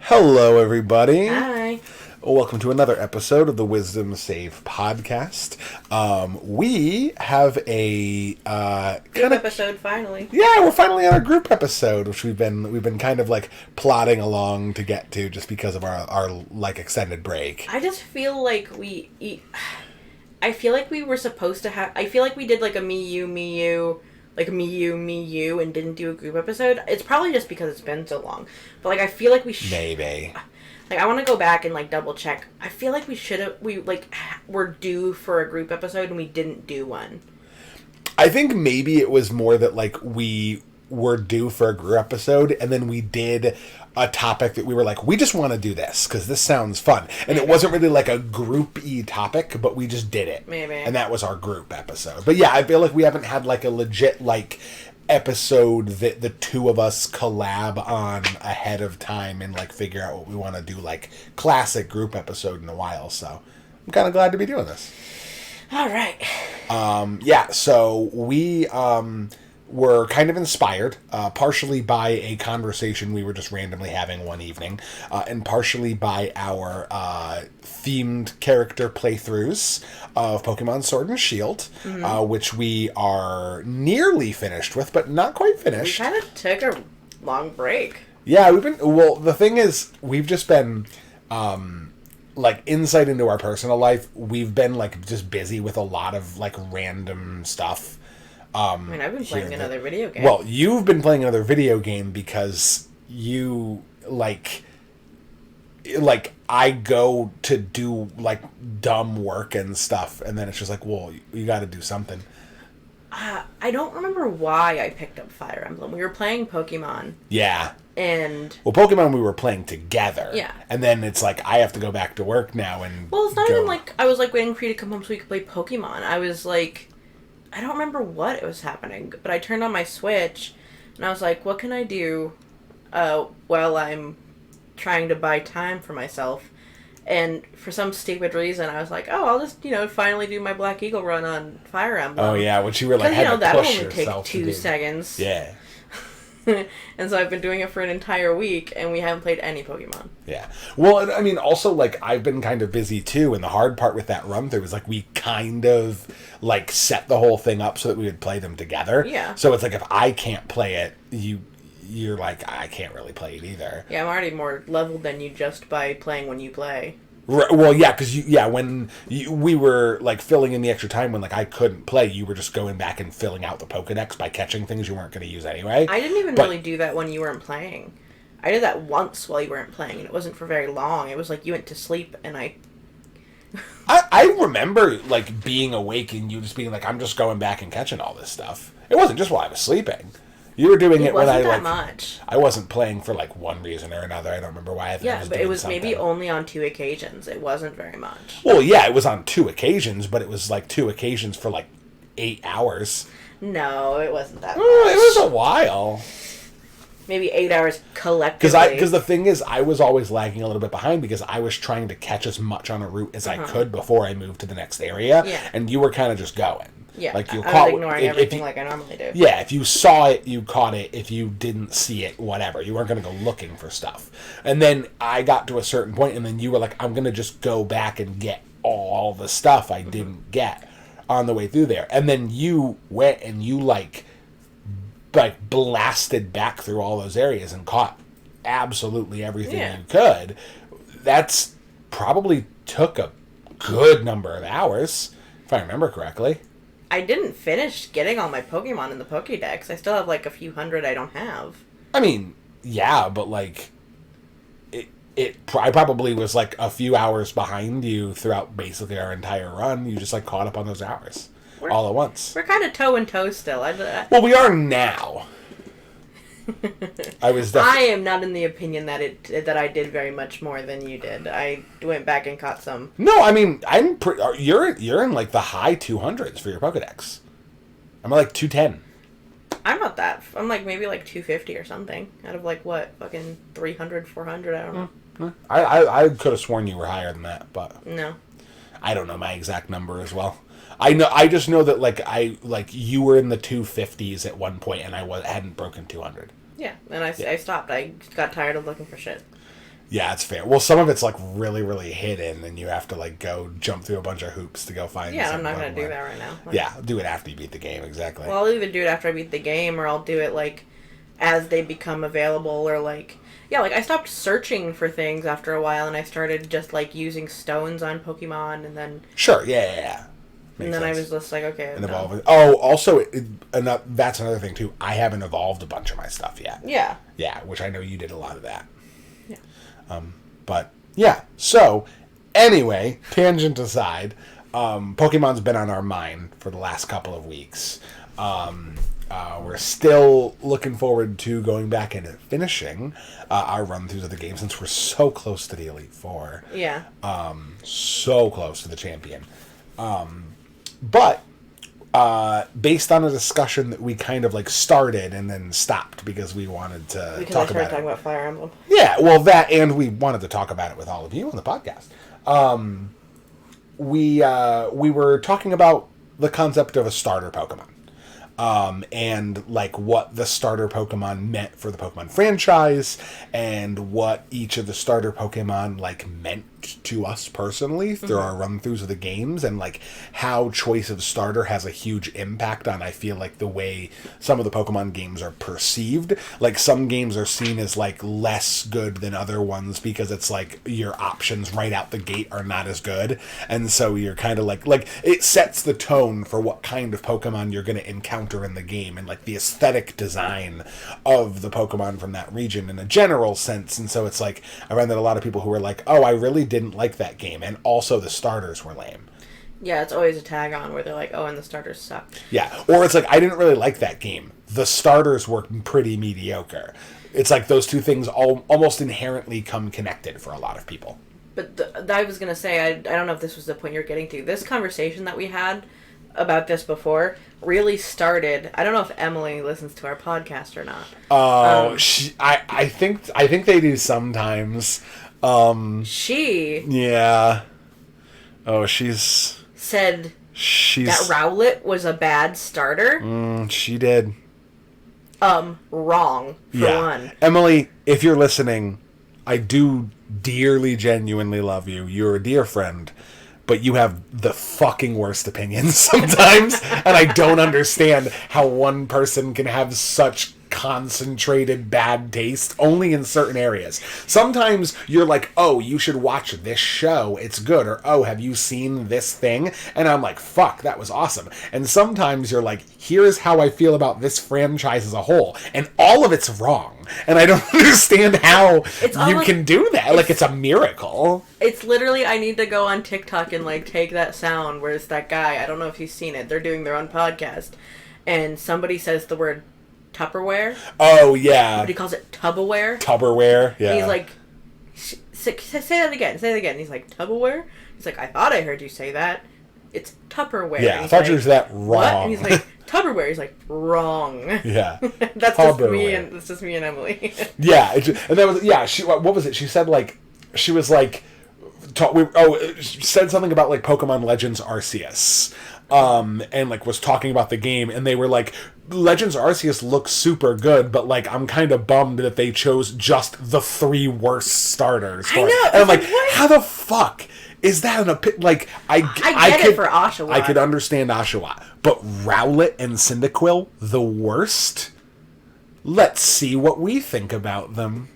Hello, everybody. Hi. Welcome to another episode of the Wisdom Save podcast. We have a Group episode finally. Yeah, we're finally on our group episode, which we've been kind of like plodding along to get to just because of our like extended break. I just feel like I feel like we were supposed to have. I feel like we did like a me you, like me you, and didn't do a group episode. It's probably just because it's been so long. But like I feel like we should. Maybe. Like I want to go back and like double check. I feel like we should have. We like were due for a group episode and we didn't do one. I think maybe it was more that like we were due for a group episode and then we did a topic that we were like, we just want to do this because this sounds fun. And it wasn't really like a group-y topic, but we just did it. Maybe. And that was our group episode. But yeah, I feel like we haven't had like a legit like episode that the two of us collab on ahead of time and like figure out what we want to do, like classic group episode in a while. So I'm kind of glad to be doing this. All right. Yeah, so we were kind of inspired, partially by a conversation we were just randomly having one evening, and partially by our themed character playthroughs of Pokemon Sword and Shield, which we are nearly finished with, but not quite finished. We kind of took a long break. Yeah, well, the thing is, we've just been... like insight into our personal life, we've been like just busy with a lot of like random stuff. I mean, I've been playing another video game. Well, you've been playing another video game because you like I go to do like dumb work and stuff, and then it's just like, well, you got to do something. I don't remember why I picked up Fire Emblem. We were playing Pokemon. Yeah. And... Well, Pokemon we were playing together. Yeah. And then it's like, I have to go back to work now and... Well, it's not even like I was like waiting for you to come home so we could play Pokemon. I was like... I don't remember what was happening, but I turned on my Switch and I was like, what can I do while I'm trying to buy time for myself? And for some stupid reason, I was like, oh, I'll just, finally do my Black Eagle run on Fire Emblem. Oh, yeah, which you were like, had to that'll push only take yourself 2 seconds. Yeah. And so I've been doing it for an entire week, and we haven't played any Pokemon. Yeah. Well, I mean, also, like, I've been kind of busy, too, and the hard part with that run-through was, like, we kind of, like, set the whole thing up so that we would play them together. Yeah. So it's like, if I can't play it, you're like, I can't really play it either. Yeah, I'm already more leveled than you just by playing when you play. Well, yeah, because when we were like filling in the extra time when like I couldn't play, you were just going back and filling out the Pokedex by catching things you weren't going to use anyway. I didn't even really do that when you weren't playing. I did that once while you weren't playing, and it wasn't for very long. It was like you went to sleep, and I remember like being awake and you just being like, I'm just going back and catching all this stuff. It wasn't just while I was sleeping. You were doing it when I wasn't that much. I wasn't playing for like one reason or another. I don't remember why. But it was something. Maybe only on 2 occasions. It wasn't very much. Well, yeah, it was on 2 occasions, but it was like 2 occasions for like 8 hours. No, it wasn't that much. It was a while. Maybe 8 hours collectively. Because the thing is, I was always lagging a little bit behind because I was trying to catch as much on a route as I could before I moved to the next area. Yeah. And you were kind of just going. Yeah, like you I was ignoring everything like I normally do. Yeah, if you saw it, you caught it. If you didn't see it, whatever. You weren't going to go looking for stuff. And then I got to a certain point, and then you were like, I'm going to just go back and get all the stuff I didn't get on the way through there. And then you went and you, like blasted back through all those areas and caught absolutely everything you could. That's probably took a good number of hours, if I remember correctly. I didn't finish getting all my Pokemon in the Pokédex. I still have like a few hundred I don't have. I mean, yeah, but like, I probably was like a few hours behind you throughout basically our entire run. You just like caught up on those hours all at once. We're kind of toe and toe still. Well, we are now. I am not in the opinion that I did very much more than you did. I went back and caught some. No, I mean you're in like the high 200s for your Pokedex. I'm at like 210. I'm not that. I'm like maybe like 250 or something out of like what fucking 300, 400. I don't know. I could have sworn you were higher than that, but no. I don't know my exact number as well. I just know that you were in the 250s at one point, and hadn't broken 200. Yeah, and I stopped. I got tired of looking for shit. Yeah, it's fair. Well, some of it's like really, really hidden, and you have to like go jump through a bunch of hoops to go find. Yeah, I'm not gonna do that right now. Yeah, do it after you beat the game. Exactly. Well, I'll either do it after I beat the game, or I'll do it like as they become available, or like like I stopped searching for things after a while, and I started just like using stones on Pokemon, and then sure, yeah. And then sense. I was just like, okay. And evolving. Oh, also, that's another thing too. I haven't evolved a bunch of my stuff yet. Yeah. Yeah, which I know you did a lot of that. Yeah. But yeah. So anyway, tangent aside, Pokemon's been on our mind for the last couple of weeks. We're still looking forward to going back and finishing our run-throughs of the game since we're so close to the Elite Four. Yeah. So close to the champion. But based on a discussion that we kind of like started and then stopped because we wanted to talk about Fire Emblem. Yeah, well, that, and we wanted to talk about it with all of you on the podcast. We were talking about the concept of a starter Pokemon. And like what the starter Pokemon meant for the Pokemon franchise, and what each of the starter Pokemon like meant to us personally through our run-throughs of the games, and like how choice of starter has a huge impact on, I feel like, the way some of the Pokemon games are perceived. Like some games are seen as like less good than other ones because it's like your options right out the gate are not as good, and so you're kind of like it sets the tone for what kind of Pokemon you're going to encounter in the game, and like the aesthetic design of the Pokemon from that region in a general sense. And so it's like I ran into a lot of people who were like, oh, I really didn't like that game, and also the starters were lame. Yeah, it's always a tag on where they're like, oh, and the starters suck. Yeah, or it's like, I didn't really like that game, the starters were pretty mediocre. It's like those two things almost inherently come connected for a lot of people. But I was going to say, I don't know if this was the point you're getting to. This conversation that we had about this before really started. I don't know if Emily listens to our podcast or not. Oh, I think they do sometimes. Yeah. Oh, she's said that Rowlet was a bad starter. She did. Wrong for one. Emily, if you're listening, I do dearly, genuinely love you. You're a dear friend. But you have the fucking worst opinions sometimes, and I don't understand how one person can have such concentrated bad taste only in certain areas. Sometimes you're like, oh, you should watch this show, it's good, or oh, have you seen this thing? And I'm like, fuck, that was awesome. And sometimes you're like, here's how I feel about this franchise as a whole, and all of it's wrong, and I don't understand how you can do that. Like, it's a miracle. It's literally, I need to go on TikTok and like take that sound where it's that guy, I don't know if he's seen it, they're doing their own podcast, and somebody says the word Tupperware. Oh, yeah. But he calls it Tubberware. Tubberware, yeah. And he's like, say that again. Say it again. He's like, Tubberware? He's like, I thought I heard you say that. It's Tupperware. Yeah, I thought you said that wrong. What? And he's like, Tupperware. He's like, wrong. Yeah. That's just me and Emily. Yeah. And that was, yeah, what was it? She said, like, she was like, she said something about, like, Pokemon Legends Arceus. And like was talking about the game, and they were like, Legends Arceus looks super good, but like I'm kind of bummed that they chose just the 3 worst starters for I know, it. And I'm like, what? How the fuck is that like I get could, it for Oshawott. I could understand Oshawott, but Rowlet and Cyndaquil, the worst? Let's see what we think about them.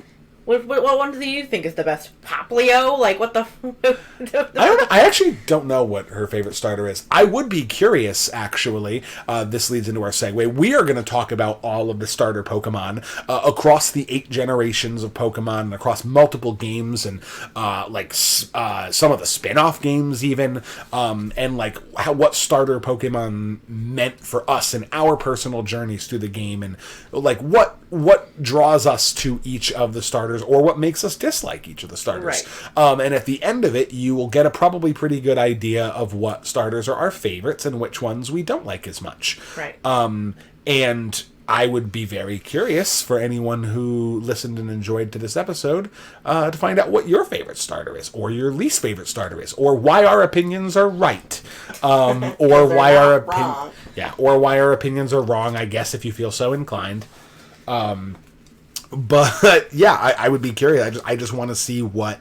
What one do you think is the best? Poplio? Like, what the... I don't know. I actually don't know what her favorite starter is. I would be curious, actually. This leads into our segue. We are going to talk about all of the starter Pokemon across the 8 generations of Pokemon, and across multiple games, and some of the spin-off games even, and like what starter Pokemon meant for us in our personal journeys through the game, and like what draws us to each of the starters, or what makes us dislike each of the starters. Right. And at the end of it, you will get a probably pretty good idea of what starters are our favorites and which ones we don't like as much. Right. And I would be very curious for anyone who listened and enjoyed to this episode to find out what your favorite starter is, or your least favorite starter is, or why our opinions are right, or why our opinions are wrong, I guess, if you feel so inclined. But yeah, I would be curious. I just want to see what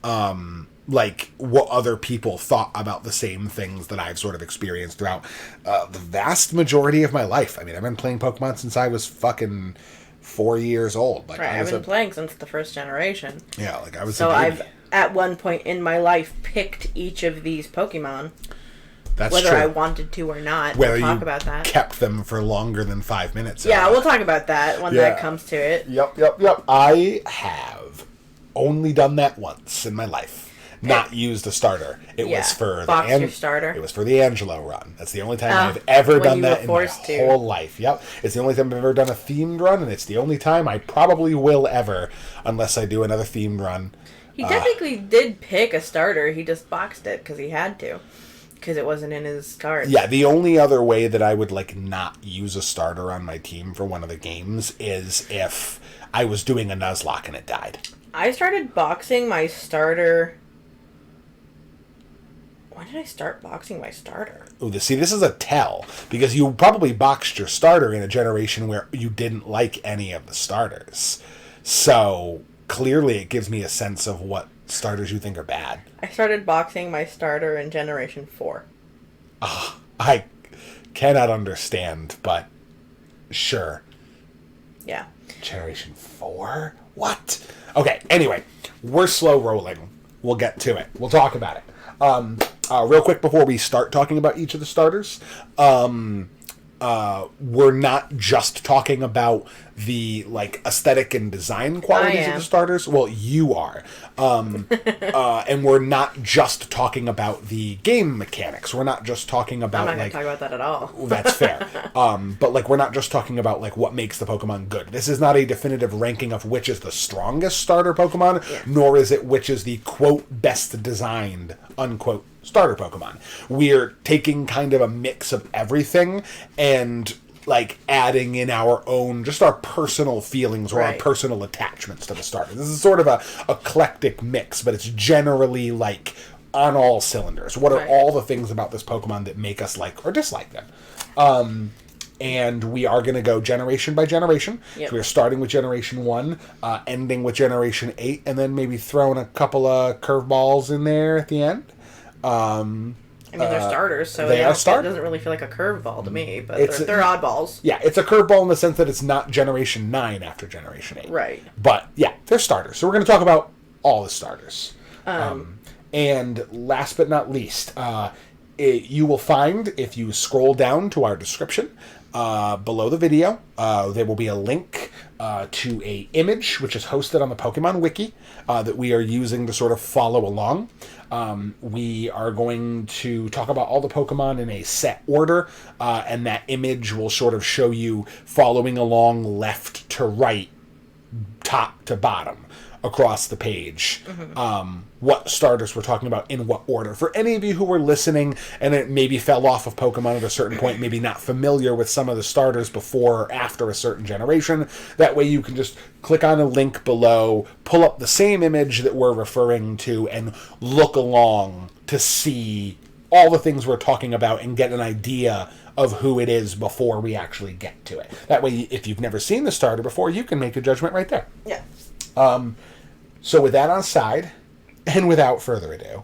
what other people thought about the same things that I've sort of experienced throughout the vast majority of my life. I mean, I've been playing Pokemon since I was fucking 4 years old. Like, right, I've been playing since the first generation. Yeah, like I was. So I've at one point in my life picked each of these Pokemon. That's whether true. I wanted to or not. Whether we'll talk you about that. Kept them for longer than 5 minutes. Yeah, we'll talk about that when that comes to it. Yep. I have only done that once in my life. Not used a starter. It was for your starter. It was for the Angelo run. That's the only time I've ever done that in my whole life. Yep. It's the only time I've ever done a themed run, and it's the only time I probably will ever, unless I do another themed run. He technically did pick a starter. He just boxed it because he had to. Because it wasn't in his cards. Yeah, the only other way that I would not use a starter on my team for one of the games is if I was doing a Nuzlocke and it died. I started boxing my starter. When did I start boxing my starter? Ooh, see, this is a tell, because you probably boxed your starter in a generation where you didn't like any of the starters. So, clearly it gives me a sense of what starters you think are bad. I started boxing my starter in Generation 4. I cannot understand, but sure. Yeah. Generation 4? What? Okay, anyway, we're slow rolling. We'll get to it. We'll talk about it. Real quick before we start talking about each of the starters, we're not just talking about the aesthetic and design qualities of the starters. Well, you are, and we're not just talking about the game mechanics. We're not just talking about. I'm not going to talk about that at all. That's fair. But we're not just talking about what makes the Pokemon good. This is not a definitive ranking of which is the strongest starter Pokemon, nor is it which is the quote best designed unquote starter Pokemon. We're taking kind of a mix of everything and adding in our own, just our personal feelings or our personal attachments to the starter. This is sort of a eclectic mix, but it's generally on all cylinders. What are all the things about this Pokemon that make us like or dislike them? And we are going to go generation by generation. Yep. So we're starting with Generation 1, ending with Generation 8, and then maybe throwing a couple of curveballs in there at the end. I mean, they're starters, so they are starters. It doesn't really feel like a curveball to me, but they're oddballs. Yeah, it's a curveball in the sense that it's not Generation 9 after Generation 8. Right. But, yeah, they're starters. So we're going to talk about all the starters. And last but not least, you will find, if you scroll down to our description, below the video, there will be a link to a image which is hosted on the Pokemon Wiki that we are using to sort of follow along. We are going to talk about all the Pokemon in a set order, and that image will sort of show you following along left to right, top to bottom across the page, what starters we're talking about in what order. For any of you who were listening and it maybe fell off of Pokemon at a certain point, maybe not familiar with some of the starters before or after a certain generation, that way you can just click on a link below, pull up the same image that we're referring to, and look along to see all the things we're talking about and get an idea of who it is before we actually get to it. That way, if you've never seen the starter before, you can make a judgment right there. Yeah. So with that aside, and without further ado...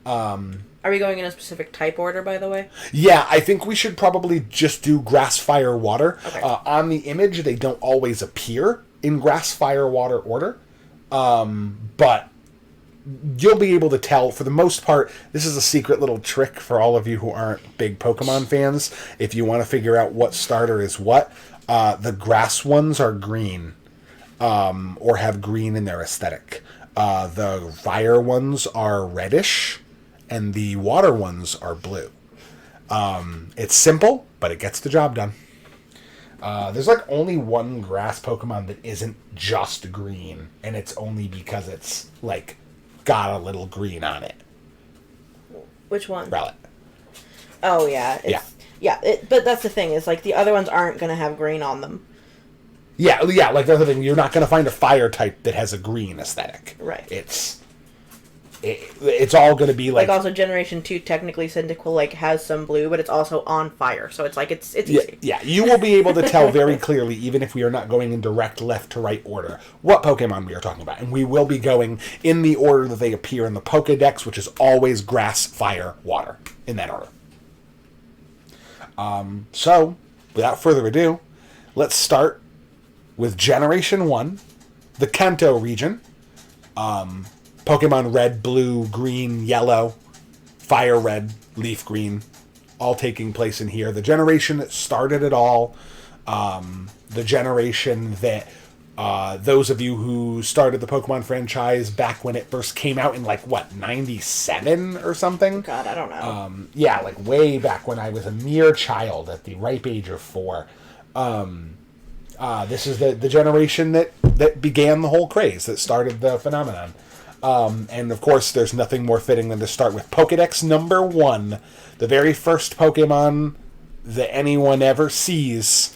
Are we going in a specific type order, by the way? Yeah, I think we should probably just do grass, fire, water. Okay. On the image, they don't always appear in grass, fire, water order. But you'll be able to tell, for the most part, this is a secret little trick for all of you who aren't big Pokemon fans. If you want to figure out what starter is what, the grass ones are green. Or have green in their aesthetic. The fire ones are reddish, and the water ones are blue. It's simple, but it gets the job done. There's only one grass Pokemon that isn't just green, and it's only because it's got a little green on it. Which one? Rowlet. Oh yeah. But that's the thing is the other ones aren't going to have green on them. Yeah, the other thing, you're not going to find a fire type that has a green aesthetic. Right. It's it's all going to be like... Like, also, Generation 2, technically, Cyndaquil, like, has some blue, but it's also on fire, so it's like, it's easy. Yeah, you will be able to tell very clearly, even if we are not going in direct left-to-right order, what Pokemon we are talking about. And we will be going in the order that they appear in the Pokedex, which is always grass, fire, water, in that order. So, without further ado, let's start with Generation 1, the Kanto region. Pokemon Red, Blue, Green, Yellow, Fire Red, Leaf Green, all taking place in here. The generation that started it all. The generation that those of you who started the Pokemon franchise back when it first came out in, like, what, 97 or something? God, I don't know. Yeah, like, way back when I was a mere child at the ripe age of 4. This is the generation that began the whole craze, that started the phenomenon. And of course, there's nothing more fitting than to start with Pokedex number 1, the very first Pokemon that anyone ever sees,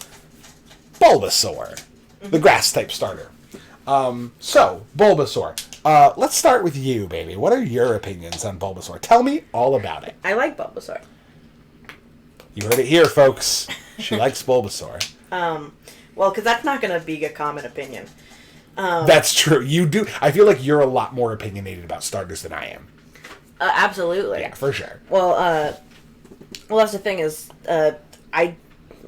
Bulbasaur, the grass-type starter. So, Bulbasaur. Let's start with you, baby. What are your opinions on Bulbasaur? Tell me all about it. I like Bulbasaur. You heard it here, folks. She likes Bulbasaur. Well, because that's not going to be a common opinion. That's true. You do. I feel like you're a lot more opinionated about starters than I am. Absolutely. Yeah, for sure. Well, that's the thing is, I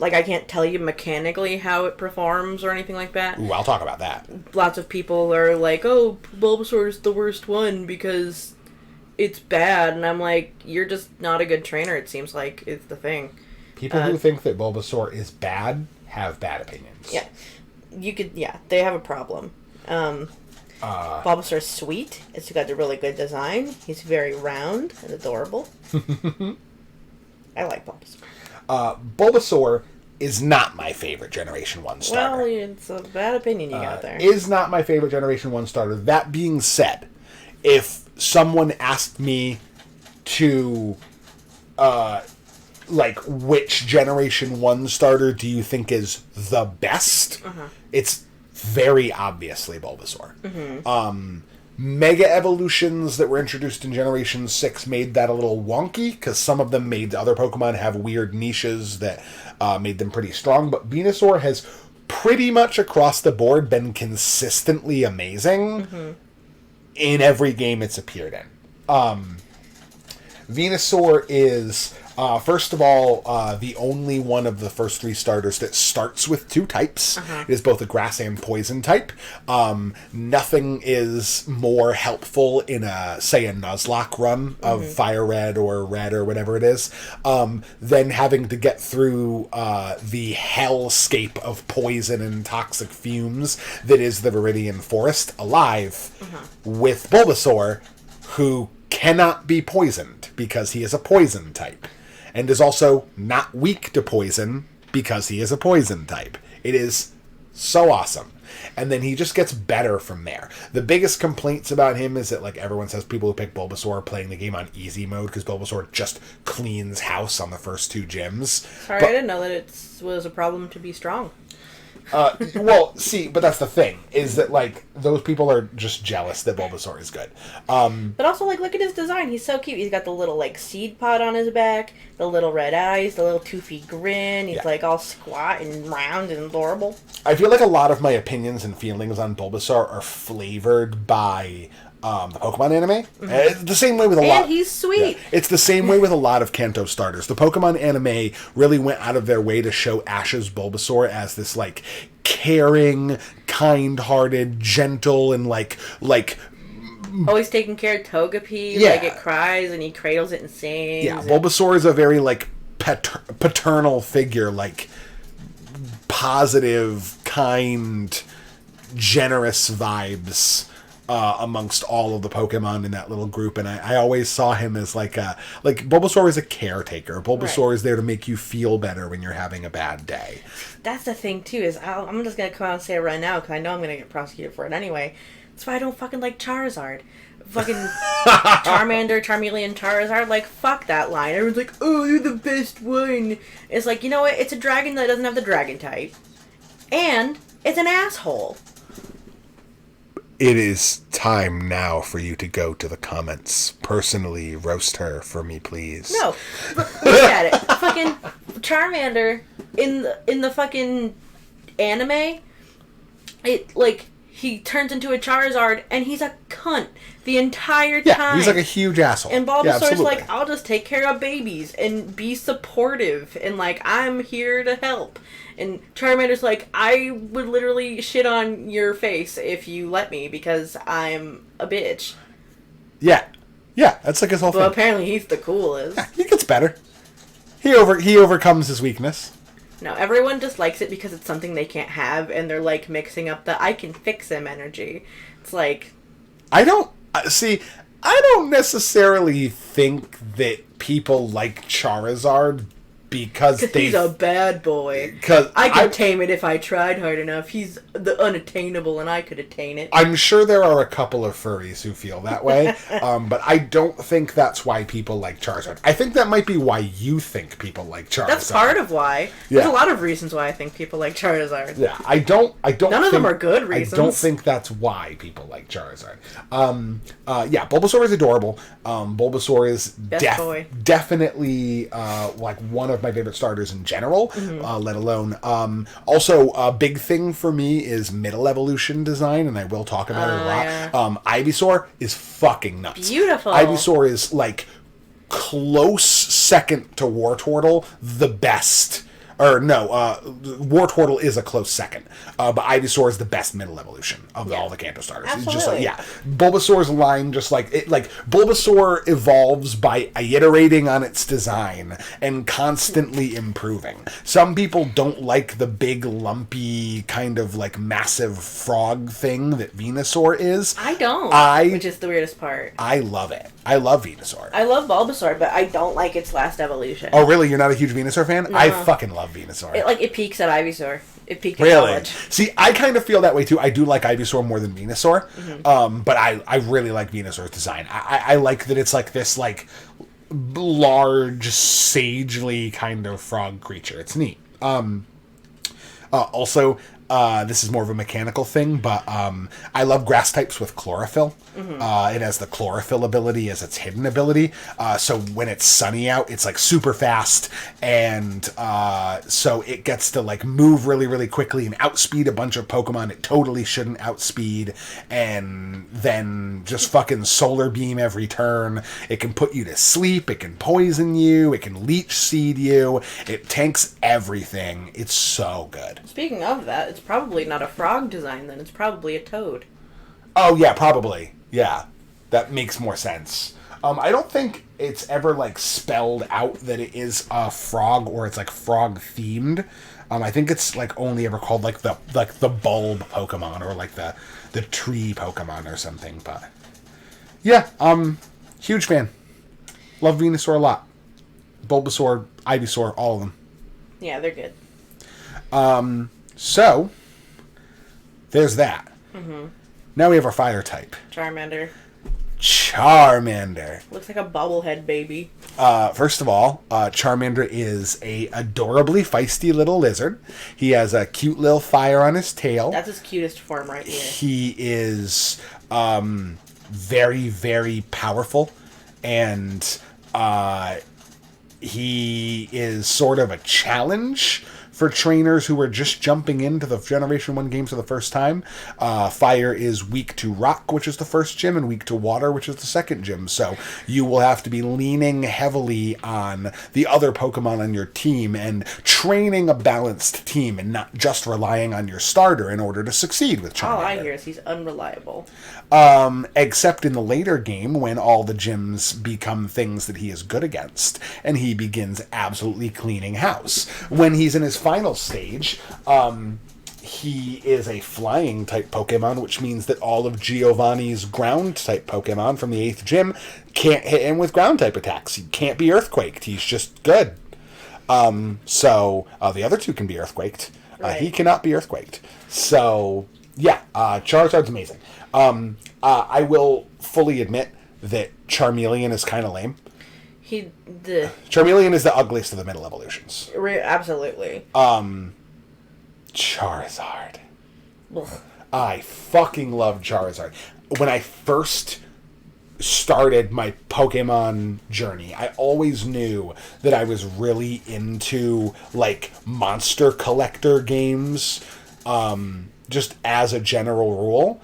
can't tell you mechanically how it performs or anything like that. Ooh, I'll talk about that. Lots of people are like, oh, Bulbasaur is the worst one because it's bad. And I'm like, you're just not a good trainer, it seems like, is the thing. People who think that Bulbasaur is bad have bad opinions. Yeah. They have a problem. Bulbasaur's sweet. It's got a really good design. He's very round and adorable. I like Bulbasaur. Bulbasaur is not my favorite Generation 1 starter. Well, it's a bad opinion you got there. Is not my favorite Generation 1 starter. That being said, if someone asked me to, which Generation 1 starter do you think is the best, it's very obviously Bulbasaur. Mega evolutions that were introduced in Generation 6 made that a little wonky, because some of them made other Pokemon have weird niches that made them pretty strong, but Venusaur has pretty much across the board been consistently amazing in every game it's appeared in. Venusaur is, first of all, the only one of the first 3 starters that starts with 2 types. It is both a grass and poison type. Nothing is more helpful in a Nuzlocke run of Fire Red or whatever it is, than having to get through the hellscape of poison and toxic fumes that is the Viridian Forest alive with Bulbasaur, who cannot be poisoned because he is a poison type, and is also not weak to poison because he is a poison type. It is so awesome. And then he just gets better from there. The biggest complaints about him is that, like, everyone says people who pick Bulbasaur are playing the game on easy mode because Bulbasaur just cleans house on the first 2 gyms. Sorry, I didn't know that it was a problem to be strong. Well, see, but that's the thing, is that, like, those people are just jealous that Bulbasaur is good. But also, like, look at his design. He's so cute. He's got the little, like, seed pod on his back, the little red eyes, the little toothy grin. He's, like, all squat and round and adorable. I feel like a lot of my opinions and feelings on Bulbasaur are flavored by the Pokemon anime. The same way with a lot. And he's sweet. Yeah, it's the same way with a lot of Kanto starters. The Pokemon anime really went out of their way to show Ash's Bulbasaur as this, like, caring, kind-hearted, gentle, and like always taking care of Togepi. Yeah. Like, it cries and he cradles it and sings. Yeah, Bulbasaur is a very, like, paternal figure, like, positive, kind, generous vibes amongst all of the Pokemon in that little group, and I always saw him as like Bulbasaur is a caretaker. Bulbasaur is there to make you feel better when you're having a bad day. That's the thing too, is I'm just gonna come out and say it right now because I know I'm gonna get prosecuted for it anyway. That's why I don't fucking like Charizard. Fucking Charmander, Charmeleon, Charizard, like, fuck that line. Everyone's like, oh, you're the best one. It's like, you know what? It's a dragon that doesn't have the dragon type. And it's an asshole. It is time now for you to go to the comments. Personally roast her for me, please. No, look at it. Fucking Charmander in the fucking anime, it like he turns into a Charizard and he's a cunt the entire time. Yeah, he's like a huge asshole. And Bulbasaur's like, I'll just take care of babies and be supportive and like I'm here to help. And Charmander's like, I would literally shit on your face if you let me because I'm a bitch. Yeah. Yeah, that's like his whole thing. Well, apparently he's the coolest. Yeah, he gets better. He overcomes his weakness. No, everyone just likes it because it's something they can't have, and they're like mixing up the I can fix him energy. It's like... I don't necessarily think that people like Charizard because he's a bad boy. Because I could tame it if I tried hard enough. He's the unattainable, and I could attain it. I'm sure there are a couple of furries who feel that way, but I don't think that's why people like Charizard. I think that might be why you think people like Charizard. That's part of why. There's a lot of reasons why I think people like Charizard. Yeah, I don't. None of them are good reasons. I don't think that's why people like Charizard. Yeah, Bulbasaur is adorable. Bulbasaur is definitely like one of my favorite starters in general, let alone also a big thing for me is middle evolution design, and I will talk about it a lot. Yeah. Ivysaur is fucking nuts. Beautiful. Ivysaur is like close second to Wartortle, the best. Or no, Wartortle is a close second, but Ivysaur is the best middle evolution of all the Kanto starters. Absolutely. It's just like, Bulbasaur's line just like it, like Bulbasaur evolves by iterating on its design and constantly improving. Some people don't like the big lumpy kind of like massive frog thing that Venusaur is. I don't. Which is the weirdest part. I love it. I love Venusaur. I love Bulbasaur, but I don't like its last evolution. Oh, really? You're not a huge Venusaur fan? No. I fucking love Venusaur. It peaks at Ivysaur. It peaked at college. See, I kind of feel that way too. I do like Ivysaur more than Venusaur, but I really like Venusaur's design. I like that it's like this like large, sagely kind of frog creature. It's neat. Also, this is more of a mechanical thing, but I love grass types with chlorophyll. It has the chlorophyll ability as its hidden ability. So when it's sunny out, it's like super fast, and so it gets to like move really, really quickly and outspeed a bunch of Pokemon it totally shouldn't outspeed, and then just fucking solar beam every turn. It can put you to sleep. It can poison you. It can leech seed you. It tanks everything. It's so good. Speaking of that, it's probably not a frog design then. It's probably a toad. Oh, yeah, probably. Yeah, that makes more sense. I don't think it's ever, like, spelled out that it is a frog or it's, like, frog-themed. I think it's, like, only ever called, like, the bulb Pokemon or, like, the tree Pokemon or something, but... Yeah, huge fan. Love Venusaur a lot. Bulbasaur, Ivysaur, all of them. Yeah, they're good. So, there's that. Now we have our fire type. Charmander. Looks like a bobblehead baby. First of all, Charmander is a adorably feisty little lizard. He has a cute little fire on his tail. That's his cutest form right here. He is very, very powerful, and he is sort of a challenge for trainers who are just jumping into the Generation 1 games for the first time. Fire is weak to rock, which is the first gym, and weak to water, which is the second gym. So you will have to be leaning heavily on the other Pokemon on your team and training a balanced team and not just relying on your starter in order to succeed with Charmander. All I hear is he's unreliable. Except in the later game when all the gyms become things that he is good against and he begins absolutely cleaning house. When he's in his final stage, he is a flying type Pokemon, which means that all of Giovanni's ground type Pokemon from the 8th gym can't hit him with ground type attacks. He can't be earthquaked. He's just good. So the other two can be earthquaked. Right. He cannot be earthquaked. So yeah, Charizard's amazing. I will fully admit that Charmeleon is kind of lame. Charmeleon is the ugliest of the middle evolutions. Absolutely. Charizard. I fucking love Charizard. When I first started my Pokemon journey, I always knew that I was really into like monster collector games, just as a general rule.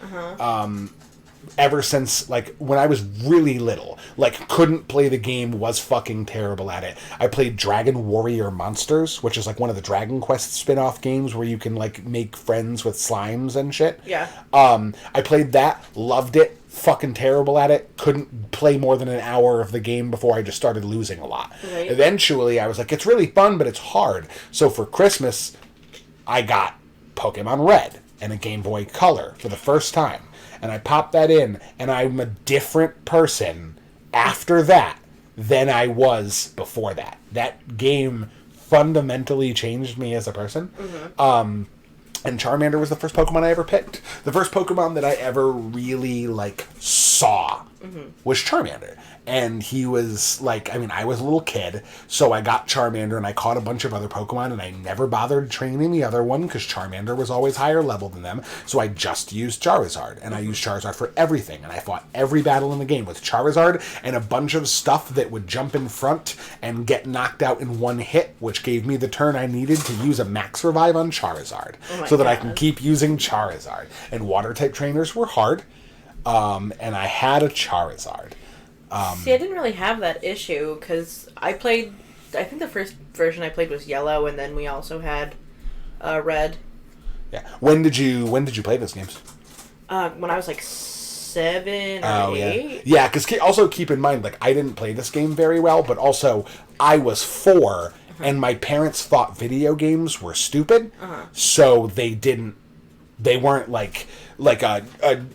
Ever since, like, when I was really little, like, couldn't play the game, was fucking terrible at it. I played Dragon Warrior Monsters, which is, like, one of the Dragon Quest spin-off games where you can, like, make friends with slimes and shit. Yeah. I played that, loved it, fucking terrible at it, couldn't play more than an hour of the game before I just started losing a lot. Right. Eventually, I was like, it's really fun, but it's hard. So for Christmas, I got Pokemon Red and a Game Boy Color for the first time. And I popped that in, and I'm a different person after that than I was before that. That game fundamentally changed me as a person. And Charmander was the first Pokemon I ever picked. The first Pokemon that I ever really, like, saw was Charmander. And he was, like, I mean, I was a little kid, so I got Charmander, and I caught a bunch of other Pokemon, and I never bothered training the other one, because Charmander was always higher level than them, so I just used Charizard. And I used Charizard for everything, and I fought every battle in the game with Charizard, and a bunch of stuff that would jump in front and get knocked out in one hit, which gave me the turn I needed to use a Max Revive on Charizard, so that I can keep using Charizard. And Water-type trainers were hard, and I had a Charizard. See, I didn't really have that issue, because I think the first version I played was Yellow, and then we also had Red. Yeah. When did you play those games? When I was like 7 or 8. Yeah, because also keep in mind, like, I didn't play this game very well, but also I was 4, and my parents thought video games were stupid, so they weren't like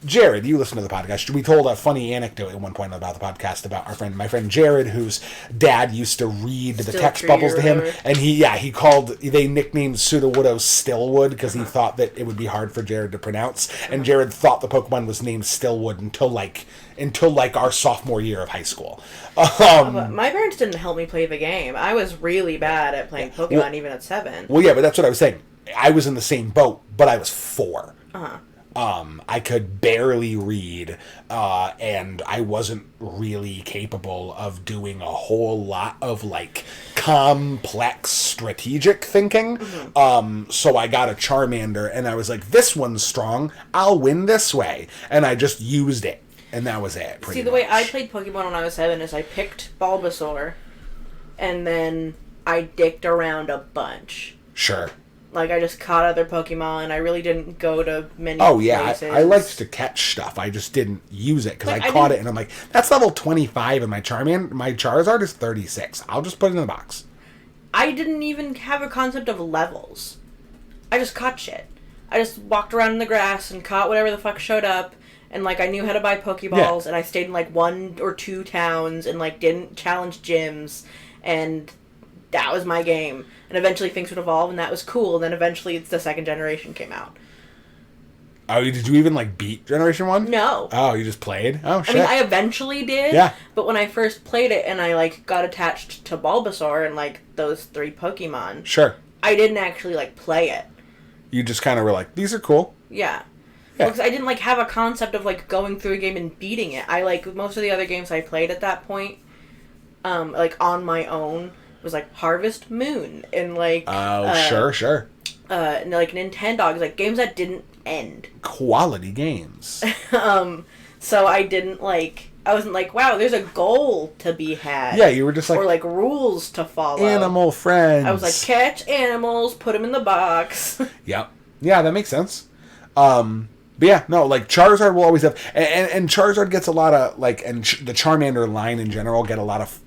Jared, you listen to the podcast. We told a funny anecdote at one point about the podcast about my friend Jared, whose dad used to read the text bubbles to him, and they nicknamed Sudowoodo Stillwood because he thought that it would be hard for Jared to pronounce, and Jared thought the Pokemon was named Stillwood until our sophomore year of high school. But my parents didn't help me play the game. I was really bad at playing Pokemon even at 7. Well, yeah, but that's what I was saying. I was in the same boat, but I was 4. I could barely read, and I wasn't really capable of doing a whole lot of, like, complex strategic thinking. So I got a Charmander, and I was like, this one's strong, I'll win this way. And I just used it, and that was it, pretty much. The way I played Pokemon when I was 7 is I picked Bulbasaur, and then I dicked around a bunch. Sure. Like, I just caught other Pokemon. I really didn't go to many places. I liked to catch stuff. I just didn't use it, because I caught it, and I'm like, that's level 25, and my Charizard is 36. I'll just put it in the box. I didn't even have a concept of levels. I just caught shit. I just walked around in the grass and caught whatever the fuck showed up, and, like, I knew how to buy Pokeballs, and I stayed in, like, 1 or 2 towns, and, like, didn't challenge gyms, and that was my game. And eventually things would evolve, and that was cool. And then eventually the second generation came out. Oh, did you even, like, beat Generation 1? No. Oh, you just played? Oh, shit. I mean, I eventually did. Yeah. But when I first played it and I, like, got attached to Bulbasaur and, like, those 3 Pokemon. Sure. I didn't actually, like, play it. You just kind of were like, these are cool. Yeah. Well, because I didn't, like, have a concept of, like, going through a game and beating it. I, like, most of the other games I played at that point, like, on my own, was like Harvest Moon and like sure and like Nintendogs, like games that didn't end. Quality games. So I wasn't like, wow, there's a goal to be had. Yeah, you were just like, or like rules to follow. Animal friends. I was like, catch animals, put them in the box. Yep. Yeah, that makes sense. But yeah, no, like Charizard will always have, and Charizard gets a lot of like, and the Charmander line in general get a lot of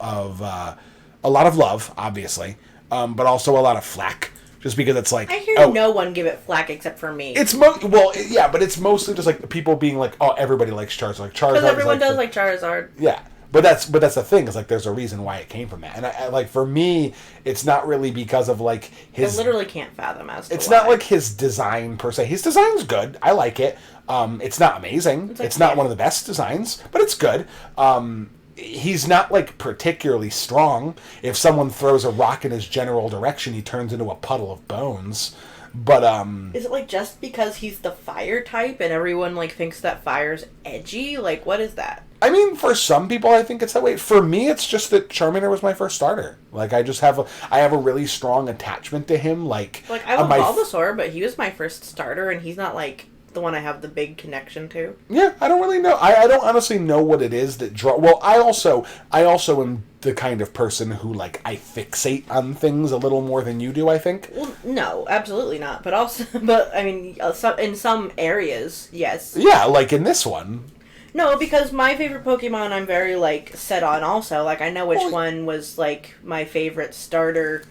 love, obviously, but also a lot of flack, just because it's like... I hear no one give it flack except for me. It's but it's mostly just like people being like, oh, everybody likes Charizard. Like, Charizard because everyone does like Charizard. Yeah, but that's the thing, is like there's a reason why it came from that, and I like, for me, it's not really because of like his... I literally can't fathom as to It's why. not like his design per se. His design's good. I like it. It's not amazing. It's not one of the best designs, but it's good. He's not, like, particularly strong. If someone throws a rock in his general direction, he turns into a puddle of bones. But, Is it, like, just because he's the fire type and everyone, like, thinks that fire's edgy? Like, what is that? I mean, for some people, I think it's that way. For me, it's just that Charmander was my first starter. Like, I have a really strong attachment to him. Like I love Bulbasaur, but he was my first starter, and he's not, like, the one I have the big connection to. Yeah, I don't really know. I don't honestly know what it is that draw. Well, I also am the kind of person who, like, I fixate on things a little more than you do, I think. Well, no, absolutely not. But also, I mean, in some areas, yes. Yeah, like in this one. No, because my favorite Pokemon I'm very, like, set on also. Like, I know which one was, like, my favorite starter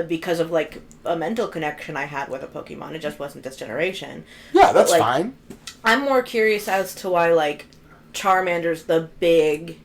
because of, like, a mental connection I had with a Pokemon. It just wasn't this generation. Yeah, that's fine. I'm more curious as to why, like, Charmander's the big...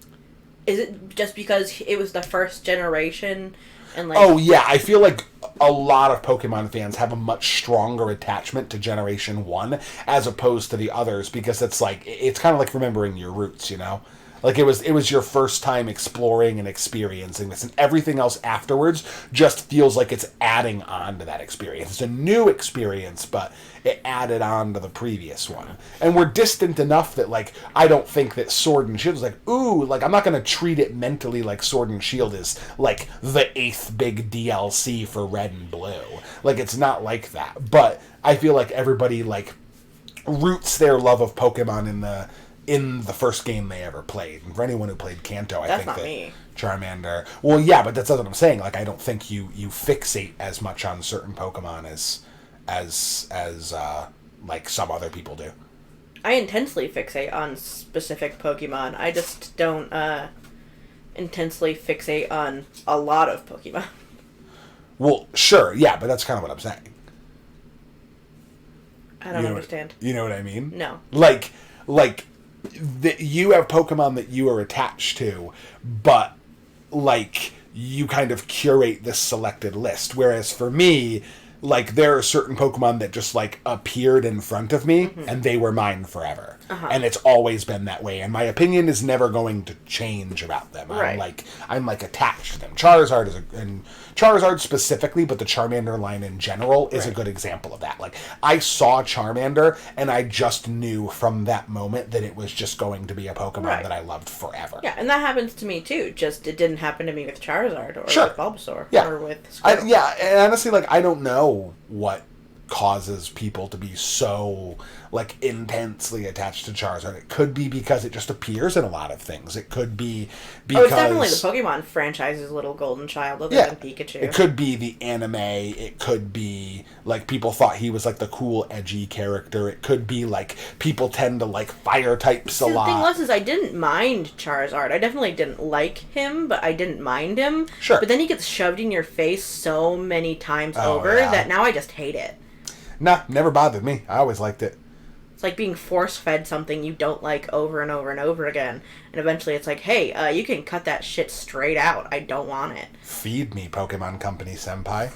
Is it just because it was the first generation? And like, oh, yeah, I feel like a lot of Pokemon fans have a much stronger attachment to Generation 1 as opposed to the others, because it's like, it's kind of like remembering your roots, you know? Like, it was your first time exploring and experiencing this, and everything else afterwards just feels like it's adding on to that experience. It's a new experience, but it added on to the previous one. And we're distant enough that, like, I don't think that Sword and Shield is like, ooh, like, I'm not going to treat it mentally like Sword and Shield is, like, the 8th big DLC for Red and Blue. Like, it's not like that. But I feel like everybody, like, roots their love of Pokemon in the first game they ever played. And for anyone who played Kanto, I think that me. Charmander... Well, yeah, but that's what I'm saying. Like, I don't think you fixate as much on certain Pokemon as like some other people do. I intensely fixate on specific Pokemon. I just don't intensely fixate on a lot of Pokemon. Well, sure, yeah, but that's kind of what I'm saying. I don't understand. You know what I mean? No. Like you have Pokemon that you are attached to, but, like, you kind of curate this selected list. Whereas for me, like, there are certain Pokemon that just, like, appeared in front of me, and they were mine forever. Uh-huh. And it's always been that way. And my opinion is never going to change about them. Right. I'm attached to them. Charizard specifically, but the Charmander line in general is a good example of that. Like, I saw Charmander, and I just knew from that moment that it was just going to be a Pokemon that I loved forever. Yeah, and that happens to me, too. Just, it didn't happen to me with Charizard, or with Bulbasaur, or with Squirtle. And honestly, like, I don't know what causes people to be so, like, intensely attached to Charizard. It could be because it just appears in a lot of things. It could be because... it's definitely the Pokemon franchise's little golden child, other than Pikachu. It could be the anime. It could be, like, people thought he was, like, the cool, edgy character. It could be, like, people tend to like fire types a lot. The thing was, I didn't mind Charizard. I definitely didn't like him, but I didn't mind him. Sure. But then he gets shoved in your face so many times over that now I just hate it. Nah, never bothered me. I always liked it. It's like being force-fed something you don't like over and over and over again. And eventually it's like, hey, you can cut that shit straight out. I don't want it. Feed me, Pokemon Company Senpai.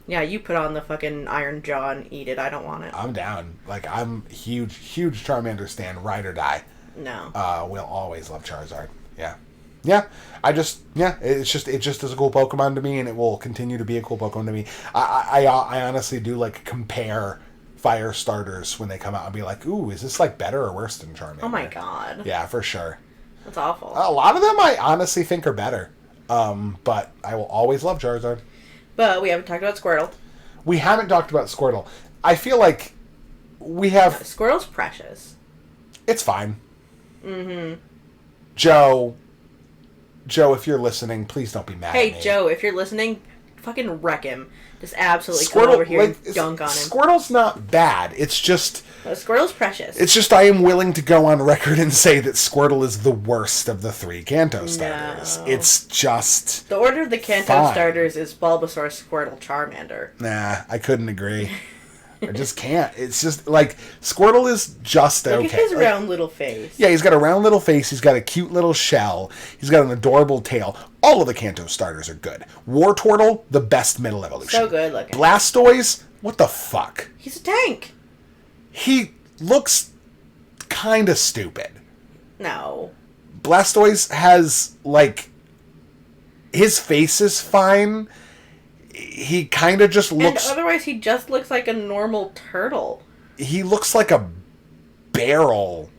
Yeah, you put on the fucking Iron Jaw and eat it. I don't want it. I'm down. Like, I'm huge Charmander stan, ride or die. No. We'll always love Charizard. Yeah. Yeah, it just is a cool Pokemon to me, and it will continue to be a cool Pokemon to me. I honestly do, like, compare fire starters when they come out and be like, ooh, is this, like, better or worse than Charmander? Oh my god. Yeah, for sure. That's awful. A lot of them I honestly think are better, but I will always love Charizard. But we haven't talked about Squirtle. We haven't talked about Squirtle. I feel like we have... Squirtle's precious. It's fine. Mm-hmm. Joe, if you're listening, please don't be mad at me. Hey, Joe, if you're listening, fucking wreck him. Just absolutely come over here and dunk on him. Squirtle's not bad. It's just... Squirtle's precious. It's just I am willing to go on record and say that Squirtle is the worst of the 3 Kanto starters. No. It's just... The order of the Kanto starters is Bulbasaur, Squirtle, Charmander. Nah, I couldn't agree. I just can't. It's just, like, Squirtle is just okay. Look at his round little face. Yeah, he's got a round little face. He's got a cute little shell. He's got an adorable tail. All of the Kanto starters are good. Wartortle, the best middle evolution. So good looking. Blastoise, what the fuck? He's a tank. He looks kind of stupid. No. Blastoise has, like, his face is fine. he kind of just looks... And otherwise, he just looks like a normal turtle. He looks like a barrel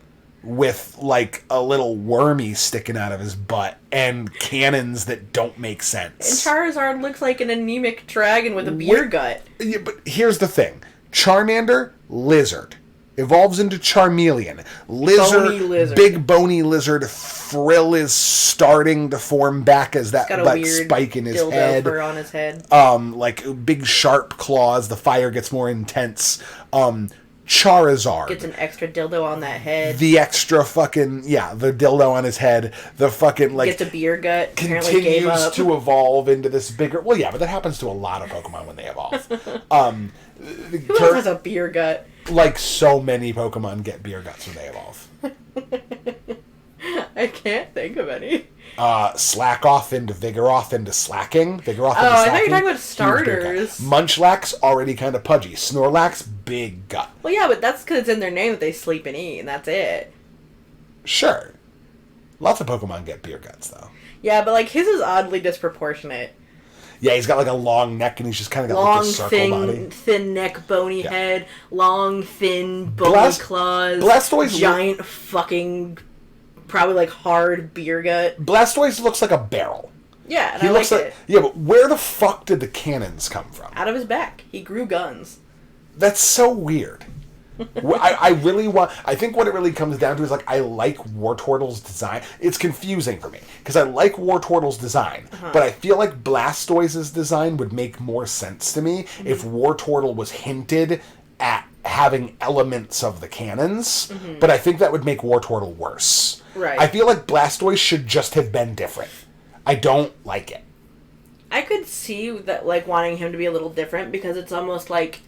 with, like, a little wormy sticking out of his butt and cannons that don't make sense. And Charizard looks like an anemic dragon with a beer gut. Yeah, but here's the thing. Charmander, lizard. Evolves into Charmeleon. Bony lizard. Big bony lizard. Frill is starting to form back as that weird spike in his dildo head. fur on his head. Like big sharp claws. The fire gets more intense. Charizard gets an extra dildo on that head. The extra fucking the dildo on his head. The fucking like gets a beer gut. Continues to evolve into this bigger. Well, yeah, but that happens to a lot of Pokemon when they evolve. Who else has a beer gut? Like so many Pokemon get beer guts when they evolve. I can't think of any. Slack off into Vigor off into slacking. Vigor off into slacking. I thought you were talking about starters. Munchlax, already kind of pudgy. Snorlax, big gut. Well, yeah, but that's because it's in their name that they sleep and eat, and that's it. Sure. Lots of Pokemon get beer guts, though. Yeah, but like his is oddly disproportionate. Yeah, he's got like a long neck, and he's just kind of got like this circle body. Thin neck, bony head, long, thin, bony claws, Blastoise giant fucking, probably like hard beer gut. Blastoise looks like a barrel. Yeah, and I like it. Yeah, but where the fuck did the cannons come from? Out of his back. He grew guns. That's so weird. I think what it really comes down to is like I like Wartortle's design. It's confusing for me because I like Wartortle's design, but I feel like Blastoise's design would make more sense to me if Wartortle was hinted at having elements of the cannons, but I think that would make Wartortle worse. Right. I feel like Blastoise should just have been different. I don't like it. I could see that, like, wanting him to be a little different because it's almost like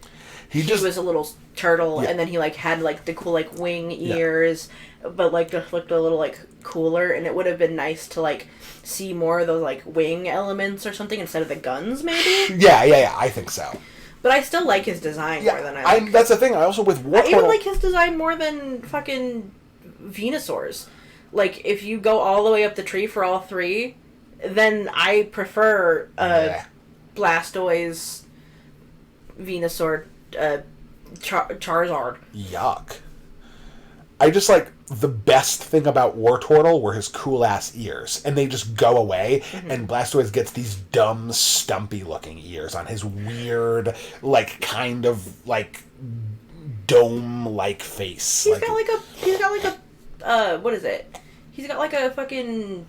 he was a little turtle, and then he like had like the cool like wing ears, but like just looked a little like cooler, and it would have been nice to like see more of those like wing elements or something instead of the guns, maybe. Yeah, I think so. But I still like his design more than I like. That's the thing. I also with Wartortle, I even like his design more than fucking Venusaur's. Like if you go all the way up the tree for all three, then I prefer Blastoise, Venusaur, Charizard. Yuck. I just like the best thing about Wartortle were his cool ass ears, and they just go away, and Blastoise gets these dumb, stumpy looking ears on his weird, like kind of like dome like face. He's got like a what is it? He's got like a fucking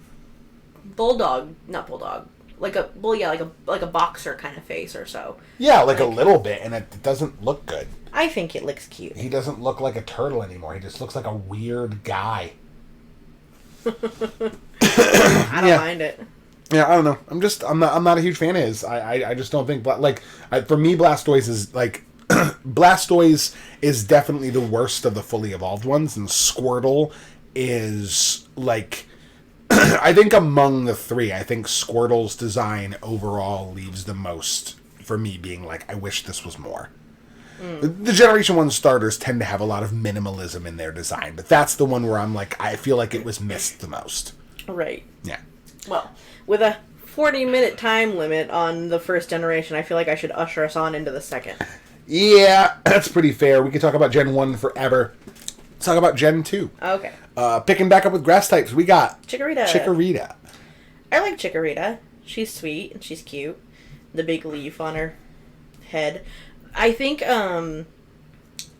not bulldog. Like a boxer kind of face or so. Yeah, like a little bit, and it doesn't look good. I think it looks cute. He doesn't look like a turtle anymore. He just looks like a weird guy. I don't mind it. Yeah, I don't know. I'm not a huge fan of his. I just don't think for me Blastoise is like Blastoise is definitely the worst of the fully evolved ones, and Squirtle is like. I think among the three, I think Squirtle's design overall leaves the most for me being like, I wish this was more. The Generation 1 starters tend to have a lot of minimalism in their design, but that's the one where I'm like, I feel like it was missed the most. Right. Yeah. Well, with a 40-minute time limit on the first generation, I feel like I should usher us on into the second. Yeah, that's pretty fair. We could talk about Gen 1 forever. Let's talk about Gen 2. Okay. Picking back up with grass types, we got Chikarita. I like Chikarita. She's sweet and she's cute. The big leaf on her head. I think I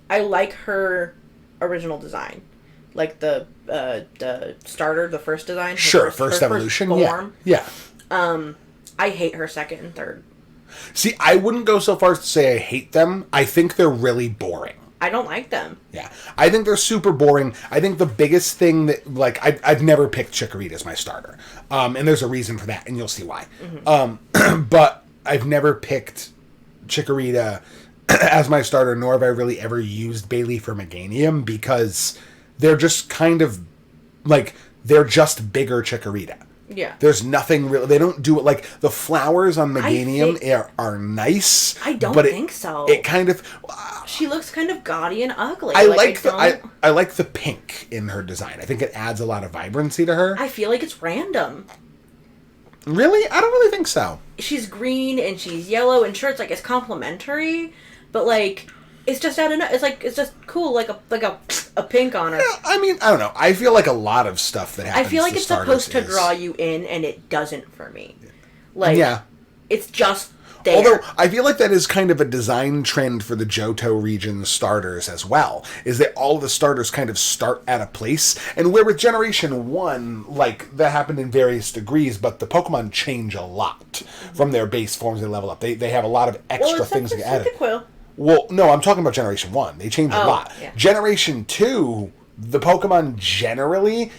like her original design. Like the starter, the first design. Sure, first evolution. Yeah. I hate her second and third. See, I wouldn't go so far as to say I hate them. I think they're really boring. I don't like them. Yeah. I think they're super boring. I think the biggest thing that, like, I've never picked Chikarita as my starter. And there's a reason for that, and you'll see why. But I've never picked Chikarita as my starter, nor have I really ever used Bayleaf or Meganium, because they're just kind of, like, they're just bigger Chikarita. Yeah. There's nothing real. They don't do it like the flowers on Meganium are nice. I don't think so. It kind of. She looks kind of gaudy and ugly. I like the pink in her design. I think it adds a lot of vibrancy to her. I feel like it's random. Really? I don't really think so. She's green and she's yellow, and sure, it's complimentary, but like it's just out of it's just cool, like a pink on her. Yeah, I mean, I don't know. I feel like a lot of stuff that happens. I feel like to it's starters supposed to draw you in, and it doesn't for me. Like, yeah, it's just there. Although I feel like that is kind of a design trend for the Johto region starters as well, is that all of the starters kind of start at a place, and where with Generation 1, like, that happened in various degrees, but the Pokemon change a lot from their base forms they level up. They have a lot of extra things to get added. Cyndaquil. Well, no, I'm talking about Generation 1. They change a lot. Yeah. Generation 2, the Pokemon generally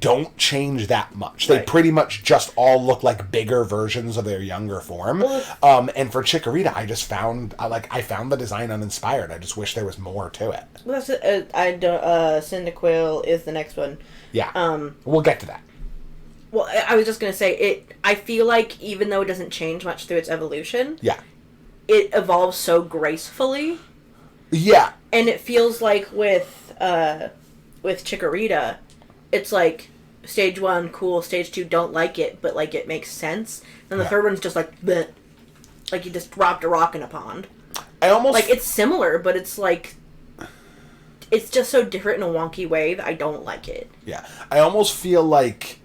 don't change that much. They pretty much just all look like bigger versions of their younger form. And for Chikorita, I just found I found the design uninspired. I just wish there was more to it. Well, that's it. Cyndaquil is the next one. Yeah. We'll get to that. Well, I was just gonna say it. I feel like even though it doesn't change much through its evolution, yeah, it evolves so gracefully. Yeah. And it feels like with Chikorita, it's like stage 1 cool, stage 2 don't like it, but like it makes sense. And the third one's just like bleh. Like you just dropped a rock in a pond. I almost like it's similar, but it's like it's just so different in a wonky way that I don't like it. Yeah. I almost feel like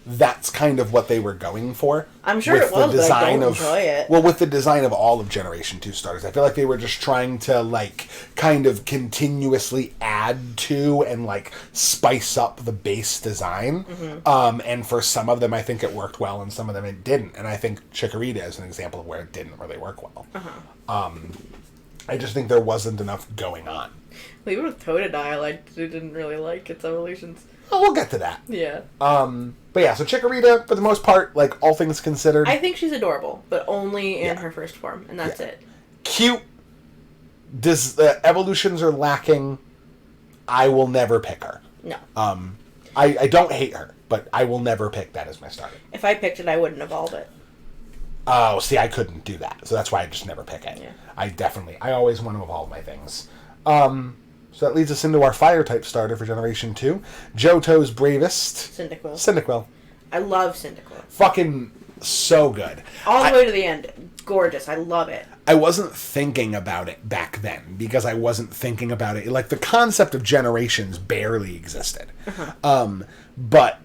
that's kind of what they were going for. I'm sure it was, but I don't enjoy it. Well, with the design of all of Generation 2 starters, I feel like they were just trying to, like, kind of continuously add to and, like, spice up the base design. Mm-hmm. And for some of them, I think it worked well, and some of them it didn't. And I think Chikorita is an example of where it didn't really work well. Uh-huh. I just think there wasn't enough going on. Well, even with Totodile, I didn't really like its evolutions. Oh, we'll get to that. Yeah. But yeah, so Chikorita, for the most part, like, all things considered, I think she's adorable, but only in her first form, and that's it. Cute. Evolutions are lacking. I will never pick her. No. I don't hate her, but I will never pick that as my starter. If I picked it, I wouldn't evolve it. Oh, see, I couldn't do that, so that's why I just never pick it. Yeah. I always want to evolve my things. So that leads us into our Fire-type starter for Generation 2. Johto's bravest. Cyndaquil. I love Cyndaquil. Fucking so good. All the way to the end. Gorgeous. I love it. I wasn't thinking about it back then, because I wasn't thinking about it. Like, the concept of generations barely existed. Uh-huh. But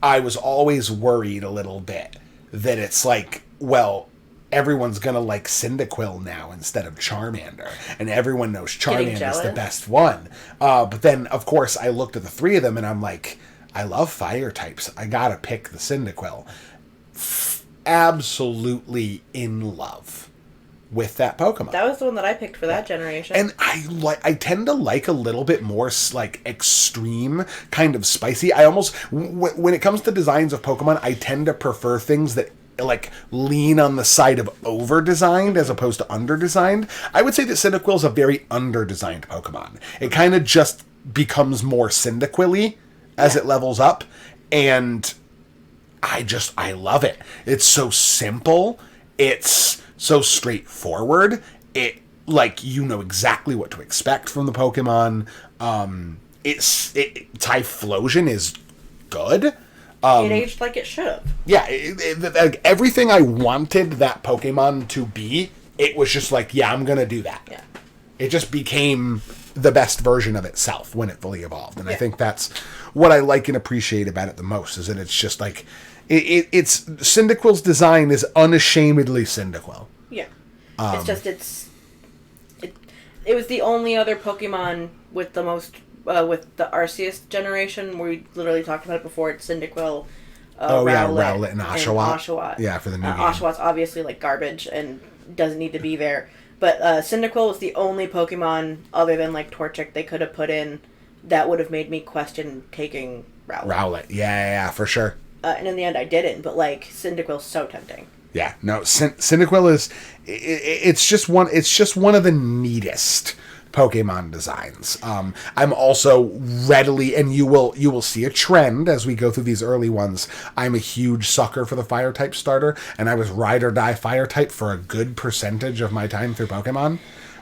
I was always worried a little bit that it's like, well, everyone's gonna like Cyndaquil now instead of Charmander, and everyone knows Charmander is the best one. But then, of course, I looked at the three of them, and I'm like, I love fire types. I gotta pick the Cyndaquil. Absolutely in love with that Pokemon. That was the one that I picked for that generation. And I tend to like a little bit more like extreme, kind of spicy. I almost, when it comes to designs of Pokemon, I tend to prefer things that like lean on the side of over-designed as opposed to under-designed. I would say that Cyndaquil is a very under-designed Pokemon. It kind of just becomes more Cyndaquil-y as it levels up, and I love it. It's so simple. It's so straightforward. It, like, you know exactly what to expect from the Pokemon. Typhlosion is good. It aged like it should have. Yeah, like everything I wanted that Pokemon to be, it was just like, yeah, I'm going to do that. Yeah. It just became the best version of itself when it fully evolved. And I think that's what I like and appreciate about it the most, is that it's just like, it's Cyndaquil's design is unashamedly Cyndaquil. Yeah. It's just, it was the only other Pokemon with the most... with the Arceus generation, where we literally talked about it before, it's Cyndaquil, Rowlet and Oshawott. Yeah, for the new game. Oshawott's obviously like garbage and doesn't need to be there. But Cyndaquil was the only Pokemon, other than like Torchic, they could have put in that would have made me question taking Rowlet. Yeah, for sure. And in the end, I didn't. But like Cyndaquil's so tempting. Yeah, no, Cyndaquil is it's just one of the neatest Pokemon designs. I'm also readily, and you will see a trend as we go through these early ones. I'm a huge sucker for the fire type starter, and I was ride or die fire type for a good percentage of my time through Pokemon.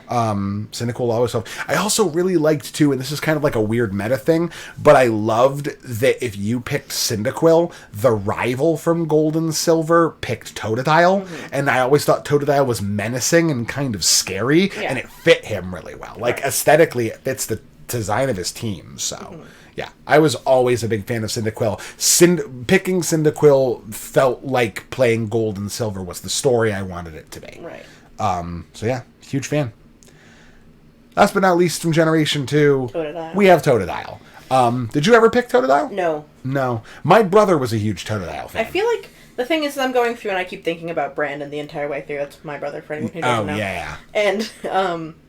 Cyndaquil always helped. I also really liked, too, and this is kind of like a weird meta thing, but I loved that if you picked Cyndaquil, the rival from Gold and Silver picked Totodile, and I always thought Totodile was menacing and kind of scary, and it fit him really well. Like, aesthetically, it fits the design of his team, so... Yeah, I was always a big fan of Cyndaquil. Picking Cyndaquil felt like playing Gold and Silver was the story I wanted it to be. Right. So yeah, huge fan. Last but not least from Generation 2, Totodile. We have Totodile. Did you ever pick Totodile? No. No. My brother was a huge Totodile fan. I feel like the thing is I'm going through and I keep thinking about Brandon the entire way through. That's my brother, for anyone who doesn't know. Oh, yeah. And,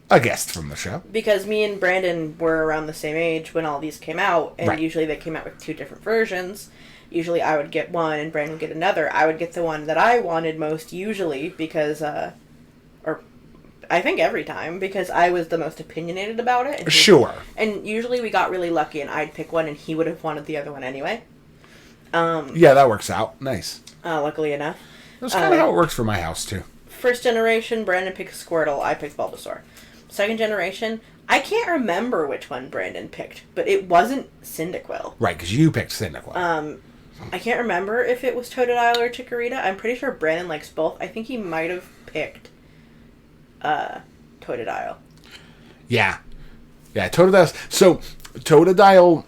a guest from the show. because me and Brandon were around the same age when all these came out, and usually they came out with 2 different versions. Usually I would get one and Brandon would get another. I would get the one that I wanted most usually because, or I think every time, because I was the most opinionated about it. Sure. And usually we got really lucky and I'd pick one and he would have wanted the other one anyway. Yeah, that works out. Nice. Luckily enough. That's kind of how it works for my house, too. First generation, Brandon picked Squirtle, I picked Bulbasaur. Second generation, I can't remember which one Brandon picked, but it wasn't Cyndaquil. Right, because you picked Cyndaquil. I can't remember if it was Totodile or Chikarita. I'm pretty sure Brandon likes both. I think he might have picked Totodile. Yeah. Yeah, Totodile. So, Totodile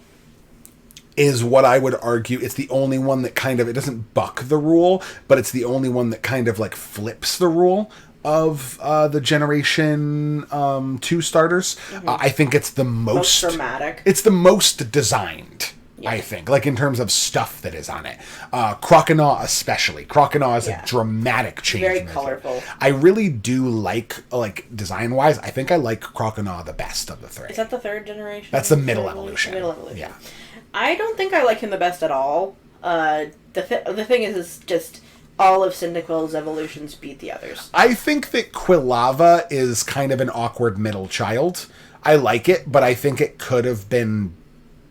is what I would argue, it's the only one that kind of, it doesn't buck the rule, but it's the only one that kind of like flips the rule of the Generation 2 starters. I think it's the most dramatic. It's the most designed, I think, like in terms of stuff that is on it. Croconaw especially. Croconaw is a dramatic change. Very colorful. I really do like design-wise, I think I like Croconaw the best of the 3. Is that the 3rd generation? That's the middle evolution. Middle evolution. Yeah. I don't think I like him the best at all. The thing is just all of Cyndaquil's evolutions beat the others. I think that Quilava is kind of an awkward middle child. I like it, but I think it could have been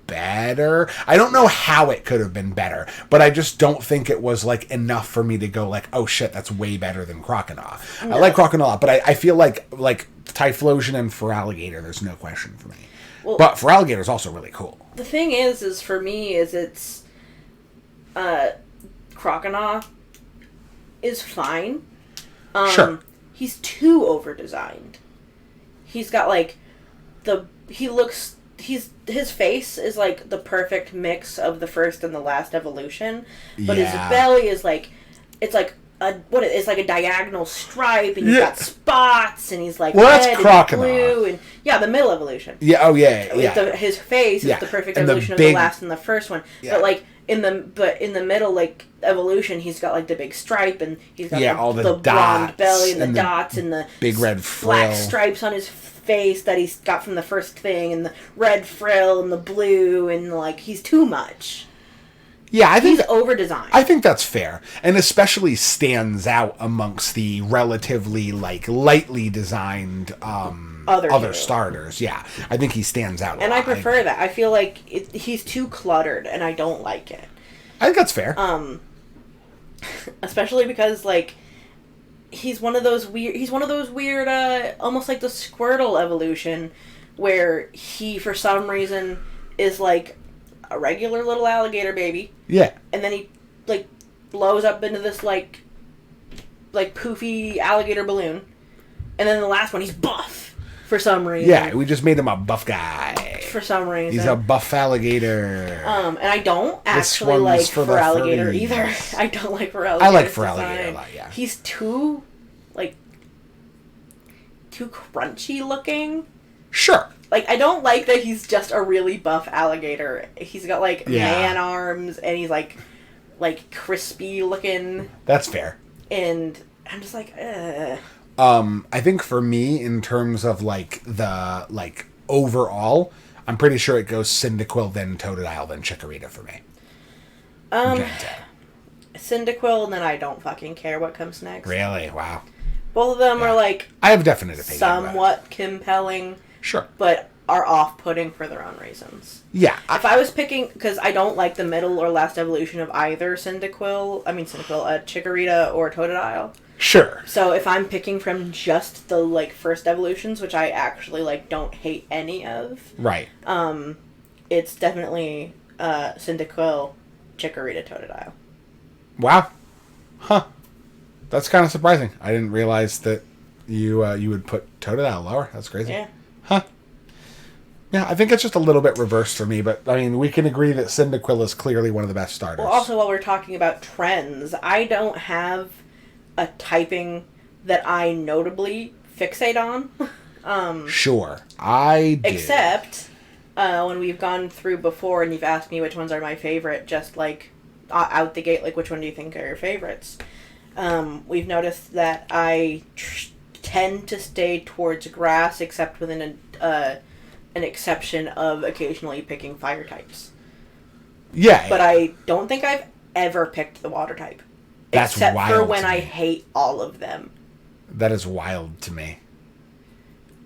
better. I don't know how it could have been better, but I just don't think it was like enough for me to go like, oh shit, that's way better than Croconaw. No. I like Croconaw a lot, but I feel like Typhlosion and Feraligatr, there's no question for me. Well, but Feraligatr is also really cool. The thing is for me, it's Croconaw is fine. Sure. He's too over-designed. He's got, like, his face is, like, the perfect mix of the first and the last evolution. But his belly is, like, it's like it's like a diagonal stripe, and he's got spots, and he's like red and blue, and the middle evolution. Yeah, oh yeah. His face is the perfect evolution of the last and the first one. Yeah. But like in the middle like evolution, he's got like the big stripe, and he's got all the blonde belly and the dots and the big red frill. Black stripes on his face that he's got from the first thing, and the red frill and the blue, and like he's too much. Yeah, I think he's over-designed. I think that's fair, and especially stands out amongst the relatively like lightly designed other starters. Yeah, I think he stands out. And I prefer that. I feel like he's too cluttered, and I don't like it. I think that's fair. Especially because like he's one of those weird, almost like the Squirtle evolution, where he for some reason is like a regular little alligator baby. Yeah. And then he, like, blows up into this, like poofy alligator balloon. And then the last one, he's buff for some reason. Yeah, we just made him a buff guy. For some reason. He's a buff alligator. And I don't actually like Feraligatr either. I don't like Feraligatr. I like Feraligatr a lot, yeah. He's too crunchy looking. Sure. Like, I don't like that he's just a really buff alligator. He's got, like, man arms, and he's, like, crispy looking. That's fair. And I'm just like, ugh. I think for me, in terms of, like, the, like, overall, I'm pretty sure it goes Cyndaquil, then Totodile, then Chikarita for me. Cyndaquil, and then I don't fucking care what comes next. Really? Wow. Both of them are, like... I have definite opinion somewhat compelling. Sure. But are off-putting for their own reasons. Yeah. If I was picking... Because I don't like the middle or last evolution of either Chikarita or Totodile. Sure. So if I'm picking from just the, like, first evolutions, which I actually, like, don't hate any of. Right. It's definitely Cyndaquil, Chikarita, Totodile. Wow. Huh. That's kind of surprising. I didn't realize that you would put Totodile lower. That's crazy. Yeah. Huh. Yeah, I think it's just a little bit reversed for me, but I mean, we can agree that Cyndaquil is clearly one of the best starters. Well, also, while we're talking about trends, I don't have a typing that I notably fixate on. Sure, I do. Except when we've gone through before and you've asked me which ones are my favorite, just like out the gate, like which one do you think are your favorites? We've noticed that I tend to stay towards grass, except within an exception of occasionally picking fire types. Yeah. But I don't think I've ever picked the water type. That's except wild for when to I me. hate all of them. That is wild to me.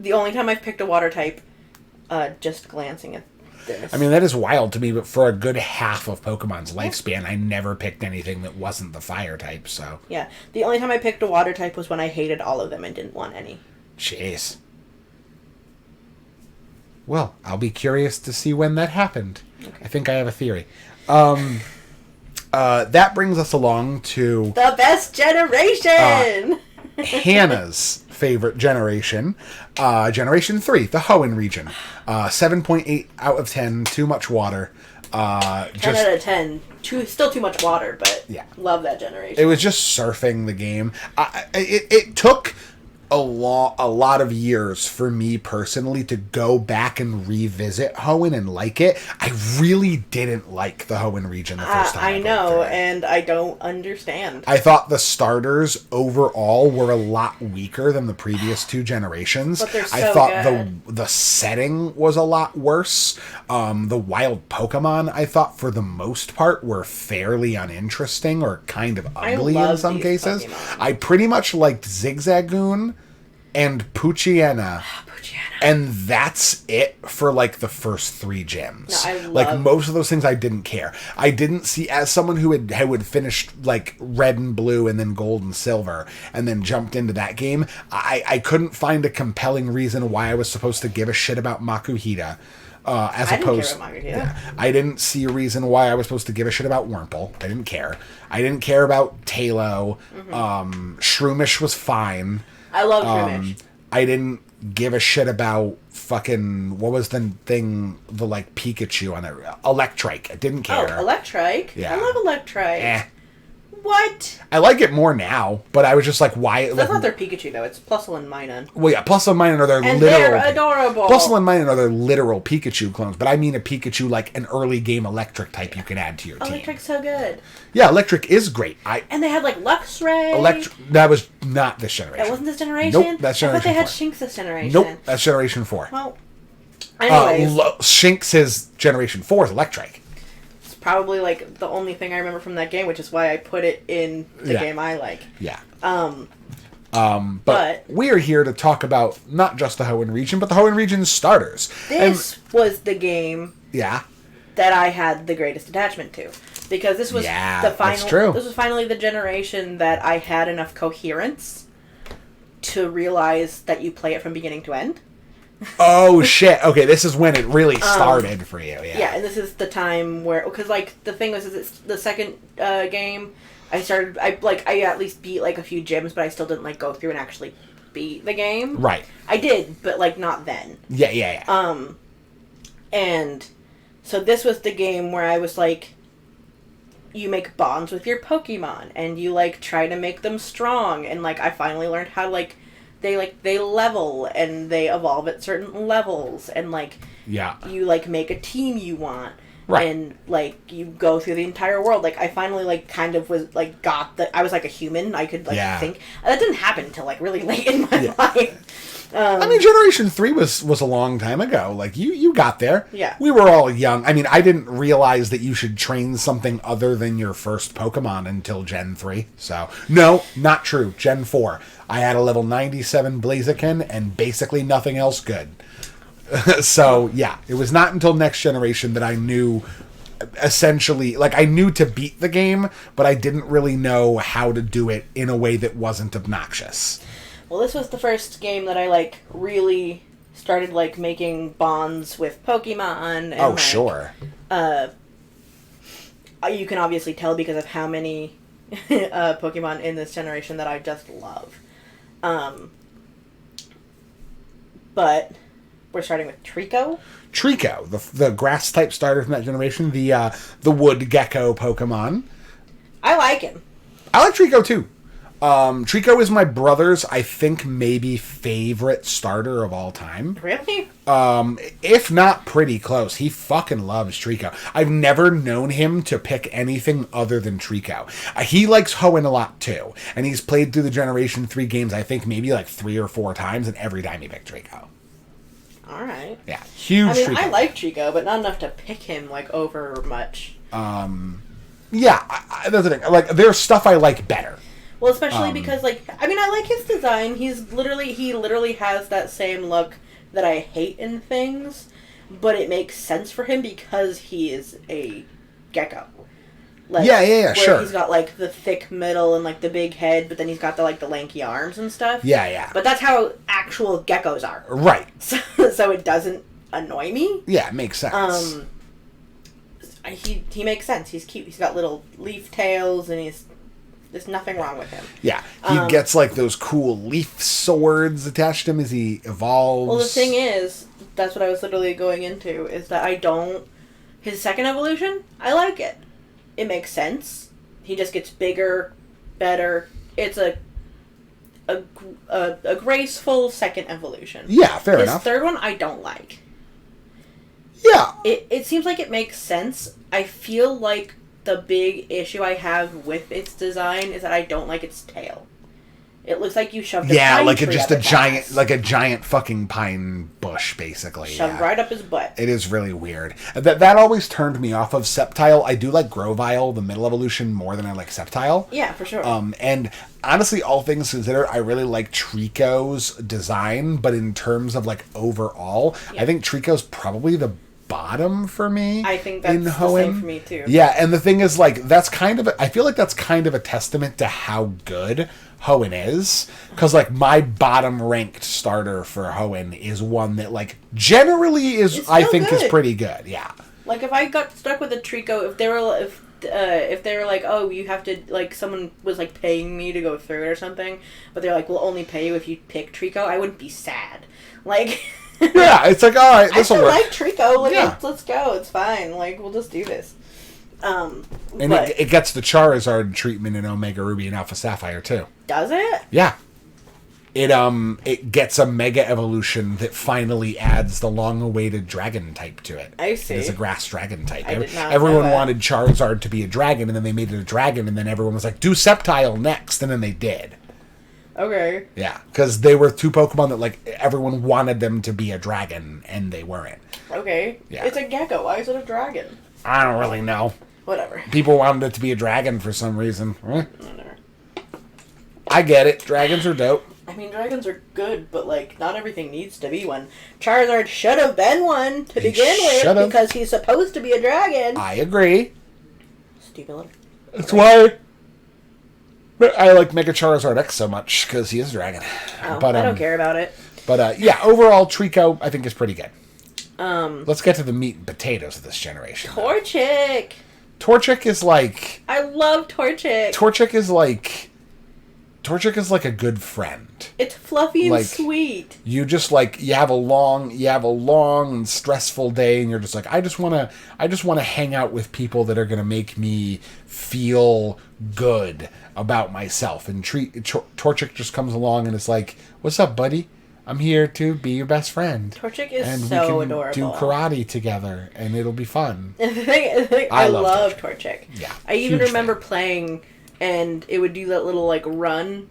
The only time I've picked a water type, just glancing at this. I mean, that is wild to me, but for a good half of Pokemon's lifespan, I never picked anything that wasn't the fire type, so... Yeah. The only time I picked a water type was when I hated all of them and didn't want any. Jeez. Well, I'll be curious to see when that happened. Okay. I think I have a theory. That brings us along to... The best generation! Hannah's favorite generation. Generation 3, the Hoenn region. 7.8 out of 10, too much water. 10 out of 10. Still too much water, but yeah. Love that generation. It was just surfing the game. It took a lot of years for me personally to go back and revisit Hoenn and like it. I really didn't like the Hoenn region the first time. I know, and I don't understand. I thought the starters overall were a lot weaker than the previous two generations. But they're so I thought good. the setting was a lot worse. The wild Pokemon, I thought for the most part were fairly uninteresting or kind of ugly in some cases. Pokemon. I pretty much liked Zigzagoon and Poochyena. And that's it for, like, the first three gyms. No, like, most of those things I didn't care. I didn't see, as someone who had finished, like, red and blue and then gold and silver and then jumped into that game, I couldn't find a compelling reason why I was supposed to give a shit about Makuhita. I didn't care about Makuhita. Yeah, I didn't see a reason why I was supposed to give a shit about Wurmple. I didn't care. I didn't care about Talo. Shroomish was fine. I love Shroomish. I didn't give a shit about fucking, what was the thing, the, like, Pikachu on it? Electrike. I didn't care. Oh, Electrike? Yeah. I love Electrike. What? I like it more now, but I was just like, why? That's not their Pikachu, though. It's Plusle and Minun. Well, yeah, Plusle and Minun are their and literal... they're adorable. Plusle and Minun are their literal Pikachu clones, but I mean a Pikachu like an early game electric type you can add to your team. Electric's so good. Yeah, Electric is great. And they had, like, Luxray. That was not this generation. That wasn't this generation? Nope, that's generation 4. I thought they had Shinx this generation. Nope, that's generation 4. Well, anyways. Shinx is generation 4 is Electric. Probably, like, the only thing I remember from that game, which is why I put it in the game I like. Yeah. But we are here to talk about not just the Hoenn region, but the Hoenn region's starters. This was the game that I had the greatest attachment to. Because this was the final. That's true. This was finally the generation that I had enough coherence to realize that you play it from beginning to end. Oh shit! Okay, this is when it really started for you. Yeah, and this is the time where, because, like, the thing was, is it's the second game. I at least beat, like, a few gyms, but I still didn't, like, go through and actually beat the game. Right. I did, but, like, not then. Yeah. And so this was the game where I was like, you make bonds with your Pokemon, and you, like, try to make them strong, and, like, I finally learned how to, like, they level, and they evolve at certain levels, and, like, you, like, make a team you want. Right. And, like, you go through the entire world. Like, I finally, like, kind of was, like, I was, like, a human. I could, like, think. That didn't happen until, like, really late in my life. I mean, Generation 3 was a long time ago. Like, you got there. Yeah. We were all young. I mean, I didn't realize that you should train something other than your first Pokemon until Gen 3. So, no, not true. Gen 4. I had a level 97 Blaziken and basically nothing else good. So, yeah, it was not until next generation that I knew essentially, like, I knew to beat the game, but I didn't really know how to do it in a way that wasn't obnoxious. Well, this was the first game that I, like, really started, like, making bonds with Pokemon. And, Sure. You can obviously tell because of how many Pokemon in this generation that I just love. But we're starting with Trico. Trico, the grass-type starter from that generation, the wood gecko Pokemon. I like him. I like Trico, too. Trico is my brother's, I think, maybe favorite starter of all time. Really? If not pretty close. He fucking loves Trico. I've never known him to pick anything other than Trico. He likes Hoenn a lot, too. And he's played through the Generation 3 games, I think, maybe like 3 or 4 times, and every time he picked Trico. Alright. Yeah, huge Trico. Trico. I like Trico, but not enough to pick him, like, over much. Yeah, that's the thing. Like, there's stuff I like better. Well, especially because, like, I mean, I like his design. He literally has that same look that I hate in things, but it makes sense for him because he is a gecko. Like, yeah, sure. He's got, like, the thick middle and, like, the big head, but then he's got the lanky arms and stuff. Yeah. But that's how actual geckos are. Right. So it doesn't annoy me. Yeah, it makes sense. He makes sense. He's cute. He's got little leaf tails, and there's nothing wrong with him. Yeah, he gets, like, those cool leaf swords attached to him as he evolves. Well, the thing is, that's what I was literally going into, is that his second evolution, I like it. It makes sense. He just gets bigger, better. It's a graceful second evolution. Yeah, fair enough. His third one, I don't like. Yeah. It seems like it makes sense. I feel like the big issue I have with its design is that I don't like its tail. It looks like you shoved a pine like tree just up a giant, like a giant fucking pine bush, basically. Shoved right up his butt. It is really weird. That always turned me off of Sceptile. I do like Grovyle, the middle evolution, more than I like Sceptile. Yeah, for sure. And honestly, all things considered, I really like Trico's design, but in terms of, like, overall, I think Trico's probably the bottom for me. I think that's the same for me too. Yeah, and the thing is, like, I feel like that's kind of a testament to how good Hoenn is, because, like, my bottom ranked starter for Hoenn is one that, like, generally is pretty good. Yeah. Like, if I got stuck with a Trico, if they were like, oh, you have to, like, someone was, like, paying me to go through it or something, but they're like, we'll only pay you if you pick Trico, I wouldn't be sad. Like, yeah, it's like, all right, this will work. I like Trico. Like, let's go. It's fine. Like, we'll just do this. And it gets the Charizard treatment in Omega Ruby and Alpha Sapphire too. Does it? Yeah. It gets a Mega Evolution that finally adds the long-awaited Dragon type to it. I see. It's a Grass Dragon type. I did not Everyone know that. wanted Charizard to be a dragon, and then they made it a dragon, and then everyone was like, do Sceptile next, and then they did. Okay. Yeah, because they were 2 Pokemon that, like, everyone wanted them to be a dragon, and they weren't. Okay. Yeah. It's a gecko. Why is it a dragon? I don't really know. Whatever. People wanted it to be a dragon for some reason. Whatever. I get it. Dragons are dope. I mean, dragons are good, but, like, not everything needs to be one. Charizard should have been one to begin with, because he's supposed to be a dragon. I agree. Stupid little... That's why I like Mega Charizard X so much, because he is a dragon. Oh, but, I don't care about it. But, yeah, overall, Trico, I think, is pretty good. Let's get to the meat and potatoes of this generation. Torchic! Torchic is like... I love Torchic! Torchic is like a good friend. It's fluffy and sweet. You just, like, you have a long and stressful day, and you're just like, I just want to hang out with people that are going to make me feel good about myself. And Torchic just comes along and it's like, what's up, buddy? I'm here to be your best friend. Torchic is and so we can adorable. do karate together, and it'll be fun. I love Torchic. Yeah, I even remember playing, and it would do that little, like, run.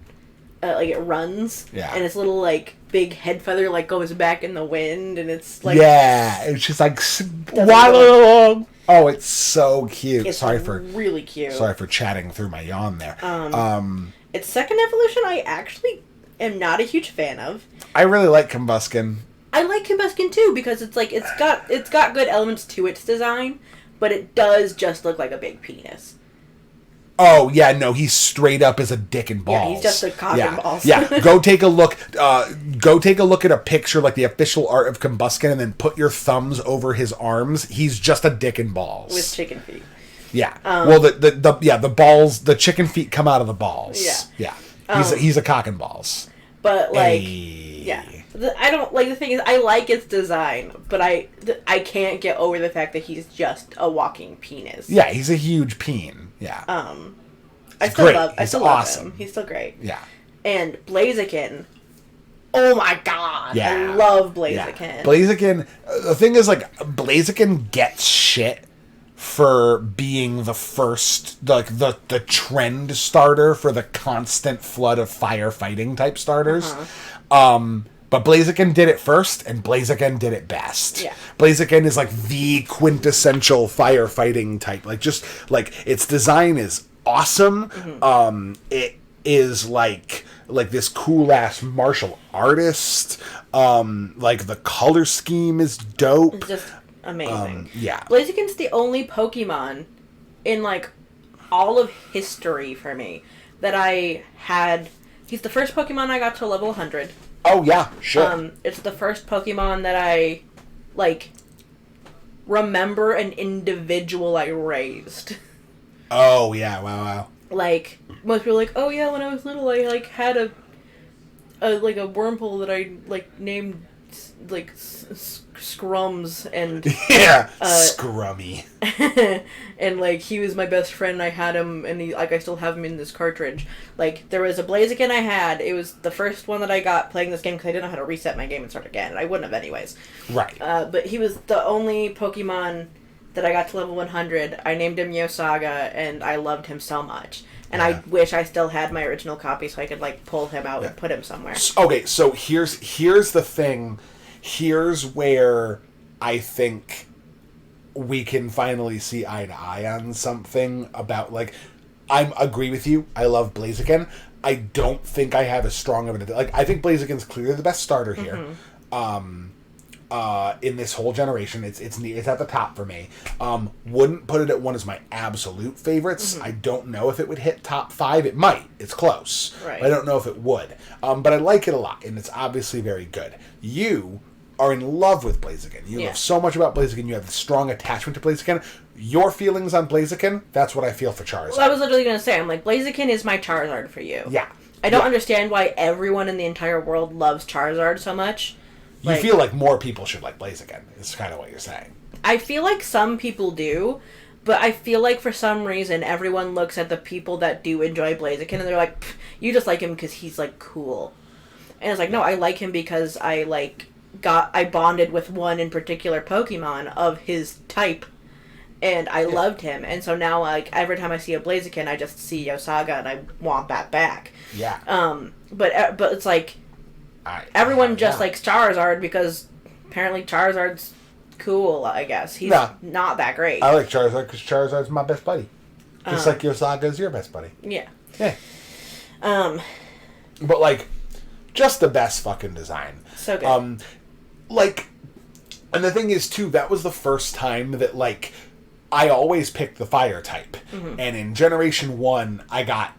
Like, it runs. Yeah. And its little, like, big head feather, like, goes back in the wind, and it's, like... Yeah, it's just, like, waddle along. Oh, it's so cute. It's really cute. Sorry for chatting through my yawn there. Its second evolution, I actually am not a huge fan of. I really like Combuskin. I like Combuskin too, because it's like it's got good elements to its design, but it does just look like a big penis. Oh, yeah, no, he's straight up as a dick and balls. Yeah, he's just a cock and balls. Yeah, go take a look. Go take a look at a picture, like the official art of Combusken, and then put your thumbs over his arms. He's just a dick and balls. With chicken feet. Yeah. Well, the balls, the chicken feet come out of the balls. Yeah. Yeah. He's a cock and balls. But, like, yeah. I don't, like, the thing is, I like its design, but I can't get over the fact that he's just a walking penis. Yeah, he's a huge peen. Yeah. I still love awesome. him. He's still great. Yeah. And Blaziken, oh my god. Yeah. I love Blaziken. Yeah. Blaziken, the thing is, like, Blaziken gets shit for being the first, like, the trend starter for the constant flood of firefighting type starters. But Blaziken did it first, and Blaziken did it best. Yeah. Blaziken is, like, the quintessential firefighting type. Like, just, like, its design is awesome. It is, like this cool-ass martial artist. Like, the color scheme is dope. It's just amazing. Yeah. Blaziken's the only Pokemon in, like, all of history for me that I had. He's the first Pokemon I got to level 100. Oh, yeah, sure. It's the first Pokemon that I, like, remember an individual I raised. Oh, yeah, wow. Like, most people are like, oh, yeah, when I was little, I, like, had a Wurmple that I, like, named, like, Scrums, and... Yeah, Scrummy. And, like, he was my best friend, I had him, and he, like, I still have him in this cartridge. Like, there was a Blaziken I had, it was the first one that I got playing this game, because I didn't know how to reset my game and start again, and I wouldn't have anyways. Right. But he was the only Pokemon that I got to level 100. I named him Yosaga, and I loved him so much. And I wish I still had my original copy so I could, like, pull him out and put him somewhere. Okay, so here's the thing. Here's where I think we can finally see eye to eye on something about, like, I agree with you. I love Blaziken. I don't think I have as strong of a... Like, I think Blaziken's clearly the best starter here. In this whole generation. It's at the top for me. Wouldn't put it at one as my absolute favorites. I don't know if it would hit top 5. It might. It's close. Right. I don't know if it would. But I like it a lot, and it's obviously very good. You are in love with Blaziken. You love so much about Blaziken. You have a strong attachment to Blaziken. Your feelings on Blaziken, that's what I feel for Charizard. Well, I was literally going to say, I'm like, Blaziken is my Charizard for you. Yeah. I don't understand why everyone in the entire world loves Charizard so much. You feel like more people should like Blaziken, is kind of what you're saying. I feel like some people do, but I feel like for some reason everyone looks at the people that do enjoy Blaziken and they're like, you just like him because he's, like, cool. And it's like, no, I like him because I bonded with one in particular Pokemon of his type, and I loved him. And so now, like, every time I see a Blaziken, I just see Yosaga and I want that back. Yeah. But it's like, everyone just likes Charizard because apparently Charizard's cool, I guess. He's not that great. I like Charizard because Charizard's my best buddy. Just like Yosaga's your best buddy. Yeah. Yeah. But, like, just the best fucking design. So good. Like, and the thing is, too, that was the first time that, like, I always picked the fire type. And in Generation 1, I got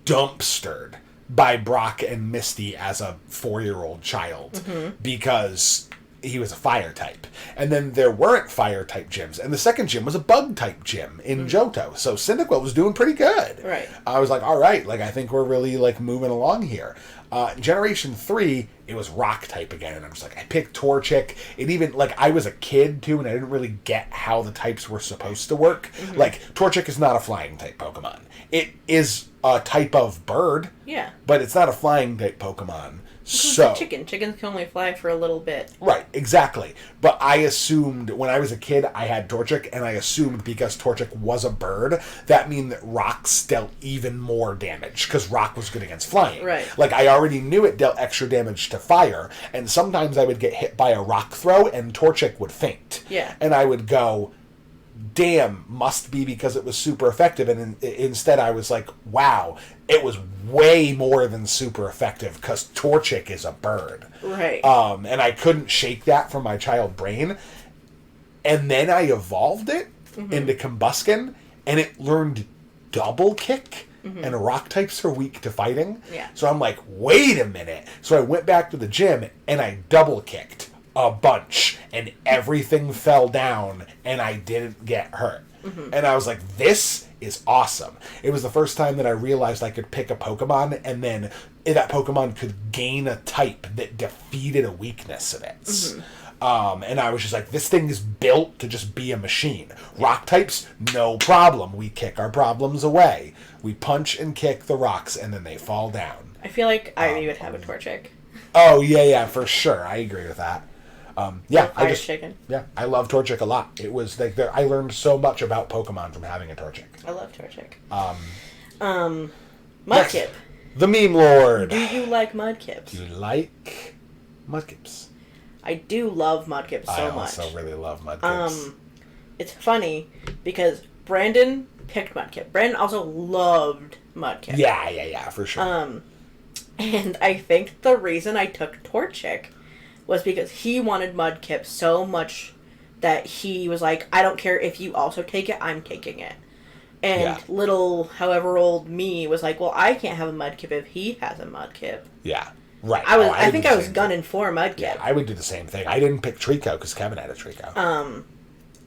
dumpstered by Brock and Misty as a 4-year-old child because he was a fire type. And then there weren't fire type gyms. And the second gym was a bug type gym in Johto. So Cyndaquil was doing pretty good. Right. I was like, all right, like, I think we're really, like, moving along here. Generation 3, it was rock type again. And I'm just like, I picked Torchic. It even, like, I was a kid, too, and I didn't really get how the types were supposed to work. Like, Torchic is not a flying type Pokemon. It is a type of bird. Yeah. But it's not a flying type Pokemon. So, it's a chicken. Chickens can only fly for a little bit. Right, exactly. But I assumed, when I was a kid, I had Torchic, and I assumed because Torchic was a bird, that mean that rocks dealt even more damage, because rock was good against flying. Right. Like, I already knew it dealt extra damage to fire, and sometimes I would get hit by a rock throw, and Torchic would faint. Yeah. And I would go, damn, must be because it was super effective. And instead I was like, wow, it was way more than super effective because Torchic is a bird. Right. And I couldn't shake that from my child brain. And then I evolved it into Combusken, and it learned Double Kick, and rock types are weak to fighting. Yeah. So I'm like, wait a minute. So I went back to the gym, and I double kicked a bunch, and everything fell down, and I didn't get hurt. And I was like, this is awesome. It was the first time that I realized I could pick a Pokemon, and then that Pokemon could gain a type that defeated a weakness of its. And I was just like, this thing is built to just be a machine. Rock types, no problem. We kick our problems away. We punch and kick the rocks, and then they fall down. I feel like Ivy would have a Torchic. Oh, yeah, for sure. I agree with that. Chicken. Yeah, I love Torchic a lot. It was like I learned so much about Pokemon from having a Torchic. I love Torchic. Mudkip. Next, the Meme Lord. Do you like Mudkips? Do you like Mudkips? I do love Mudkip so much. I also really love Mudkips. It's funny because Brandon picked Mudkip. Brandon also loved Mudkip. Yeah, for sure. And I think the reason I took Torchic was because he wanted Mudkip so much that he was like, I don't care if you also take it, I'm taking it. And little, however old me was like, well, I can't have a Mudkip if he has a Mudkip. Yeah, right. I think I was gunning for Mudkip. Yeah, I would do the same thing. I didn't pick Trico because Kevin had a Trico.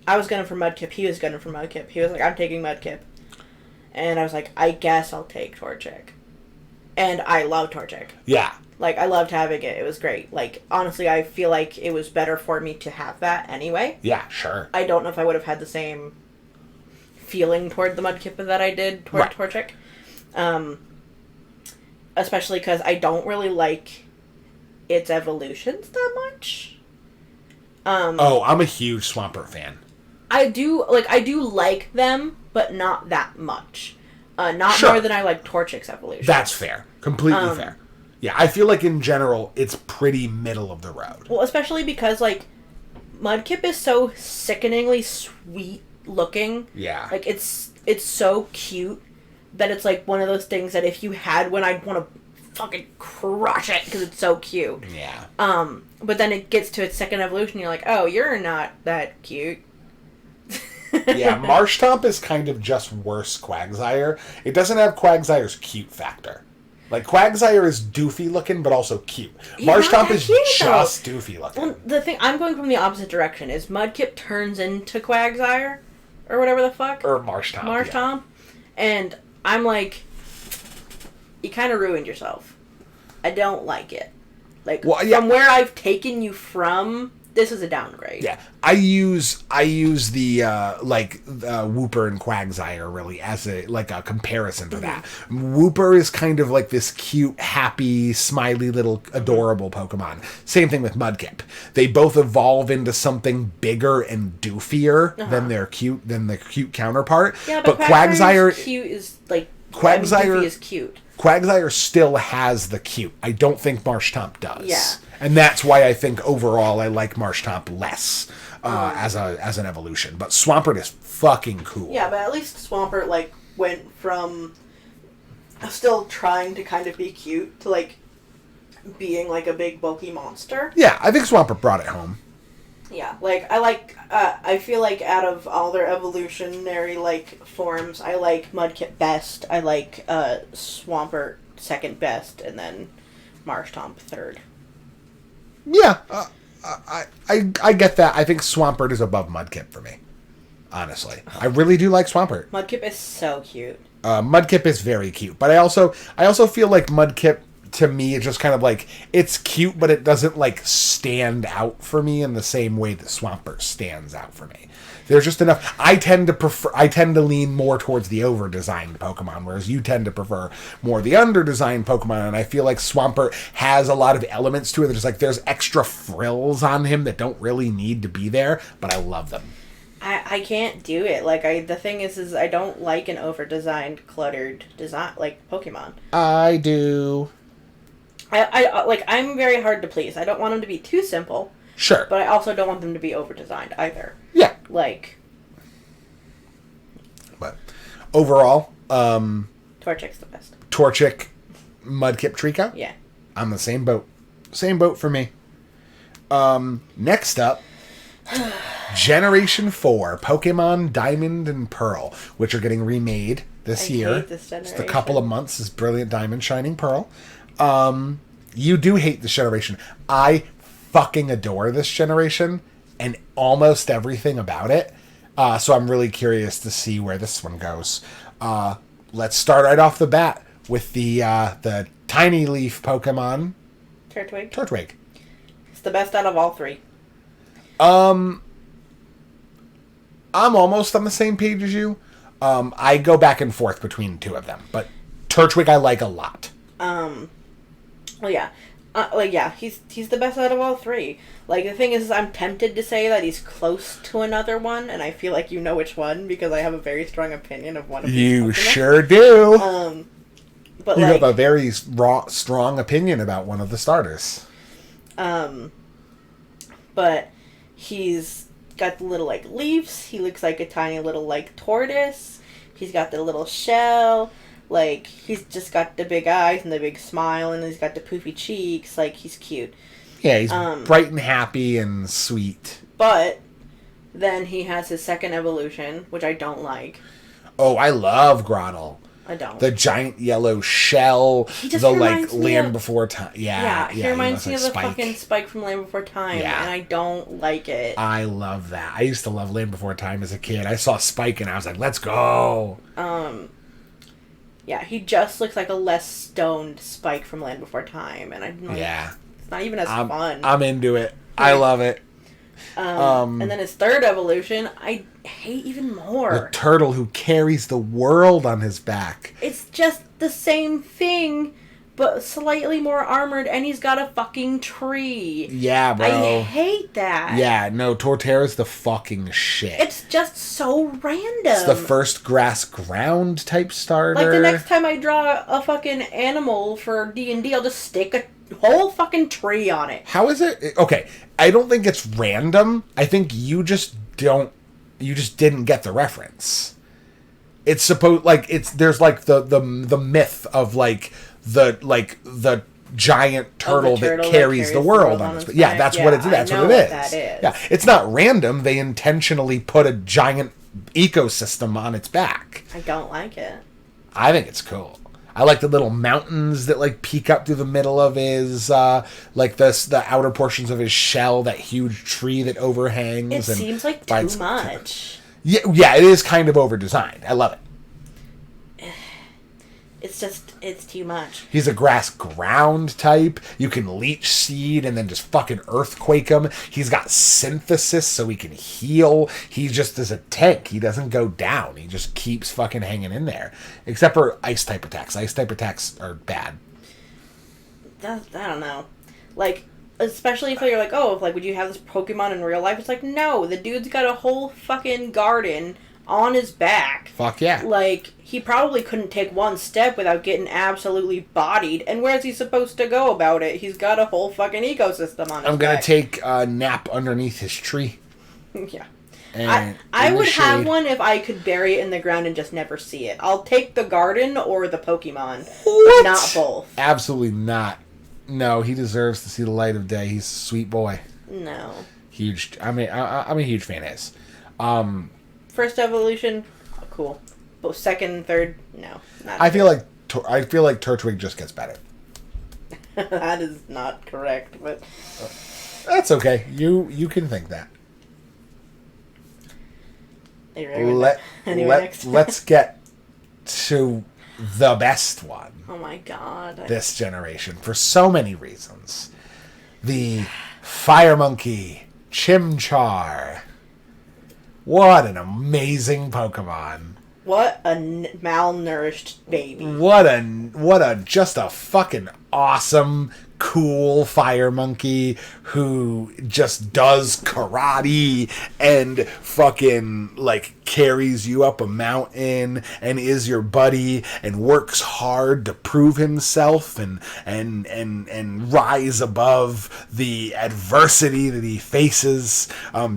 I was gunning for Mudkip. He was gunning for Mudkip. He was like, I'm taking Mudkip. And I was like, I guess I'll take Torchic. And I love Torchic. Yeah. Like, I loved having it. It was great. Like, honestly, I feel like it was better for me to have that anyway. Yeah, sure. I don't know if I would have had the same feeling toward the Mudkip that I did toward Torchic. Especially because I don't really like its evolutions that much. I'm a huge Swampert fan. I do like them, but not that much. Not more than I like Torchic's evolution. That's fair. Completely fair. Yeah, I feel like in general, it's pretty middle of the road. Well, especially because, like, Mudkip is so sickeningly sweet looking. Yeah. Like, it's so cute that it's, like, one of those things that if you had one, I'd want to fucking crush it because it's so cute. Yeah. But then it gets to its second evolution, you're like, oh, you're not that cute. Yeah, Marshtomp is kind of just worse Quagsire. It doesn't have Quagsire's cute factor. Like, Quagsire is doofy looking, but also cute. Marshtomp is just doofy looking. Well, the thing, I'm going from the opposite direction, is Mudkip turns into Quagsire, or whatever the fuck. Or Marshtomp. Yeah. And I'm like, you kind of ruined yourself. I don't like it. Like, from where I've taken you from, this is a downgrade. Yeah, I use the Wooper and Quagsire really as a comparison to that. Wooper is kind of like this cute, happy, smiley little adorable Pokemon. Same thing with Mudkip. They both evolve into something bigger and doofier than the cute counterpart. Yeah, but Quagsire cute is like Quagsire is cute. Quagsire still has the cute. I don't think Marshtomp does. Yeah. And that's why I think overall I like Marshtomp less as an evolution. But Swampert is fucking cool. Yeah, but at least Swampert went from still trying to kind of be cute to being a big bulky monster. Yeah, I think Swampert brought it home. Yeah, I feel like out of all their evolutionary forms, I like Mudkip best. I like Swampert second best, and then Marshtomp third. Yeah, I get that. I think Swampert is above Mudkip for me. Honestly, I really do like Swampert. Mudkip is so cute. Mudkip is very cute, but I also feel like Mudkip to me is just kind of it's cute, but it doesn't stand out for me in the same way that Swampert stands out for me. There's just enough. I tend to lean more towards the over-designed Pokemon, whereas you tend to prefer more the under-designed Pokemon, and I feel like Swampert has a lot of elements to it. There's extra frills on him that don't really need to be there, but I love them. I can't do it. The thing is I don't like an over-designed, cluttered design, Pokemon. I do. I'm very hard to please. I don't want them to be too simple. Sure. But I also don't want them to be over-designed either. Yeah. But overall, Torchic's the best. Torchic, Mudkip, Trico? Yeah. On the same boat. Same boat for me. Next up, Generation 4, Pokemon Diamond and Pearl, which are getting remade this year. Hate this generation. Just a couple of months is Brilliant Diamond, Shining Pearl. You do hate this generation. I fucking adore this generation and almost everything about it. So I'm really curious to see where this one goes. Let's start right off the bat with the Tiny Leaf Pokemon. Turtwig. It's the best out of all three. I'm almost on the same page as you. I go back and forth between two of them, but Turtwig I like a lot. Well, yeah. He's the best out of all three. Like, the thing is, I'm tempted to say that he's close to another one, and I feel like you know which one, because I have a very strong opinion of one of these You Pokemon. sure do. But you like, have a very strong opinion about one of the starters. But he's got the little, like, leaves. He looks like a tiny little, like, tortoise. He's got the little shell. Like, he's just got the big eyes and the big smile, and he's got the poofy cheeks. Like, he's cute. Yeah, he's bright and happy and sweet. But then he has his second evolution, which I don't like. Oh, I love Grottle. I don't. The giant yellow shell, the, like, Land Before Time. Yeah, he reminds me of the Spike. fucking Spike from Land Before Time, and I don't like it. I love that. I used to love Land Before Time as a kid. I saw Spike, and I was like, let's go. Yeah, he just looks like a less stoned Spike from Land Before Time, and I'm like, it's not even as fun. I'm into it. I love it. And then his third evolution, I hate even more. The turtle who carries the world on his back. It's just the same thing, but slightly more armored, and he's got a fucking tree. Yeah, bro. I hate that. Yeah, no, Torterra's the fucking shit. It's just so random. It's the first grass ground type starter. Like, the next time I draw a fucking animal for D&D, I'll just stick a whole fucking tree on it. How is it? Okay, I don't think it's random. I think you just didn't get the reference. It's supposed, like, there's like the myth of like the giant turtle, that carries the world on its back. Yeah, that's what it is. That's what it is. That is. Yeah, it's not random. They intentionally put a giant ecosystem on its back. I don't like it. I think it's cool. I like the little mountains that, like, peek up through the middle of his, like, the outer portions of his shell, that huge tree that overhangs. It seems like too much. Yeah, it is kind of over-designed. I love it. It's too much. He's a grass ground type. You can leech seed and then just fucking earthquake him. He's got synthesis so he can heal. He just is a tank. He doesn't go down. He just keeps fucking hanging in there. Except for ice type attacks. Ice type attacks are bad. I don't know. Like, especially if you're like, oh, like, would you have this Pokemon in real life? It's like, no, the dude's got a whole fucking garden on his back. Fuck yeah. Like, he probably couldn't take one step without getting absolutely bodied. And where's he supposed to go about it? He's got a whole fucking ecosystem on his I'm gonna back. take a nap underneath his tree. Yeah. And I would have one if I could bury it in the ground and just never see it. I'll take the garden or the Pokemon. What? But not both. Absolutely not. No, he deserves to see the light of day. He's a sweet boy. No. Huge. I mean, I'm a huge fan of his. First evolution, cool. But second, third, no. Not I feel like Turtwig just gets better. That is not correct, but That's okay. You can think that. Let's get to the best one. Oh my god. This generation, for so many reasons. The Fire Monkey Chimchar. What an amazing Pokemon. What a malnourished baby. Just a fucking awesome, cool fire monkey who just does karate and fucking, like, carries you up a mountain and is your buddy and works hard to prove himself and rise above the adversity that he faces,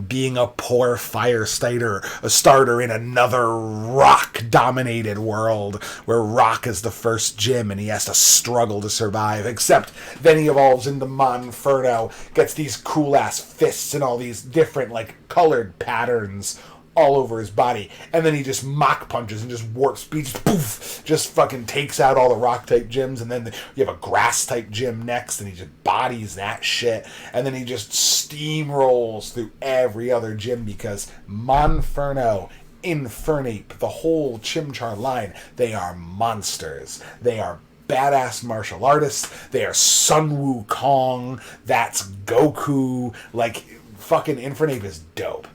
being a poor fire starter in another rock-dominated world where rock is the first gym and he has to struggle to survive, except then Then he evolves into Monferno, gets these cool-ass fists and all these different, like, colored patterns all over his body. And then he just Mach punches and just warp speed, just poof, just fucking takes out all the rock-type gyms. And then you have a grass-type gym next, and he just bodies that shit. And then he just steamrolls through every other gym because Monferno, Infernape, the whole Chimchar line, they are monsters. They are badass martial artists. They are Sun Wukong. That's Goku. Like, fucking Infernape is dope.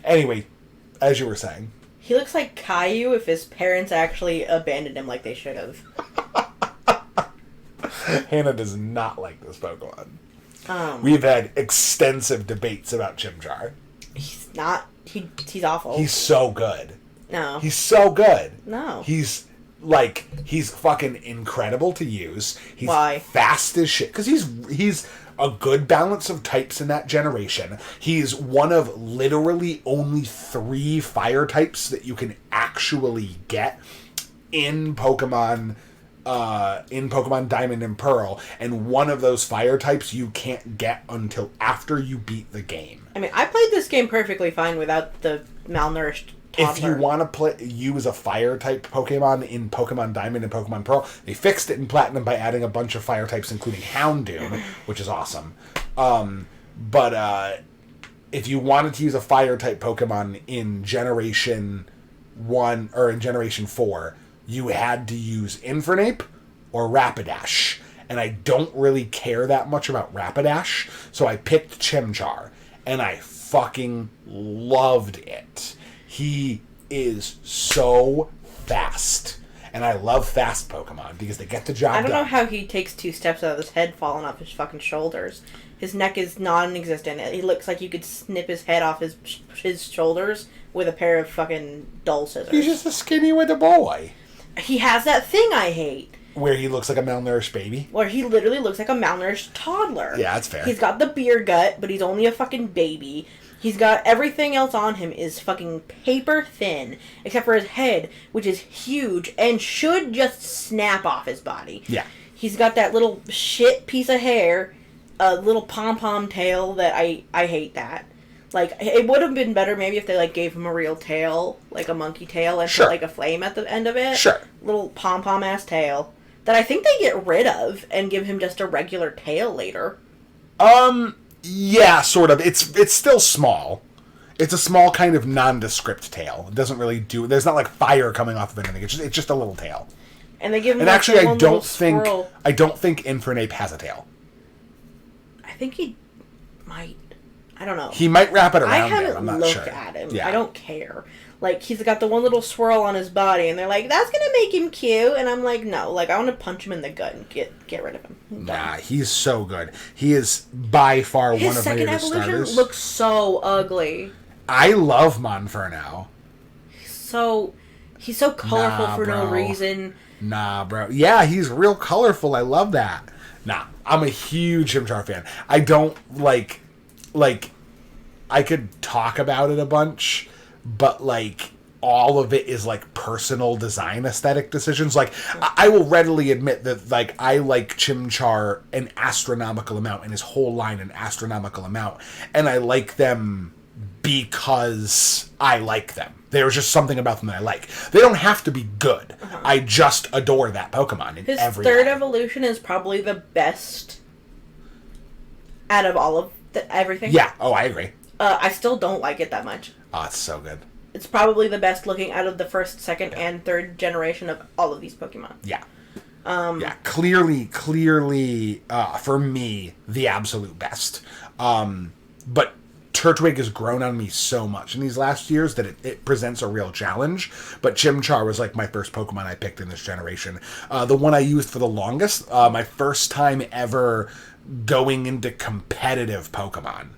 Anyway, as you were saying. He looks like Caillou if his parents actually abandoned him like they should have. Hannah does not like this Pokemon. We've had extensive debates about Chimchar. He's not. He's awful. He's so good. No. He's so good. No. He's fucking incredible to use. He's Why? fast as shit. Because he's a good balance of types in that generation. He's one of literally only 3 fire types that you can actually get in Pokemon Diamond and Pearl, and one of those fire types you can't get until after you beat the game. I mean, I played this game perfectly fine without the malnourished toddler. If you want to use a fire type Pokemon in Pokemon Diamond and Pokemon Pearl, they fixed it in Platinum by adding a bunch of fire types, including Houndoom, which is awesome. But if you wanted to use a fire type Pokemon in Generation 1 or in Generation 4, you had to use Infernape or Rapidash. And I don't really care that much about Rapidash, so I picked Chimchar. And I fucking loved it. He is so fast. And I love fast Pokemon because they get the job done. I don't know how he takes 2 steps without his head falling off his fucking shoulders. His neck is non-existent. He looks like you could snip his head off his shoulders with a pair of fucking dull scissors. He's just a skinny little boy. He has that thing I hate. Where he looks like a malnourished baby? Where he literally looks like a malnourished toddler. Yeah, that's fair. He's got the beer gut, but he's only a fucking baby. He's got everything else on him is fucking paper thin, except for his head, which is huge and should just snap off his body. Yeah. He's got that little shit piece of hair, a little pom-pom tail that I hate that. Like, it would have been better maybe if they, like, gave him a real tail, like a monkey tail, and Sure. put, like, a flame at the end of it. Sure. Little pom-pom-ass tail. That I think they get rid of and give him just a regular tail later. Yeah, sort of. It's still small. It's a small kind of nondescript tail. It doesn't really do... There's not, like, fire coming off of anything. It's just a little tail. And they give him, And like, actually, one little squirrel. I don't think Infernape has a tail. I think he might. I don't know. He might wrap it around I there. haven't I'm not looked sure. at him. Yeah. I don't care. Like, he's got the one little swirl on his body, and they're like, that's gonna make him cute. And I'm like, no. Like, I want to punch him in the gut and get rid of him. Nah, he's so good. He is by far one of my His second favorite evolution starters. looks so ugly. I love Monferno. He's so colorful for no bro. reason. Nah, bro. Yeah, he's real colorful. I love that. Nah, I'm a huge Chimchar fan. I don't like I could talk about it a bunch, but like all of it is like personal design aesthetic decisions. Like I will readily admit that like I like Chimchar an astronomical amount and his whole line an astronomical amount, and I like them because I like them. There's just something about them that I like. They don't have to be good. I just adore that Pokemon in His every third way. evolution is probably the best out of all of everything. Yeah. Oh, I agree. I still don't like it that much. Oh, it's so good. It's probably the best looking out of the first, second, and third generation of all of these Pokemon. Yeah. Yeah, clearly, for me, the absolute best. But Turtwig has grown on me so much in these last years that it presents a real challenge. But Chimchar was like my first Pokemon I picked in this generation. The one I used for the longest, my first time ever going into competitive Pokemon,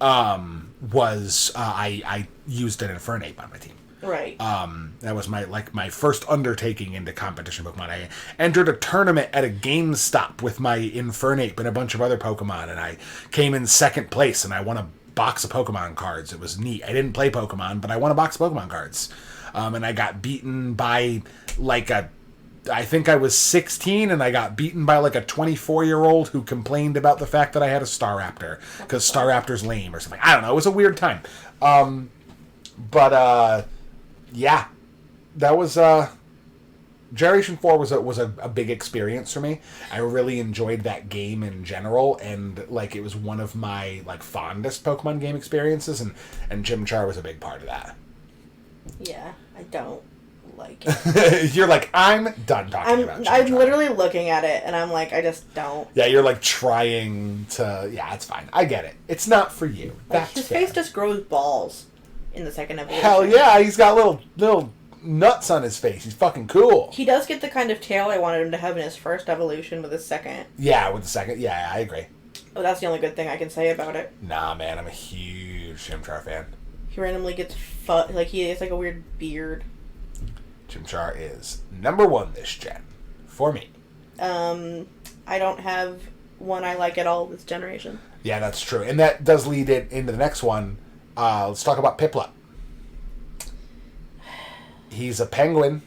was I used an Infernape on my team. Right. That was my first undertaking into competition Pokemon. I entered a tournament at a GameStop with my Infernape and a bunch of other Pokemon, and I came in second place, and I won a box of Pokemon cards. It was neat. I didn't play Pokemon, but I won a box of Pokemon cards. And I got beaten by like a I think I was 16 and I got beaten by like a 24-year-old who complained about the fact that I had a Staraptor because Staraptor's lame or something. I don't know. It was a weird time. Yeah, that was Generation 4 was a big experience for me. I really enjoyed that game in general, and like it was one of my like fondest Pokemon game experiences, and Chimchar was a big part of that. Yeah, I don't like it. You're like, I'm done talking about Chimchar. I'm literally looking at it, and I'm like, I just don't. Yeah, you're like trying to... Yeah, it's fine. I get it. It's not for you. That's his fair. face just grows balls in the second evolution. Hell yeah, he's got little nuts on his face. He's fucking cool. He does get the kind of tail I wanted him to have in his first evolution with his second. Yeah, with the second. Yeah, I agree. Oh, that's the only good thing I can say about it. Nah, man, I'm a huge Chimchar fan. He randomly gets he has like a weird beard. Chimchar is number 1 this gen for me. I don't have one I like at all this generation. Yeah, that's true, and that does lead it into the next one. Let's talk about Piplup. He's a penguin.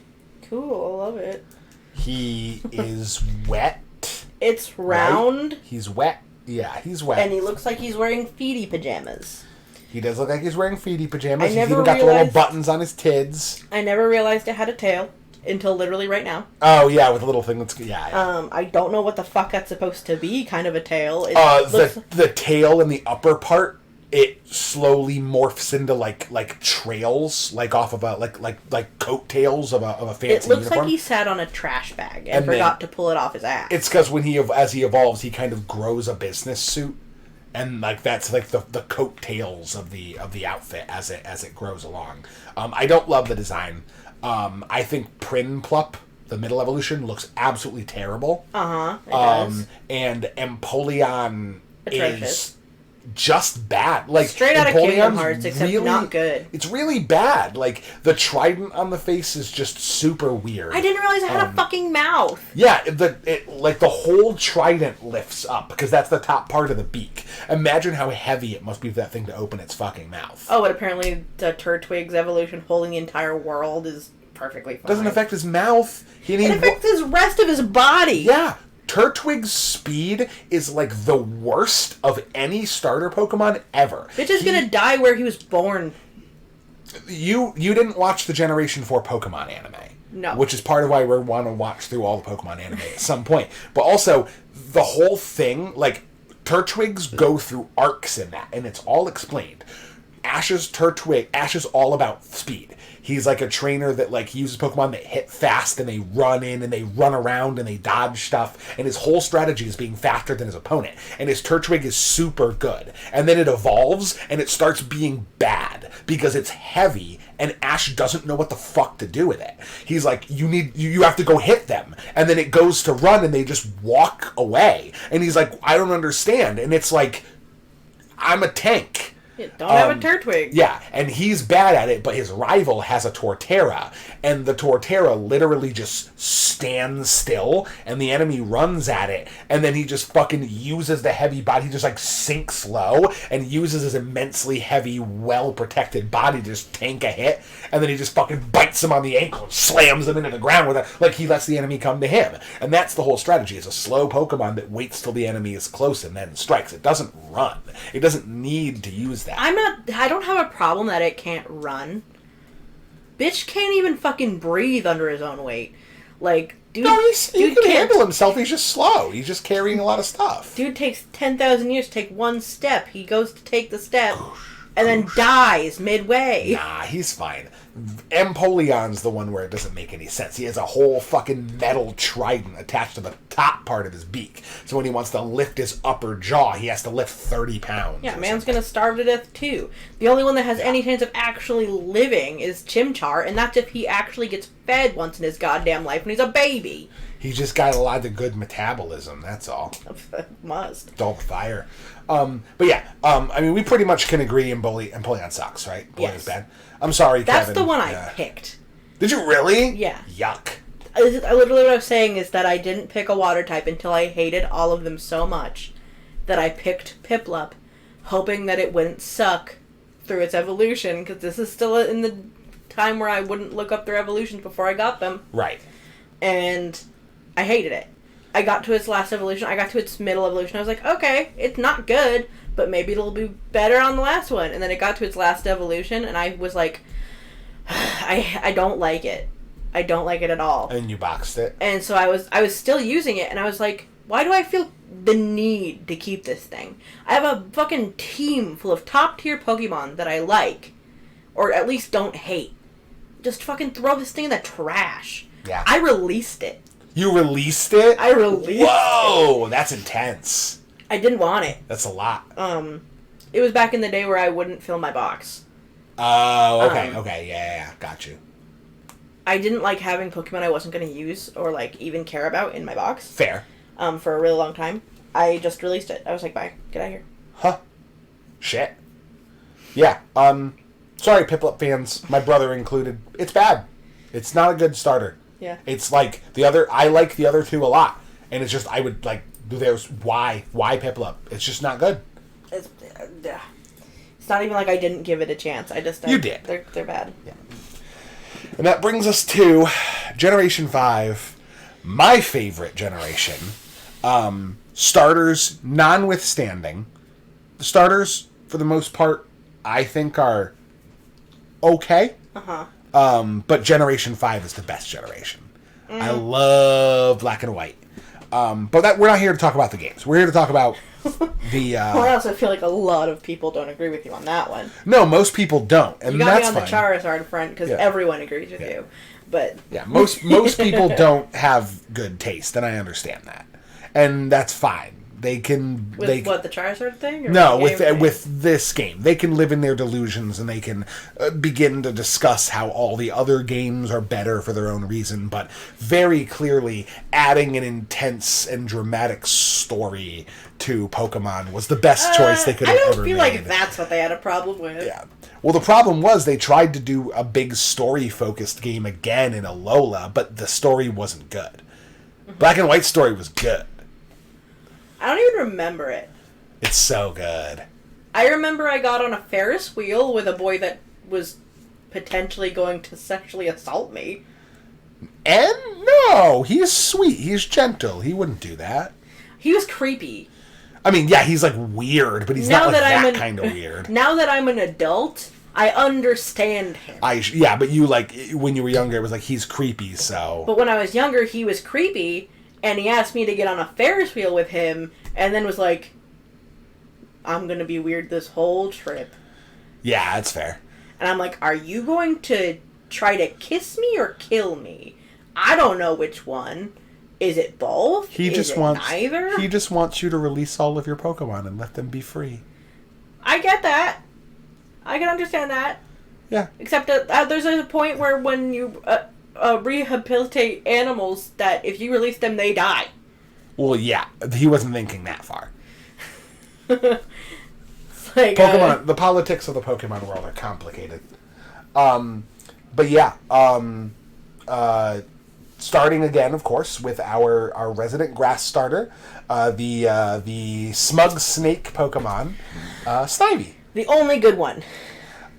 Cool, I love it. He is wet. It's round. Right? He's wet. Yeah, he's wet. And he looks like he's wearing feety pajamas. He does look like he's wearing feety pajamas. He's even got the little buttons on his tids. I never realized it had a tail until literally right now. Oh, yeah, with a little thing that's... Yeah. I don't know what the fuck that's supposed to be, kind of a tail. The tail in the upper part, it slowly morphs into like trails, like off of a... Like coattails of a fancy uniform. It looks like he sat on a trash bag and forgot to pull it off his ass. It's because as he evolves, he kind of grows a business suit. And like that's like the coattails of the outfit as it grows along. I don't love the design. I think Piplup, the middle evolution, looks absolutely terrible. It does. And Empoleon Atrocious. is just bad. Like straight out of Kingdom Hearts, except really, not good. It's really bad. Like the trident on the face is just super weird. I didn't realize it had a fucking mouth. Yeah, the whole trident lifts up because that's the top part of the beak. Imagine how heavy it must be for that thing to open its fucking mouth. Oh, and apparently the Turtwig's evolution holding the entire world is perfectly fine. Doesn't affect his mouth. It affects his rest of his body. Yeah. Turtwig's speed is like the worst of any starter Pokemon ever. Bitch is gonna die where he was born. You didn't watch the Generation 4 Pokemon anime. No. Which is part of why we want to watch through all the Pokemon anime at some point. But also, the whole thing, like, Turtwigs go through arcs in that, and it's all explained. Ash is all about speed. He's like a trainer that like uses Pokemon that hit fast and they run in and they run around and they dodge stuff. And his whole strategy is being faster than his opponent. And his Turtwig is super good. And then it evolves and it starts being bad because it's heavy and Ash doesn't know what the fuck to do with it. He's like, you have to go hit them. And then it goes to run and they just walk away. And he's like, I don't understand. And it's like, I'm a tank. Yeah, don't have a Turtwig. Yeah, and he's bad at it, but his rival has a Torterra, and the Torterra literally just stands still, and the enemy runs at it, and then he just fucking uses the heavy body, he just like sinks low, and uses his immensely heavy, well-protected body to just tank a hit, and then he just fucking bites him on the ankle and slams him into the ground with it, like he lets the enemy come to him. And that's the whole strategy, is a slow Pokemon that waits till the enemy is close and then strikes. It doesn't run. It doesn't need to use that. I don't have a problem that it can't run. Bitch can't even fucking breathe under his own weight. Like, dude... No, he can handle himself. He's just slow. He's just carrying a lot of stuff. Dude takes 10,000 years to take one step. He goes to take the step and then dies midway. Nah, he's fine. Empoleon's the one where it doesn't make any sense. He has a whole fucking metal trident attached to the top part of his beak. So when he wants to lift his upper jaw, he has to lift 30 pounds. Yeah, man's gonna starve to death too. The only one that has any chance of actually living is Chimchar, and that's if he actually gets fed once in his goddamn life when he's a baby. He's just got a lot of good metabolism, that's all. Must. Dog fire. But yeah, I mean, we pretty much can agree Empoleon sucks, right? Yes. Bad. I'm sorry, That's Kevin. the one I picked. Did you really? Yeah. Yuck. Literally what I was saying is that I didn't pick a water type until I hated all of them so much that I picked Piplup, hoping that it wouldn't suck through its evolution, because this is still in the time where I wouldn't look up their evolutions before I got them. Right. and I hated it. I got to its last evolution. I got to its middle evolution. I was like, okay, it's not good, but maybe it'll be better on the last one. And then it got to its last evolution, and I was like, I don't like it. I don't like it at all. And you boxed it. And so I was still using it, and I was like, why do I feel the need to keep this thing? I have a fucking team full of top-tier Pokemon that I like, or at least don't hate. Just fucking throw this thing in the trash. Yeah. I released it. You released it? I released it. Whoa, that's intense. I didn't want it. That's a lot. It was back in the day where I wouldn't fill my box. Oh, okay, yeah, got you. I didn't like having Pokemon I wasn't going to use or, like, even care about in my box. Fair. For a really long time. I just released it. I was like, bye. Get out of here. Huh. Shit. Yeah, sorry, Piplup fans, my brother included. It's bad. It's not a good starter. Yeah. It's like I like the other two a lot. And it's just, I would, like, there's, why Piplup? It's just not good. It's not even like I didn't give it a chance. You did. They're bad. Yeah. And that brings us to Generation 5, my favorite generation. Starters notwithstanding. The starters, for the most part, I think are okay. But Generation 5 is the best generation. I love Black and White. But we're not here to talk about the games. We're here to talk about the... Well, I also feel like a lot of people don't agree with you on that one. No, most people don't. And you got that's me on fine. the Charizard front because everyone agrees with you. But yeah, most people don't have good taste, and I understand that. And that's fine. They can... What, the Charizard thing? Or no, with this game. They can live in their delusions, and they can begin to discuss how all the other games are better for their own reason, but very clearly adding an intense and dramatic story to Pokemon was the best choice they could have ever made. I don't feel like that's what they had a problem with. Yeah. Well, the problem was they tried to do a big story-focused game again in Alola, but the story wasn't good. Black and White story was good. I don't even remember it. It's so good. I remember I got on a Ferris wheel with a boy that was potentially going to sexually assault me. And no, he's sweet. He's gentle. He wouldn't do that. He was creepy. I mean, yeah, he's like weird, but he's not like that kind of weird. Now that I'm an adult, I understand him. Yeah, but you, like, when you were younger, it was like, he's creepy, so... But when I was younger, he was creepy, and he asked me to get on a Ferris wheel with him, and then was like, I'm gonna be weird this whole trip. Yeah, that's fair. And I'm like, are you going to try to kiss me or kill me? I don't know which one. Is it both? He just wants you to release all of your Pokemon and let them be free. I get that. I can understand that. Yeah. Except that there's a point where when you rehabilitate animals, that if you release them, they die. Well, yeah. He wasn't thinking that far. Like, Pokemon, the politics of the Pokemon world are complicated. But yeah. Starting again, of course, with our resident grass starter, the Smug Snake Pokemon, Snivy. The only good one.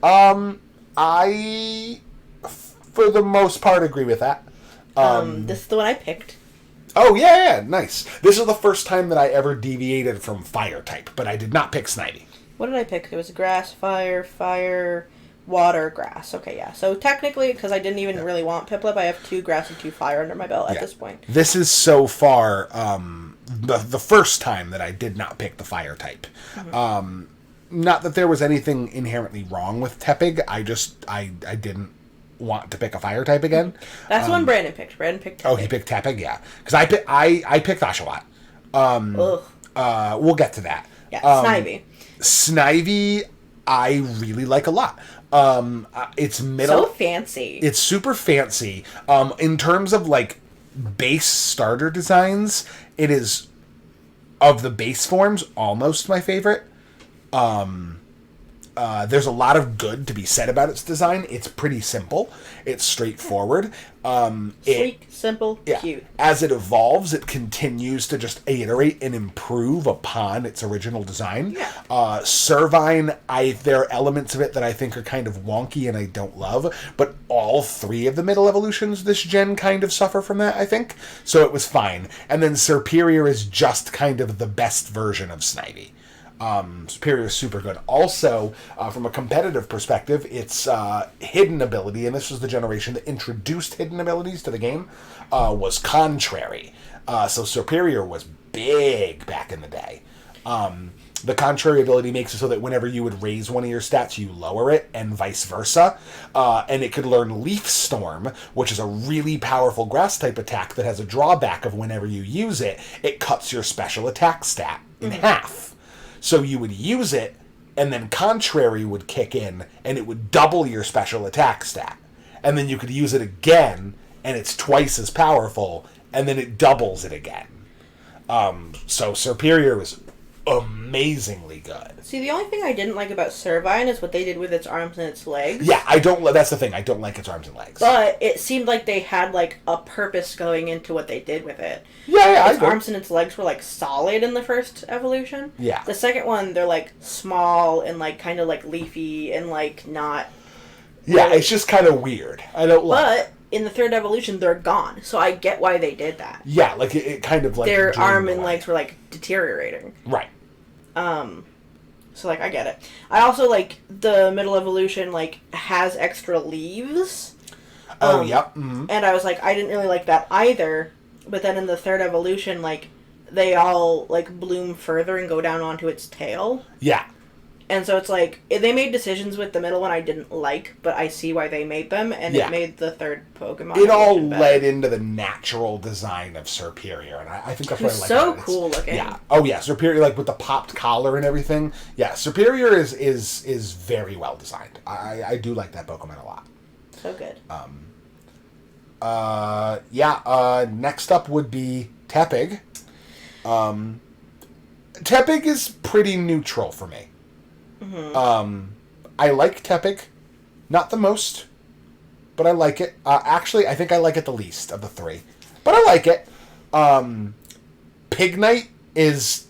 I, for the most part, agree with that. This is the one I picked. Oh, yeah, nice. This is the first time that I ever deviated from fire type, but I did not pick Snivy. What did I pick? It was grass, fire, water, grass. Okay, yeah. So technically, because I didn't even really want Piplup, I have 2 grass and 2 fire under my belt at this point. This is so far the first time that I did not pick the fire type. Mm-hmm. Not that there was anything inherently wrong with Tepig. I didn't want to pick a fire type again. That's the one Brandon picked. Brandon picked Tepig. Oh, he picked Tepig, yeah. Because I picked Oshawott. We'll get to that. Yeah, Snivy. Snivy, I really like a lot. It's middle. So fancy. It's super fancy. In terms of like base starter designs, it is of the base forms almost my favorite. there's a lot of good to be said about its design. It's pretty simple. It's straightforward. Sleek, simple, cute. As it evolves, it continues to just iterate and improve upon its original design. Yeah. Servine, there are elements of it that I think are kind of wonky and I don't love, but all three of the middle evolutions this gen kind of suffer from that, I think. So it was fine. And then Serperior is just kind of the best version of Snivy. Superior is super good. Also, from a competitive perspective, its hidden ability, and this was the generation that introduced hidden abilities to the game, was Contrary. So Superior was big back in the day. The Contrary ability makes it so that whenever you would raise one of your stats, you lower it, and vice versa. And it could learn Leaf Storm, which is a really powerful grass-type attack that has a drawback of whenever you use it, it cuts your special attack stat in half. So you would use it, and then Contrary would kick in, and it would double your special attack stat. And then you could use it again, and it's twice as powerful, and then it doubles it again. So Superior is amazingly good. See, the only thing I didn't like about Servine is what they did with its arms and its legs. Yeah, that's the thing. I don't like its arms and legs. But it seemed like they had, like, a purpose going into what they did with it. Yeah, its arms and its legs were, like, solid in the first evolution. Yeah. The second one, they're, like, small and, like, kind of, like, leafy and, like, not... Yeah, really... it's just kind of weird. I don't like it. In the third evolution, they're gone. So I get why they did that. Yeah, like, it kind of, like... Their arm and legs were, like, deteriorating. Right. So, like, I get it. I also, like, the middle evolution, like, has extra leaves. Yep. Mm-hmm. And I was like, I didn't really like that either. But then in the third evolution, like, they all, like, bloom further and go down onto its tail. Yeah. And so it's like, they made decisions with the middle one I didn't like, but I see why they made them, and it made the third Pokemon. It all led into the natural design of Serperior, and I think that's what I like. So cool looking. Yeah. Oh yeah, Serperior, like with the popped collar and everything. Yeah, Serperior is very well designed. I do like that Pokemon a lot. So good. Next up would be Tepig. Tepig is pretty neutral for me. Mm-hmm. I like Tepig. Not the most, but I like it. Actually, I think I like it the least of the three. But I like it. Pignite is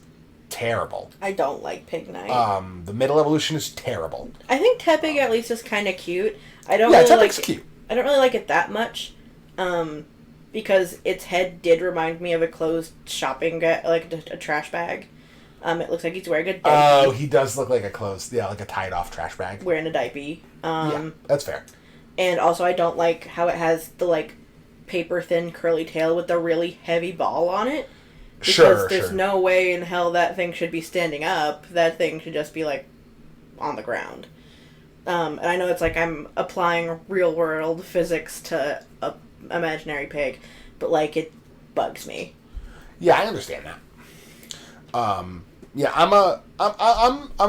terrible. I don't like Pignite. The middle evolution is terrible. I think Tepig at least is kind of cute. Tepig's cute. I don't really like it that much. Because its head did remind me of a closed shopping like a trash bag. It looks like he's wearing a diaper. Oh, he does look like like a tied-off trash bag. Wearing a diaper. Yeah, that's fair. And also, I don't like how it has the, like, paper-thin curly tail with the really heavy ball on it. Because there's no way in hell that thing should be standing up. That thing should just be, like, on the ground. And I know it's like I'm applying real-world physics to a imaginary pig, but, like, it bugs me. Yeah, I understand that. I'm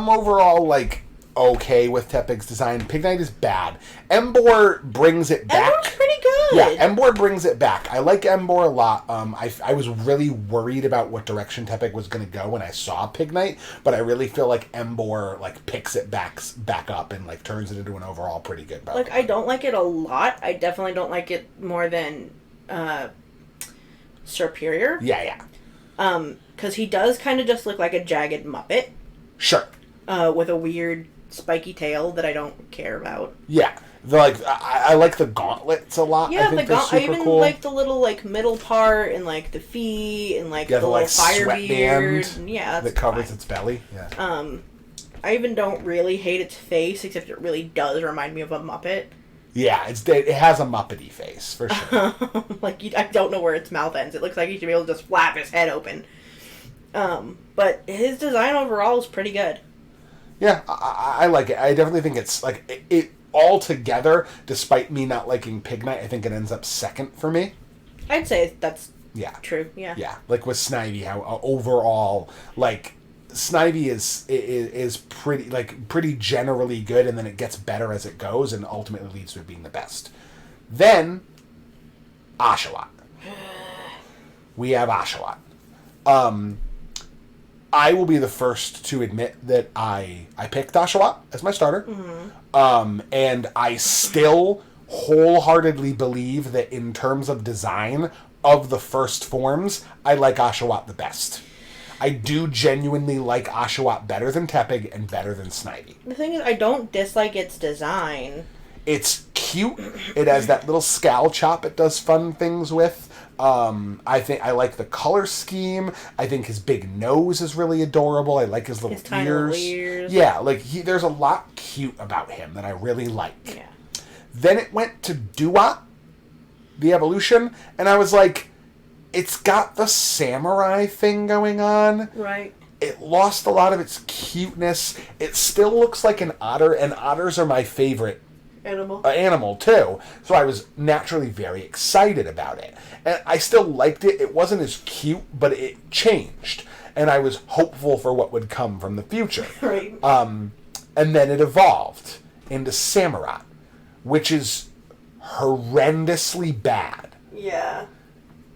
overall, like, okay with Tepig's design. Pignite is bad. Embor brings it back. Embor's pretty good. Yeah, Embor brings it back. I like Embor a lot. I was really worried about what direction Tepig was going to go when I saw Pignite, but I really feel like Embor, like, picks it back up and, like, turns it into an overall pretty good Pokemon. Like, I don't like it a lot. I definitely don't like it more than, Serperior. Yeah. Because he does kind of just look like a jagged Muppet. Sure. With a weird spiky tail that I don't care about. Yeah. I like the gauntlets a lot. Yeah, I think they're super even cool. like the little, like, middle part and, like, the feet and, like, the little fire beard. Yeah, that covers its belly. Yeah. I even don't really hate its face, except it really does remind me of a Muppet. Yeah, it has a Muppety face, for sure. Like, I don't know where its mouth ends. It looks like he should be able to just flap his head open. But his design overall is pretty good. Yeah, I like it. I definitely think it's, like, it all together, despite me not liking Pignite, I think it ends up second for me. I'd say that's true, yeah. Yeah, like with Snivy, how overall, like, Snivy is pretty generally good, and then it gets better as it goes, and ultimately leads to it being the best. Then, Oshawott. We have Oshawott. I will be the first to admit that I picked Oshawott as my starter. And I still wholeheartedly believe that in terms of design of the first forms, I like Oshawott the best. I do genuinely like Oshawott better than Tepig and better than Snivy. The thing is, I don't dislike its design. It's cute. It has that little scowl chop it does fun things with. I think I like the color scheme. I think his big nose is really adorable. I like his little tiny ears. ears. Yeah, like there's a lot cute about him that I really like. Yeah. Then it went to Dewott, the evolution, and I was like, it's got the samurai thing going on. Right. It lost a lot of its cuteness. It still looks like an otter, and otters are my favorite animal too. So I was naturally very excited about it. And I still liked it. It wasn't as cute, but it changed. And I was hopeful for what would come from the future. Right. And then it evolved into Samurott, which is horrendously bad. Yeah.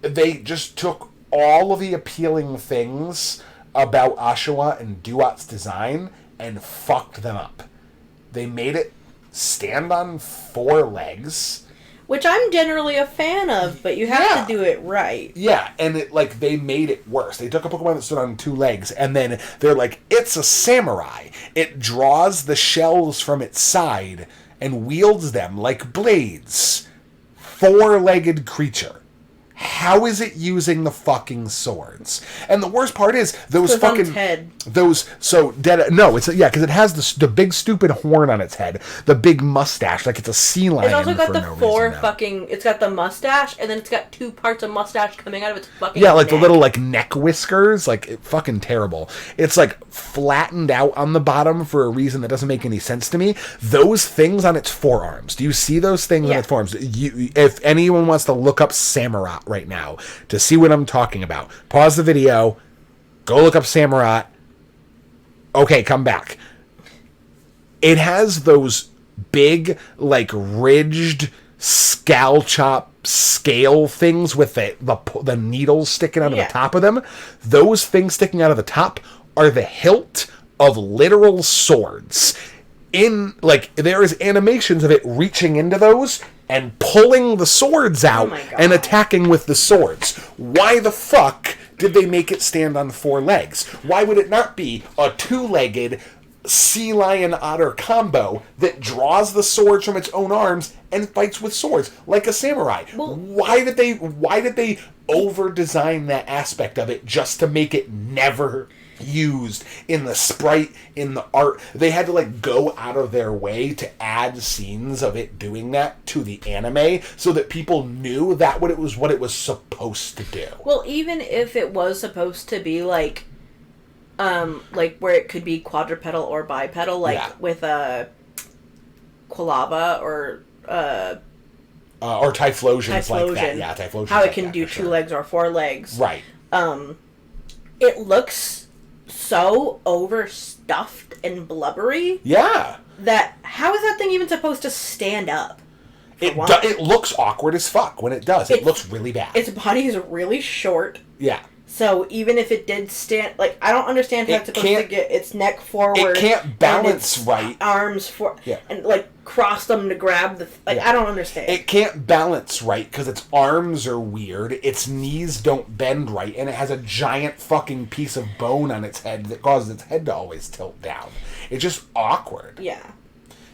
They just took all of the appealing things about Oshawott and Dewott's design and fucked them up. They made it stand on 4 legs. Which I'm generally a fan of, but you have to do it right. Yeah, and they made it worse. They took a Pokemon that stood on 2 legs, and then they're like, it's a samurai. It draws the shells from its side and wields them like blades. 4-legged creature. How is it using the fucking swords? And the worst part is those fucking head. Those because it has the big stupid horn on its head, the big mustache, like it's a sea lion. It's also got the 4 reason, fucking. It's got the mustache, and then it's got 2 parts of mustache coming out of its fucking. Yeah, like neck. the little neck whiskers, fucking terrible. It's flattened out on the bottom for a reason that doesn't make any sense to me. Those things on its forearms. Do you see those things on its forearms? If anyone wants to look up Samurott right now to see what I'm talking about, pause the video, go look up Samurott. Okay, come back. It has those big, ridged scowl chop scale things with the needles sticking out of the top of them. Those things sticking out of the top are the hilt of literal swords. There is animations of it reaching into those and pulling the swords out and attacking with the swords. Why the fuck did they make it stand on 4 legs? Why would it not be a 2-legged sea lion otter combo that draws the swords from its own arms and fights with swords like a samurai? Well, why did they over design that aspect of it just to make it never used in the sprite, in the art? They had to go out of their way to add scenes of it doing that to the anime so that people knew that what it was supposed to do. Well, even if it was supposed to be where it could be quadrupedal or bipedal, with a Quilava or Typhlosions like that. Yeah, Typhlosions. How it can do 2 legs or 4 legs. Right. It looks so overstuffed and blubbery. Yeah. That how is that thing even supposed to stand up? It looks awkward as fuck when it does. It looks really bad. Its body is really short. Yeah. So even if it did stand, I don't understand how it's supposed to get its neck forward. It can't balance right. Arms and cross them to grab the. I don't understand. It can't balance right because its arms are weird. Its knees don't bend right, and it has a giant fucking piece of bone on its head that causes its head to always tilt down. It's just awkward. Yeah.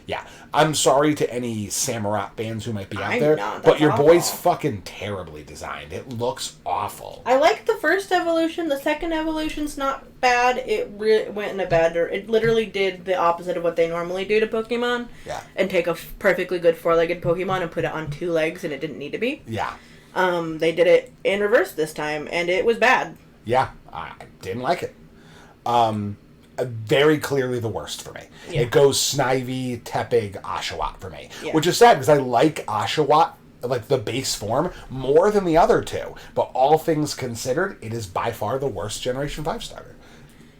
Yeah, I'm sorry to any Samurott fans who might be out I'm there, not, but your awful. boy's fucking terribly designed. It looks awful. I like the first evolution. The second evolution's not bad. It went in a bad It literally did the opposite of what they normally do to Pokemon. Yeah. And take a perfectly good 4-legged Pokemon and put it on 2 legs, and it didn't need to be. Yeah. They did it in reverse this time, and it was bad. Yeah, I didn't like it. Very clearly the worst for me. Yeah. It goes Snivy, Tepig, Oshawott for me. Yeah. Which is sad because I like Oshawott, the base form, more than the other 2. But all things considered, it is by far the worst Generation 5 starter.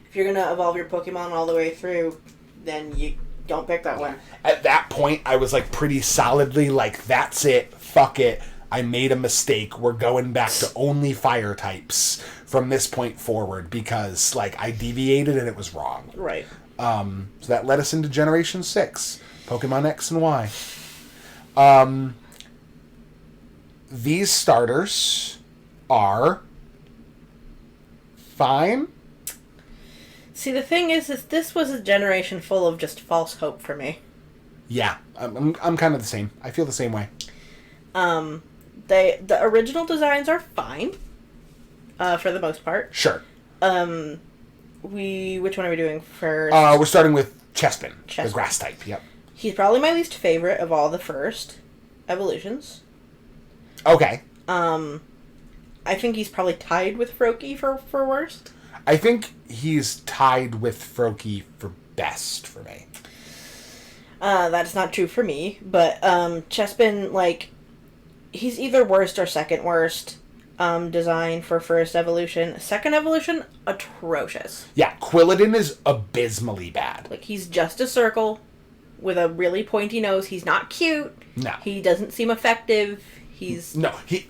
If you're going to evolve your Pokemon all the way through, then you don't pick that one. At that point, I was pretty solidly that's it, fuck it. I made a mistake. We're going back to only fire types from this point forward because, like, I deviated and it was wrong. Right. So that led us into Generation 6, Pokemon X and Y. These starters are fine. See, the thing is this was a generation full of just false hope for me. Yeah, I'm kind of the same. I feel the same way. The original designs are fine, for the most part. Sure. Which one are we doing first? We're starting with Chespin, the grass type. Yep. He's probably my least favorite of all the first evolutions. Okay. I think he's probably tied with Froakie for worst. I think he's tied with Froakie for best for me. That's not true for me, but Chespin, like, he's either worst or second worst design for first evolution. Second evolution, atrocious. Yeah, Quilladin is abysmally bad. Like, he's just a circle with a really pointy nose. He's not cute. No. He doesn't seem effective. No, he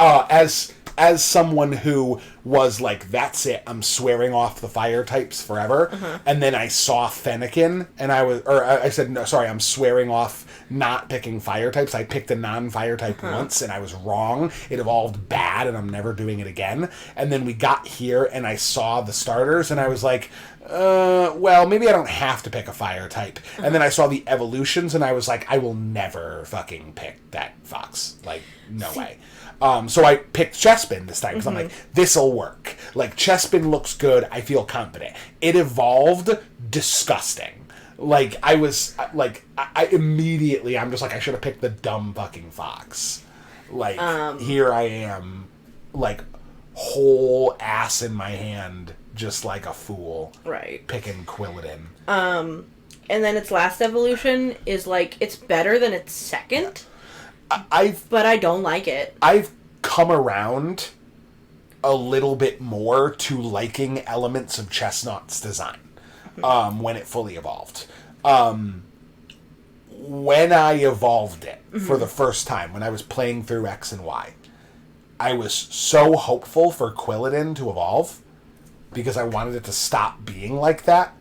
as someone who was like, that's it, I'm swearing off the fire types forever, and then I saw Fennekin, and I said, no, sorry, I'm swearing off not picking fire types. I picked a non-fire type once, and I was wrong. It evolved bad, and I'm never doing it again. And then we got here, and I saw the starters, and I was like, well, maybe I don't have to pick a fire type. And then I saw the evolutions, and I was like, I will never fucking pick that fox. Like, no way. So I picked Chespin this time because I'm like, this'll work. Like, Chespin looks good. I feel confident. It evolved disgusting. Like, I was, like, I immediately, I'm just like, I should have picked the dumb fucking fox. Like, here I am, like, whole ass in my hand, just like a fool. Right. Picking Quilladin. And then its last evolution is, like, it's better than its second. But I don't like it. I've come around a little bit more to liking elements of Chestnut's design when it fully evolved. When I evolved it for the first time, when I was playing through X and Y, I was so hopeful for Quilladin to evolve because I wanted it to stop being like that.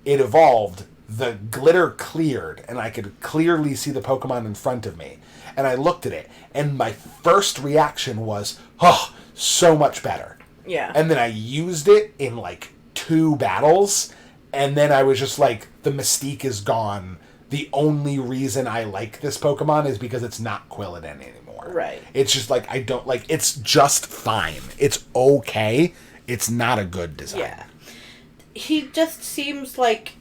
It evolved, the glitter cleared, and I could clearly see the Pokemon in front of me. And I looked at it, and my first reaction was, oh, so much better. Yeah. And then I used it in, like, 2 battles, and then I was just like, the mystique is gone. The only reason I like this Pokemon is because it's not Quilladin anymore. Right. It's just, like, I don't, like, it's just fine. It's okay. It's not a good design. Yeah. He just seems like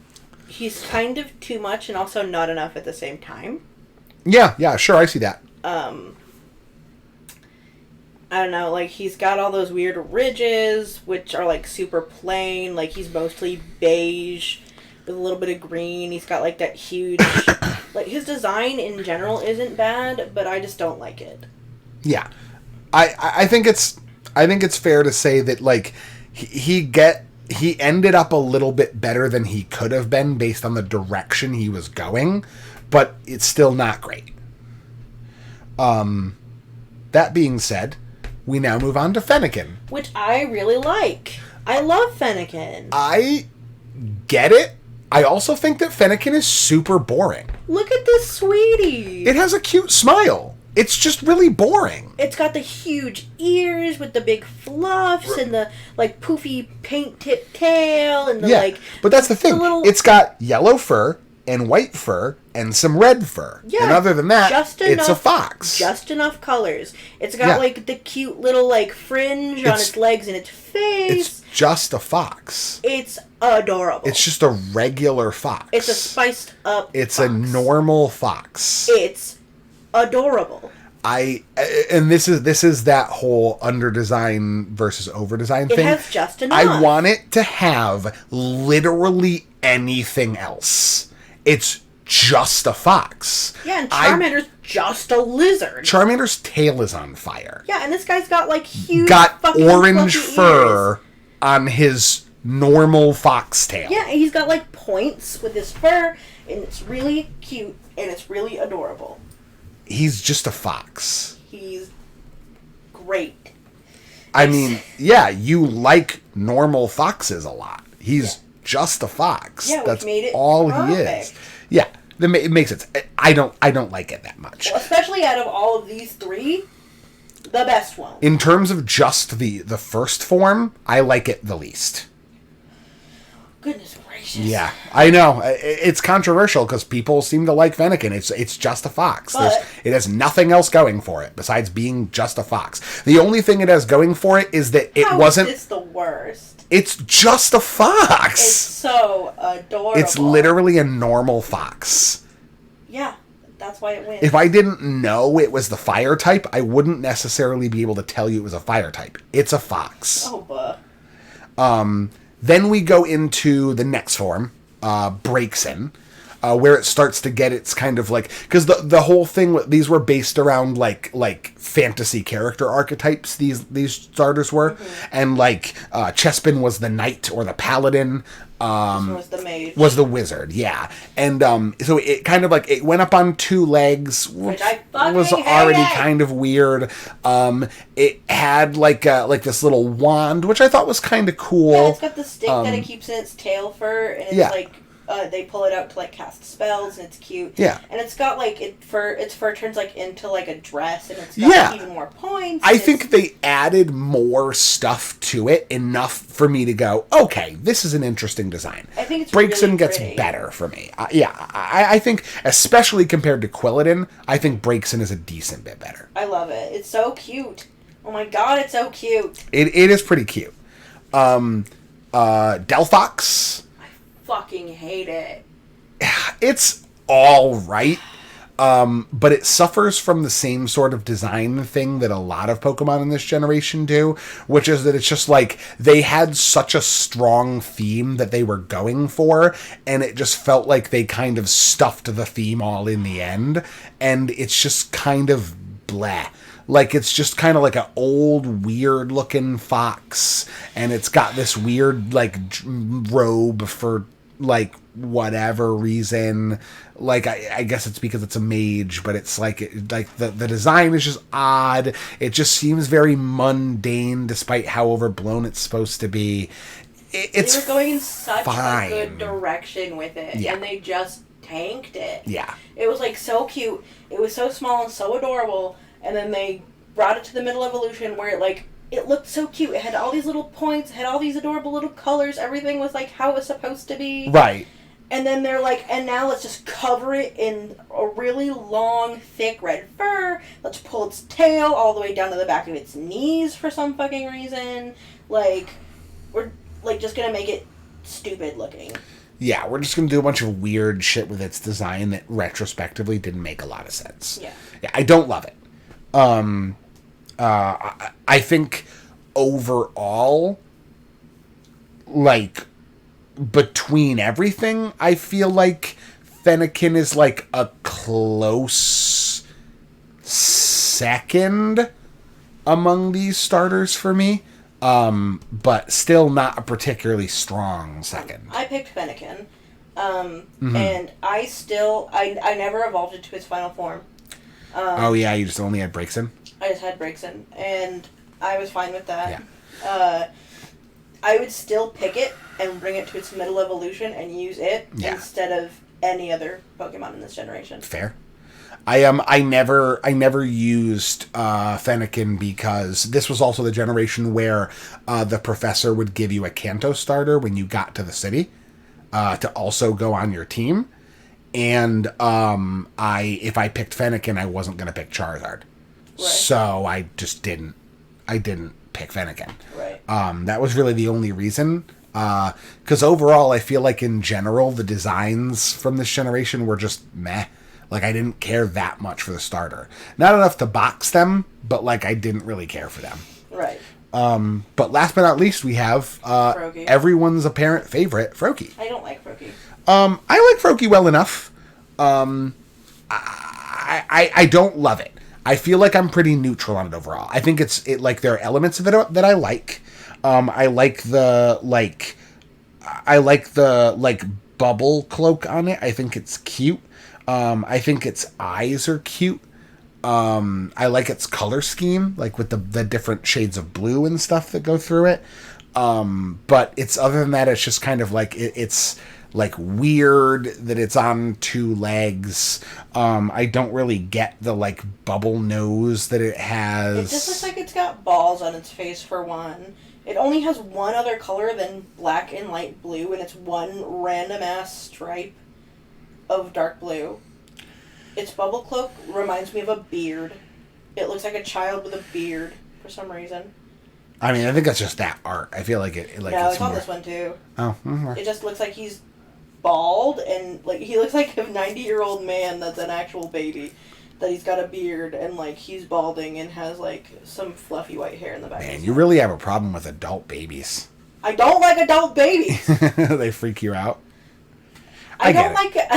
he's kind of too much and also not enough at the same time. Yeah, sure, I see that. I don't know, like, he's got all those weird ridges, which are, like, super plain. Like, he's mostly beige with a little bit of green. He's got, like, that huge... like, his design in general isn't bad, but I just don't like it. Yeah. I think it's fair to say that, like, he ended up a little bit better than he could have been based on the direction he was going, but it's still not great. That being said, we now move on to Fennekin. Which I really like. I love Fennekin. I get it. I also think that Fennekin is super boring. Look at this sweetie. It has a cute smile. It's just really boring. It's got the huge ears with the big fluffs and the, like, poofy paint tip tail and the, like... But that's the thing. It's got yellow fur and white fur and some red fur. Yeah. And other than that, it's a fox. Just enough colors. It's got, like, the cute little, like, fringe on its legs and its face. It's just a fox. It's adorable. It's just a regular fox. It's a spiced up It's fox. a normal fox. It's adorable. And this is that whole underdesign versus overdesign thing. It has just enough. I want it to have literally anything else. It's just a fox. Yeah, and Charmander's just a lizard. Charmander's tail is on fire. Yeah, and this guy's got, like, huge orange fur ears on his normal fox tail. Yeah, and he's got, like, points with his fur, and it's really cute, and it's really adorable. He's just a fox. He's great. I mean, yeah, you like normal foxes a lot. He's just a fox. Yeah, which That's made it all perfect. he is. Yeah, it makes sense. I don't like it that much. Well, especially out of all of these three, the best one. In terms of just the first form, I like it the least. Goodness gracious. Yeah, I know. It's controversial because people seem to like Fennekin. It's just a fox. It has nothing else going for it besides being just a fox. The only thing it has going for it is that it wasn't... How is this the worst? It's just a fox. It's so adorable. It's literally a normal fox. Yeah, that's why it wins. If I didn't know it was the fire type, I wouldn't necessarily be able to tell you it was a fire type. It's a fox. Oh, buh. Then we go into the next form, Braixen, where it starts to get its kind of like... Because the whole thing, these were based around like fantasy character archetypes, these starters were. Mm-hmm. And like Chespin was the knight or the paladin. This one was the mage. Was the wizard, yeah. And so it kind of like... It went up on two legs, which I fucking was already kind of weird. It had like this little wand, which I thought was kind of cool. Yeah, it's got the stick that it keeps in its tail fur, and it's like... they pull it out to like cast spells, and it's cute. Yeah, and it's got like its fur turns like into like a dress, and it's got like, even more points. I think they added more stuff to it, enough for me to go, okay, this is an interesting design. I think it's Braixen really gets pretty. better for me. I think, especially compared to Quilladin, I think Braixen is a decent bit better. I love it. It's so cute. Oh my god, it's so cute. It is pretty cute. Delphox. Fucking hate it. It's all right, but it suffers from the same sort of design thing that a lot of Pokemon in this generation do, which is that it's just like they had such a strong theme that they were going for, and it just felt like they kind of stuffed the theme all in the end, and it's just kind of bleh. Like, it's just kind of like an old, weird-looking fox, and it's got this weird, like, robe for, like, whatever reason. Like, I guess it's because it's a mage, but it's like the design is just odd. It just seems very mundane, despite how overblown it's supposed to be. It's they were going in such fine. a good direction with it, Yeah. and they just tanked it. Yeah. It was, like, so cute. It was so small and so adorable. And then they brought it to the middle evolution where it looked so cute. It had all these little points, it had all these adorable little colors. Everything was like how it was supposed to be. Right. And then they're like, and now let's just cover it in a really long, thick red fur. Let's pull its tail all the way down to the back of its knees for some fucking reason. Like, we're like just gonna make it stupid looking. Yeah, we're just going to do a bunch of weird shit with its design that retrospectively didn't make a lot of sense. Yeah, I don't love it. I think overall, like, between everything, I feel like Fennekin is like a close second among these starters for me. But still not a particularly strong second. I picked Fennekin. And I never evolved it to its final form. You just only had Braixen? I just had Braixen, and I was fine with that. Yeah. I would still pick it and bring it to its middle evolution and use it instead of any other Pokemon in this generation. Fair. I never used Fennekin because this was also the generation where the professor would give you a Kanto starter when you got to the city to also go on your team. And if I picked Fennekin, I wasn't going to pick Charizard. Right. So I just didn't pick Fennekin. Right. That was really the only reason. Because overall, I feel like in general, the designs from this generation were just meh. Like, I didn't care that much for the starter. Not enough to box them, but, like, I didn't really care for them. Right. But last but not least, we have everyone's apparent favorite, Froakie. I don't like Froakie. I like Froakie well enough. I don't love it. I feel like I'm pretty neutral on it overall. I think like, there are elements of it that I like. I like the bubble cloak on it. I think it's cute. I think its eyes are cute. I like its color scheme, like with the different shades of blue and stuff that go through it. But it's other than that, it's just kind of like it's like weird that it's on two legs. I don't really get the like bubble nose that it has. It just looks like it's got balls on its face for one. It only has one other color than black and light blue, and it's one random ass stripe of dark blue. Its bubble cloak reminds me of a beard. It looks like a child with a beard for some reason. I mean, I think that's just that art. I feel like it. Like no, it's on more... this one too. Oh, It just looks like he's bald, and like he looks like a 90-year-old man that's an actual baby. That he's got a beard and like he's balding and has like some fluffy white hair in the back. Man, you really have a problem with adult babies. I don't like adult babies. They freak you out. I don't like it.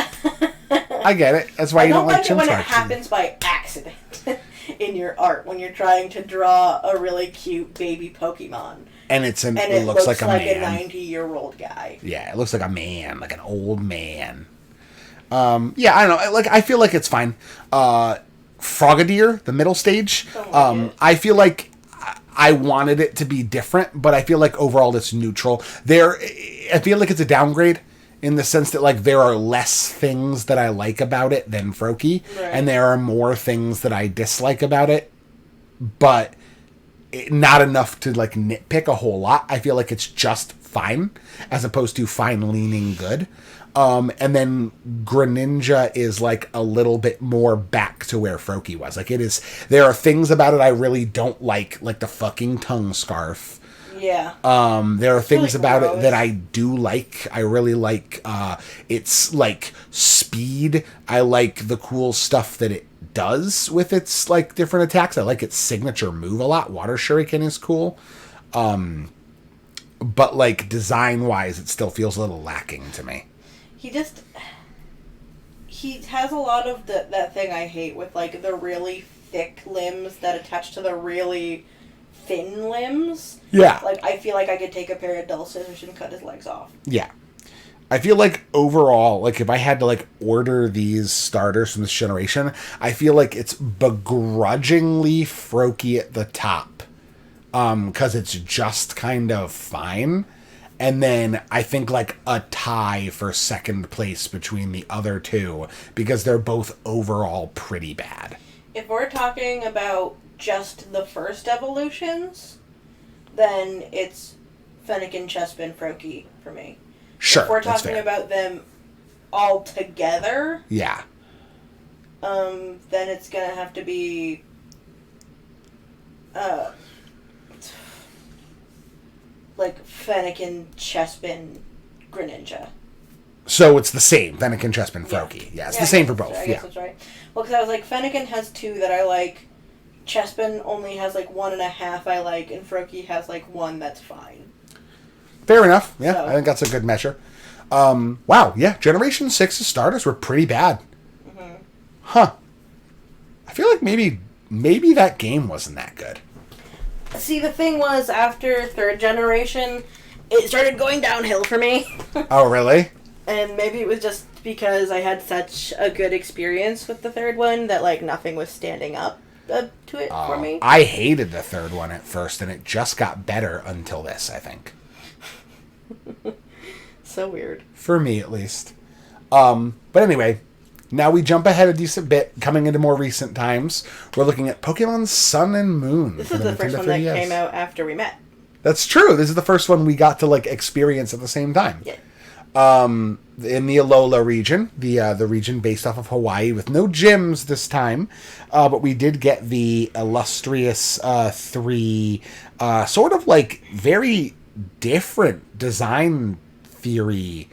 I get it. That's why you don't like Chimchar. I don't like it when it Chimchar. happens by accident in your art when you're trying to draw a really cute baby Pokemon. And it looks like a man. A 90-year-old guy. Yeah, it looks like a man, like an old man. Yeah, I don't know. Like I feel like it's fine. Frogadier, the middle stage. I feel like I wanted it to be different, but I feel like overall it's neutral. I feel like it's a downgrade in the sense that like there are less things that I like about it than Froakie, and there are more things that I dislike about it, but not enough to like nitpick a whole lot. I feel like it's just fine, as opposed to fine leaning good. And then Greninja is like a little bit more back to where Froakie was. Like there are things about it I really don't like the fucking tongue scarf. Yeah. There are things really about gross. it that I do like. I really like its like speed. I like the cool stuff that it does with its like different attacks. I like its signature move a lot. Water Shuriken is cool. But like design wise, it still feels a little lacking to me. He has a lot of that thing I hate with like the really thick limbs that attach to the really thin limbs. Yeah. Like I feel like I could take a pair of dull scissors and cut his legs off. Yeah. I feel like overall, like if I had to like order these starters from this generation, I feel like it's begrudgingly Froakie at the top. 'Cause it's just kind of fine. And then I think like a tie for second place between the other two because they're both overall pretty bad. If we're talking about just the first evolutions, then it's Fennekin, Chespin, Froakie for me. Sure. If we're talking about them all together, yeah. Then it's gonna have to be like Fennekin, Chespin, Greninja. So it's the same, Fennekin, Chespin, Froakie. Yeah, it's the same for both. I guess that's right. Well, because I was like, Fennekin has 2 that I like. Chespin only has like 1.5 I like, and Froakie has like 1 that's fine. Fair enough. Yeah, so. I think that's a good measure. Wow, yeah, Generation 6's starters were pretty bad. Mm-hmm. Huh. I feel like maybe that game wasn't that good. See, the thing was, after 3rd generation, it started going downhill for me. Oh, really? And maybe it was just because I had such a good experience with the 3rd one that, like, nothing was standing up to it for me. I hated the 3rd one at first, and it just got better until this, I think. So weird. For me, at least. But anyway, now we jump ahead a decent bit, coming into more recent times. We're looking at Pokemon Sun and Moon. This is the first one that came out after we met. That's true. This is the first one we got to like experience at the same time. Yeah. In the Alola region, the region based off of Hawaii, with no gyms this time, but we did get the illustrious 3 sort of like very different design theory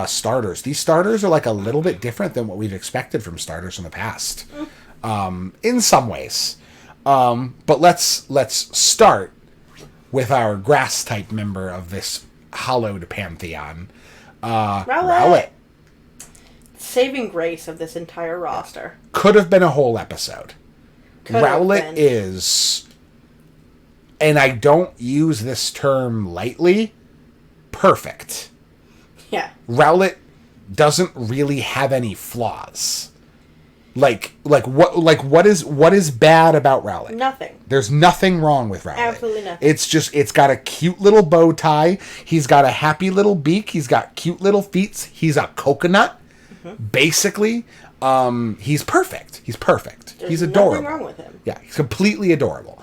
starters. These starters are like a little bit different than what we've expected from starters in the past, in some ways. But let's start with our grass type member of this hallowed pantheon, Rowlet. Saving grace of this entire roster. Could have been a whole episode. Rowlet is, and I don't use this term lightly, perfect. Yeah. Rowlet doesn't really have any flaws. What is bad about Rowlet? Nothing. There's nothing wrong with Rowlet. Absolutely nothing. It's got a cute little bow tie. He's got a happy little beak. He's got cute little feet. He's a coconut. Mm-hmm. Basically, he's perfect. He's perfect. He's adorable. Nothing wrong with him. Yeah, he's completely adorable.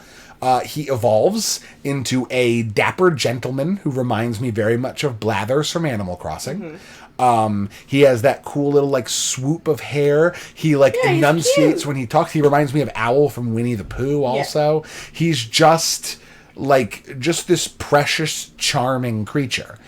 He evolves into a dapper gentleman who reminds me very much of Blathers from Animal Crossing. Mm-hmm. He has that cool little like swoop of hair. He enunciates when he talks. He reminds me of Owl from Winnie the Pooh also. Yeah. He's just this precious, charming creature.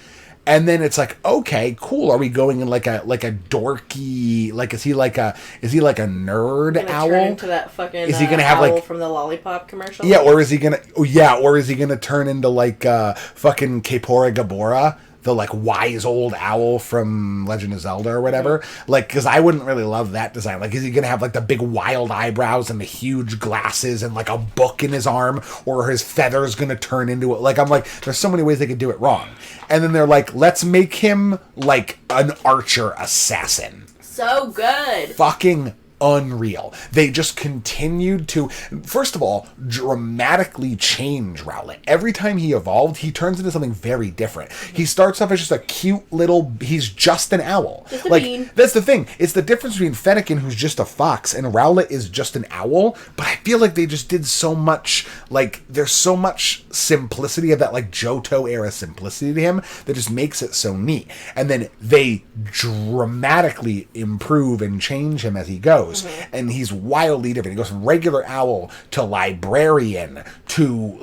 And then it's like, okay, cool. Are we going in like a dorky, is he like a nerd owl? Turn into that fucking is he gonna have owl from the Lollipop commercial? Yeah, or is he gonna turn into like fucking Kaepora Gabora? The like wise old owl from Legend of Zelda or whatever. Mm-hmm. Like, because I wouldn't really love that design. Like, is he gonna have like the big wild eyebrows and the huge glasses and like a book in his arm, or are his feathers gonna turn into it? Like, I'm like, there's so many ways they could do it wrong. And then they're like, let's make him like an archer assassin. So good. Fucking unreal. They just continued to, first of all, dramatically change Rowlet. Every time he evolved, he turns into something very different. He starts off as just a cute little, he's just an owl. Just a bean. That's the thing. It's the difference between Fennekin, who's just a fox, and Rowlet is just an owl. But I feel like they just did so much, there's so much simplicity of that, Johto era simplicity to him that just makes it so neat. And then they dramatically improve and change him as he goes. Mm-hmm. And he's wildly different. He goes from regular owl to librarian to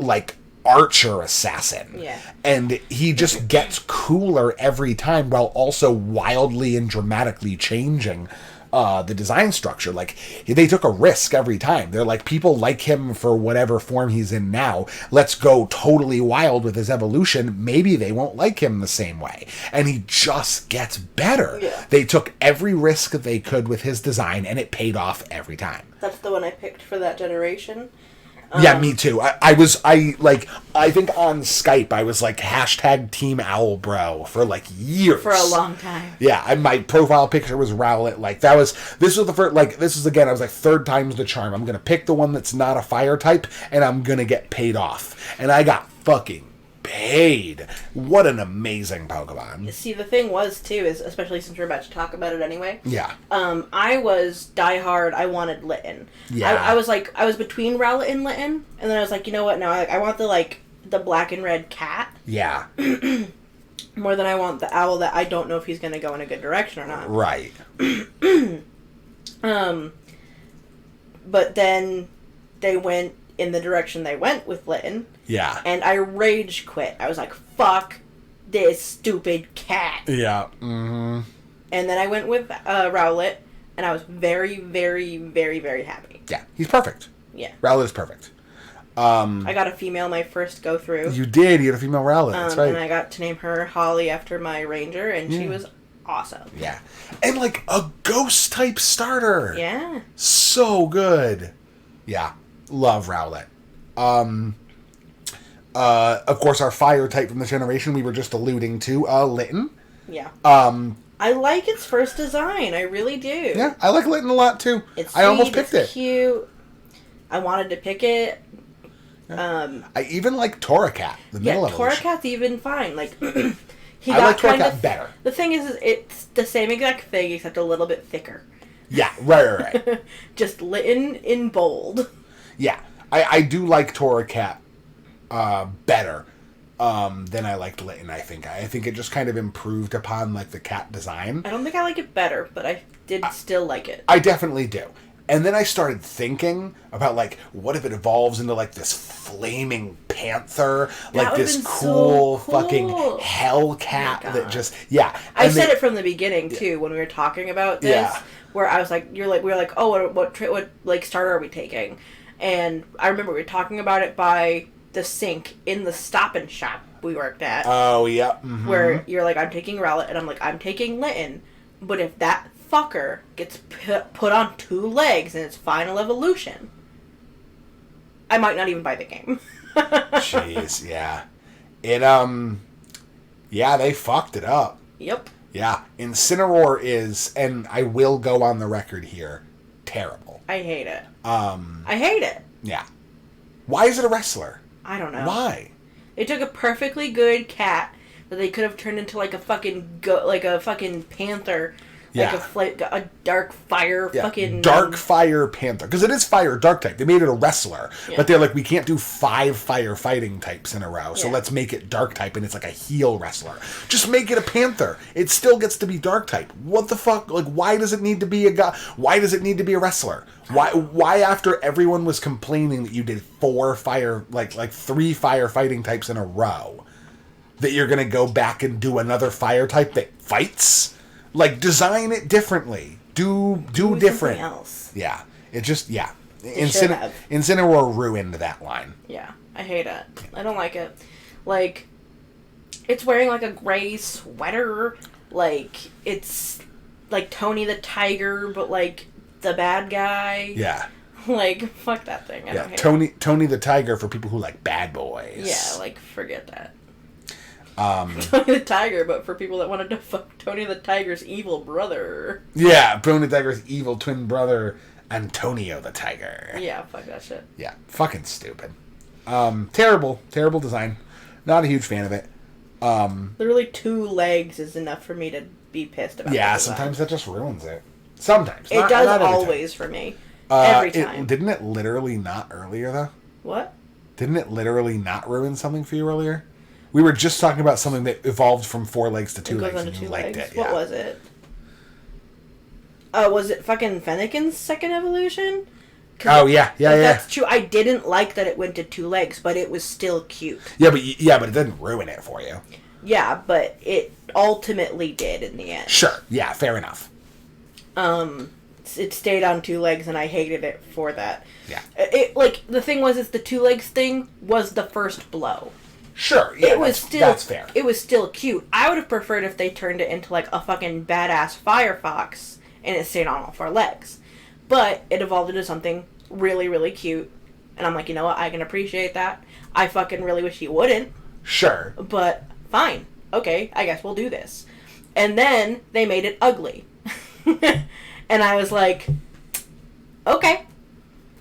archer assassin. Yeah. And he just gets cooler every time while also wildly and dramatically changing the design structure. They took a risk every time. They're like, people like him for whatever form he's in now. Let's go totally wild with his evolution. Maybe they won't like him the same way. And he just gets better. Yeah. They took every risk that they could with his design, and it paid off every time. That's the one I picked for that generation. Yeah, me too. I think on Skype I was hashtag Team Owl Bro for years. For a long time. Yeah, my profile picture was Rowlet. This was the first, this is again, I was third time's the charm. I'm going to pick the one that's not a fire type, and I'm going to get paid off. And I got fucking paid. What an amazing Pokemon. See, the thing was, too, is, especially since we're about to talk about it anyway. Yeah. I was diehard. I wanted Litten. Yeah. I was between Rowlet and Litten, and then I was like, you know what, no, I want the black and red cat. Yeah. More than I want the owl that I don't know if he's going to go in a good direction or not. Right. But then they went in the direction they went with Litten. Yeah. And I rage quit. I was like, fuck this stupid cat. Yeah. Mm-hmm. And then I went with Rowlet, and I was very, very, very, very happy. Yeah. He's perfect. Yeah. Rowlet is perfect. I got a female my first go through. You did. You had a female Rowlet. That's right. And I got to name her Holly after my ranger, and she was awesome. Yeah. And a ghost type starter. Yeah. So good. Yeah. Love Rowlet. Of course, our fire type from this generation we were just alluding to, Litten. Yeah. I like its first design. I really do. Yeah, I like Litten a lot too. It's I almost picked it. Cute. I wanted to pick it. Yeah. I even like Torracat, the middle evolution. Torracat's even fine. He I got like Torracat better. The thing is, it's the same exact thing except a little bit thicker. Yeah, right. Just Litten in bold. Yeah, I do like Torracat better than I liked Litten, I think. I think it just kind of improved upon the cat design. I don't think I like it better, but I did still like it. I definitely do. And then I started thinking about what if it evolves into this flaming panther, this cool fucking hell cat that just I said it from the beginning too when we were talking about this, where I was we were like, oh, what starter are we taking? And I remember we were talking about it by the sink in the Stop and Shop we worked at. Oh yeah, mm-hmm. Where you're like, I'm taking Rowlet, and I'm like, I'm taking Litten, but if that fucker gets put on 2 legs in its final evolution, I might not even buy the game. Jeez, yeah. It, they fucked it up. Yep. Yeah. Incineroar is, and I will go on the record here, terrible. I hate it. I hate it. Yeah. Why is it a wrestler? I don't know. Why? They took a perfectly good cat that they could have turned into like a fucking panther. Yeah. Like a dark fire fucking... Dark fire panther. Because it is fire dark type. They made it a wrestler. Yeah. But they're like, we can't do 5 fire fighting types in a row. So Yeah. let's make it dark type and it's like a heel wrestler. Just make it a panther. It still gets to be dark type. What the fuck? Like, why does it need to be a guy? Why does it need to be a wrestler? Why after everyone was complaining that you did 4 fire, like 3 fire fighting types in a row, that you're going to go back and do another fire type that fights? Like, design it differently. Do different. Something else. Yeah. It just, yeah. Have. Incineroar ruined that line. Yeah. I hate it. I don't like it. Like, it's wearing like a gray sweater. Like, it's like Tony the Tiger, but like the bad guy. Yeah. Like, fuck that thing. I don't hate it. Tony the Tiger for people who like bad boys. Yeah, like, forget that. Tony the Tiger, but for people that wanted to fuck Tony the Tiger's evil brother. Yeah, Tony the Tiger's evil twin brother, Antonio the Tiger. Yeah, fuck that shit. Yeah, fucking stupid. Terrible design. Not a huge fan of it. Literally 2 legs is enough for me to be pissed about. Yeah, the design. sometimes that just ruins it. Sometimes. It does always for me. Every time. Didn't it literally not earlier, though? What? Didn't it literally not ruin something for you earlier? We were just talking about something that evolved from 4 legs to 2 legs, and you liked it. What was it? Was it fucking Fennekin's second evolution? Oh, yeah. That's true. I didn't like that it went to 2 legs, but it was still cute. Yeah, but it didn't ruin it for you. Yeah, but it ultimately did in the end. Sure. Yeah, fair enough. It stayed on 2 legs, and I hated it for that. Yeah. The thing was, is the 2 legs thing was the first blow. Sure, yeah, that's fair. It was still cute. I would have preferred if they turned it into like a fucking badass Firefox and it stayed on all 4 legs. But it evolved into something really, really cute. And I'm like, you know what? I can appreciate that. I fucking really wish you wouldn't. Sure. But fine. Okay, I guess we'll do this. And then they made it ugly. And I was like, okay.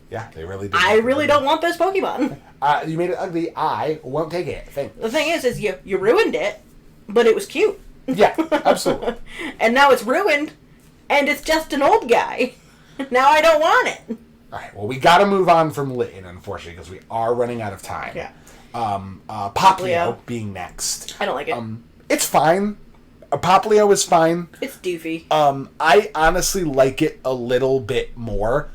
Yeah, they really did. I really don't want this Pokemon. You made it ugly. I won't take it. Thanks. The thing is you ruined it, but it was cute. Yeah, absolutely. And now it's ruined, and it's just an old guy. Now I don't want it. All right, well, we got to move on from Litten, unfortunately, because we are running out of time. Yeah. Poplio being next. I don't like it. It's fine. Poplio is fine. It's doofy. I honestly like it a little bit more.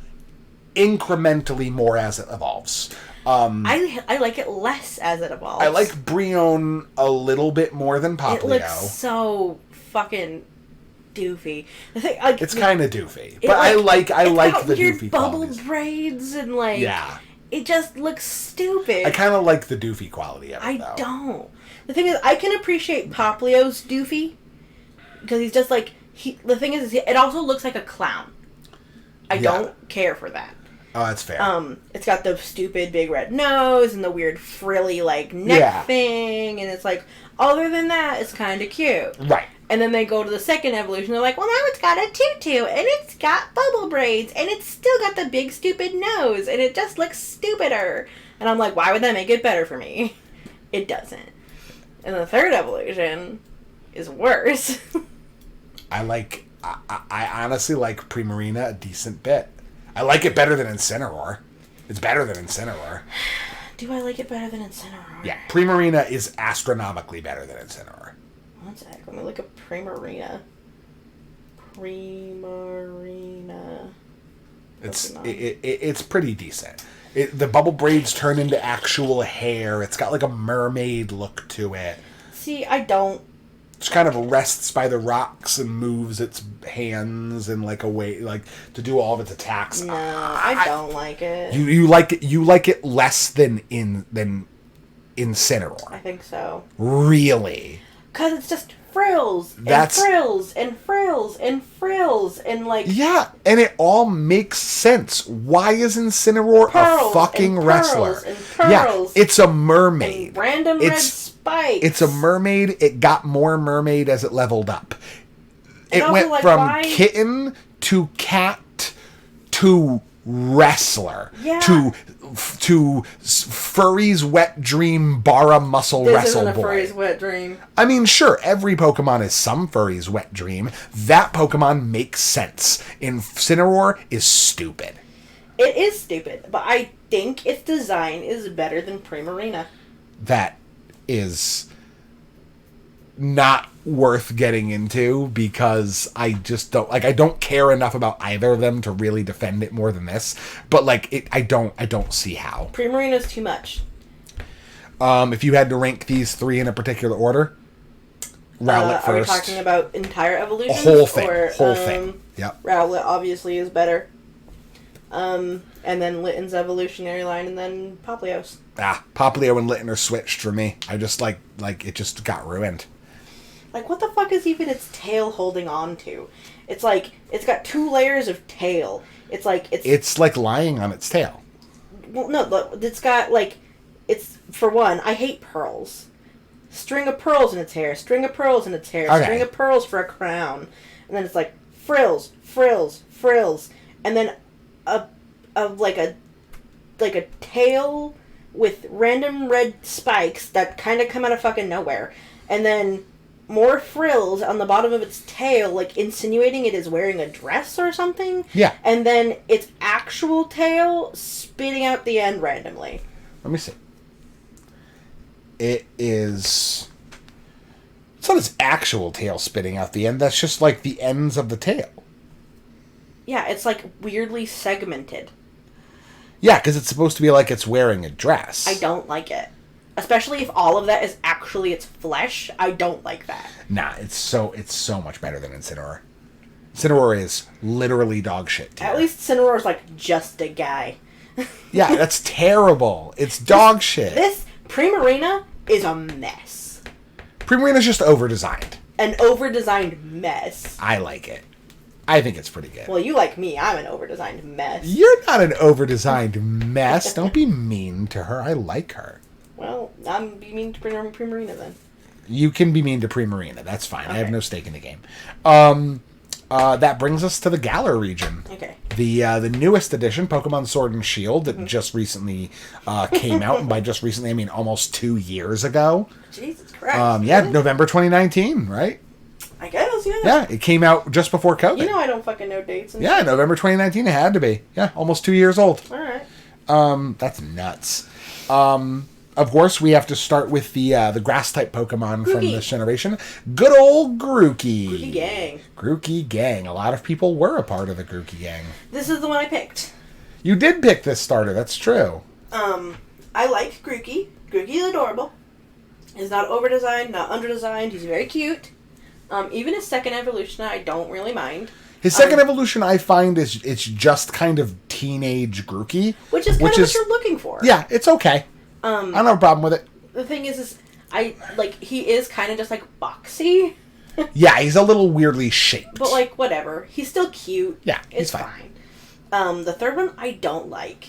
Incrementally more as it evolves. I like it less as it evolves. I like Brionne a little bit more than Poplio. It looks so fucking doofy. The thing, like, it's kind of doofy, but I like the weird doofy bubble qualities. braids and like yeah. It just looks stupid. I kind of like the doofy quality of it. I don't. The thing is, I can appreciate Poplio's doofy because he's just like the thing is, it also looks like a clown. I don't care for that. Oh, that's fair. It's got the stupid big red nose and the weird frilly like neck thing, and it's like, other than that, it's kind of cute. Right. And then they go to the second evolution. They're like, well, now it's got a tutu, and it's got bubble braids, and it's still got the big stupid nose, and it just looks stupider. And I'm like, why would that make it better for me? It doesn't. And the third evolution is worse. I honestly like Primarina a decent bit. I like it better than Incineroar. It's better than Incineroar. Do I like it better than Incineroar? Yeah, Primarina is astronomically better than Incineroar. One sec, let me look at Primarina. It's pretty decent. The bubble braids turn into actual hair. It's got like a mermaid look to it. See, I don't. It kind of rests by the rocks and moves its hands in like a way like to do all of its attacks. No, I don't like it. You like it? You like it less than Incineroar? I think so. Really? Because it's just frills and frills and frills and frills and like... Yeah, and it all makes sense. Why is Incineroar a fucking wrestler? Yeah, it's a mermaid. And random red spikes. It's a mermaid. It got more mermaid as it leveled up. It went from kitten to cat to wrestler, Yeah. to Furry's wet dream Bara muscle This wrestle isn't a boy. Furry's wet dream. I mean, sure, every Pokemon is some Furry's wet dream. That Pokemon makes sense. Incineroar is stupid. It is stupid, but I think its design is better than Primarina. That is not worth getting into because I just don't I don't care enough about either of them to really defend it more than this. But I don't see how. Primarina's too much. If you had to rank these three in a particular order, Rowlet first. Are we talking about entire evolution? A whole thing. Whole thing. Yep. Rowlet obviously is better. And then Litten's evolutionary line, and then Popplios. Popplio and Litten are switched for me. I just like it just got ruined. Like, what the fuck is even its tail holding on to? It's like, it's got 2 layers of tail. It's like, It's like lying on its tail. Well, no, it's got, like, it's, for one, I hate pearls. String of pearls in its hair, string of pearls in its hair, Okay. string of pearls for a crown. And then it's like, frills, frills, frills. And then a tail with random red spikes that kind of come out of fucking nowhere. And then more frills on the bottom of its tail, like insinuating it is wearing a dress or something. Yeah. And then its actual tail spitting out the end randomly. Let me see. It's not its actual tail spitting out the end. That's just like the ends of the tail. Yeah, it's like weirdly segmented. Yeah, because it's supposed to be like it's wearing a dress. I don't like it. Especially if all of that is actually its flesh. I don't like that. Nah, it's so much better than Incineroar. Incineroar is literally dog shit tier. At least Cineroar's like just a guy. Yeah, that's terrible. It's dog shit. This Primarina is a mess. Primarina's just over-designed. An over-designed mess. I like it. I think it's pretty good. Well, you like me. I'm an over-designed mess. You're not an over-designed mess. Don't be mean to her. I like her. Well, I'm be mean to Primarina then. You can be mean to Primarina. That's fine. Okay. I have no stake in the game. That brings us to the Galar region. Okay. The newest edition, Pokemon Sword and Shield, that just recently came out. And by just recently, I mean almost 2 years ago. Jesus Christ. Yeah, November 2019, right? I guess, yeah. Yeah, it came out just before COVID. You know I don't fucking know dates. And Yeah, November 2019, it had to be. Yeah, almost 2 years old. Alright. That's nuts. Of course, we have to start with the grass-type Pokemon from this generation. Good old Grookey. Grookey gang. Grookey gang. A lot of people were a part of the Grookey gang. This is the one I picked. You did pick this starter, that's true. I like Grookey. Grookey is adorable. He's not over-designed, not under-designed. He's very cute. Even his second evolution, I don't really mind. His second evolution, I find, it's just kind of teenage Grookey. Which is kind of what you're looking for. Yeah, it's okay. I don't have a problem with it. The thing is he is kind of just, like, boxy. Yeah, he's a little weirdly shaped. But, like, whatever. He's still cute. Yeah, he's it's fine. The third one, I don't like.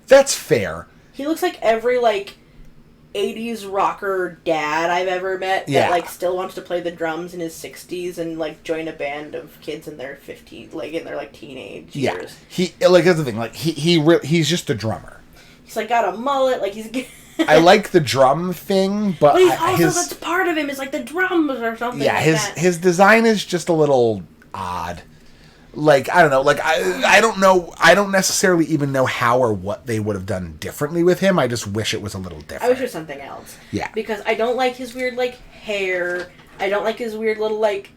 That's fair. He looks like every, like, 80s rocker dad I've ever met that, Yeah. like, still wants to play the drums in his 60s and, like, join a band of kids in their 50s, like, in their, like, teenage years. That's the thing. Like, he's just a drummer. He's, like, got a mullet, like, he's... I like the drum thing, but But he's also, that's part of him, is, like, the drums or something yeah, like that. his design is just a little odd. Like, I don't know. Like, I don't know. I don't necessarily even know how or what they would have done differently with him. I just wish it was a little different. I wish it was something else. Yeah. Because I don't like his weird, like, hair. I don't like his weird little, like,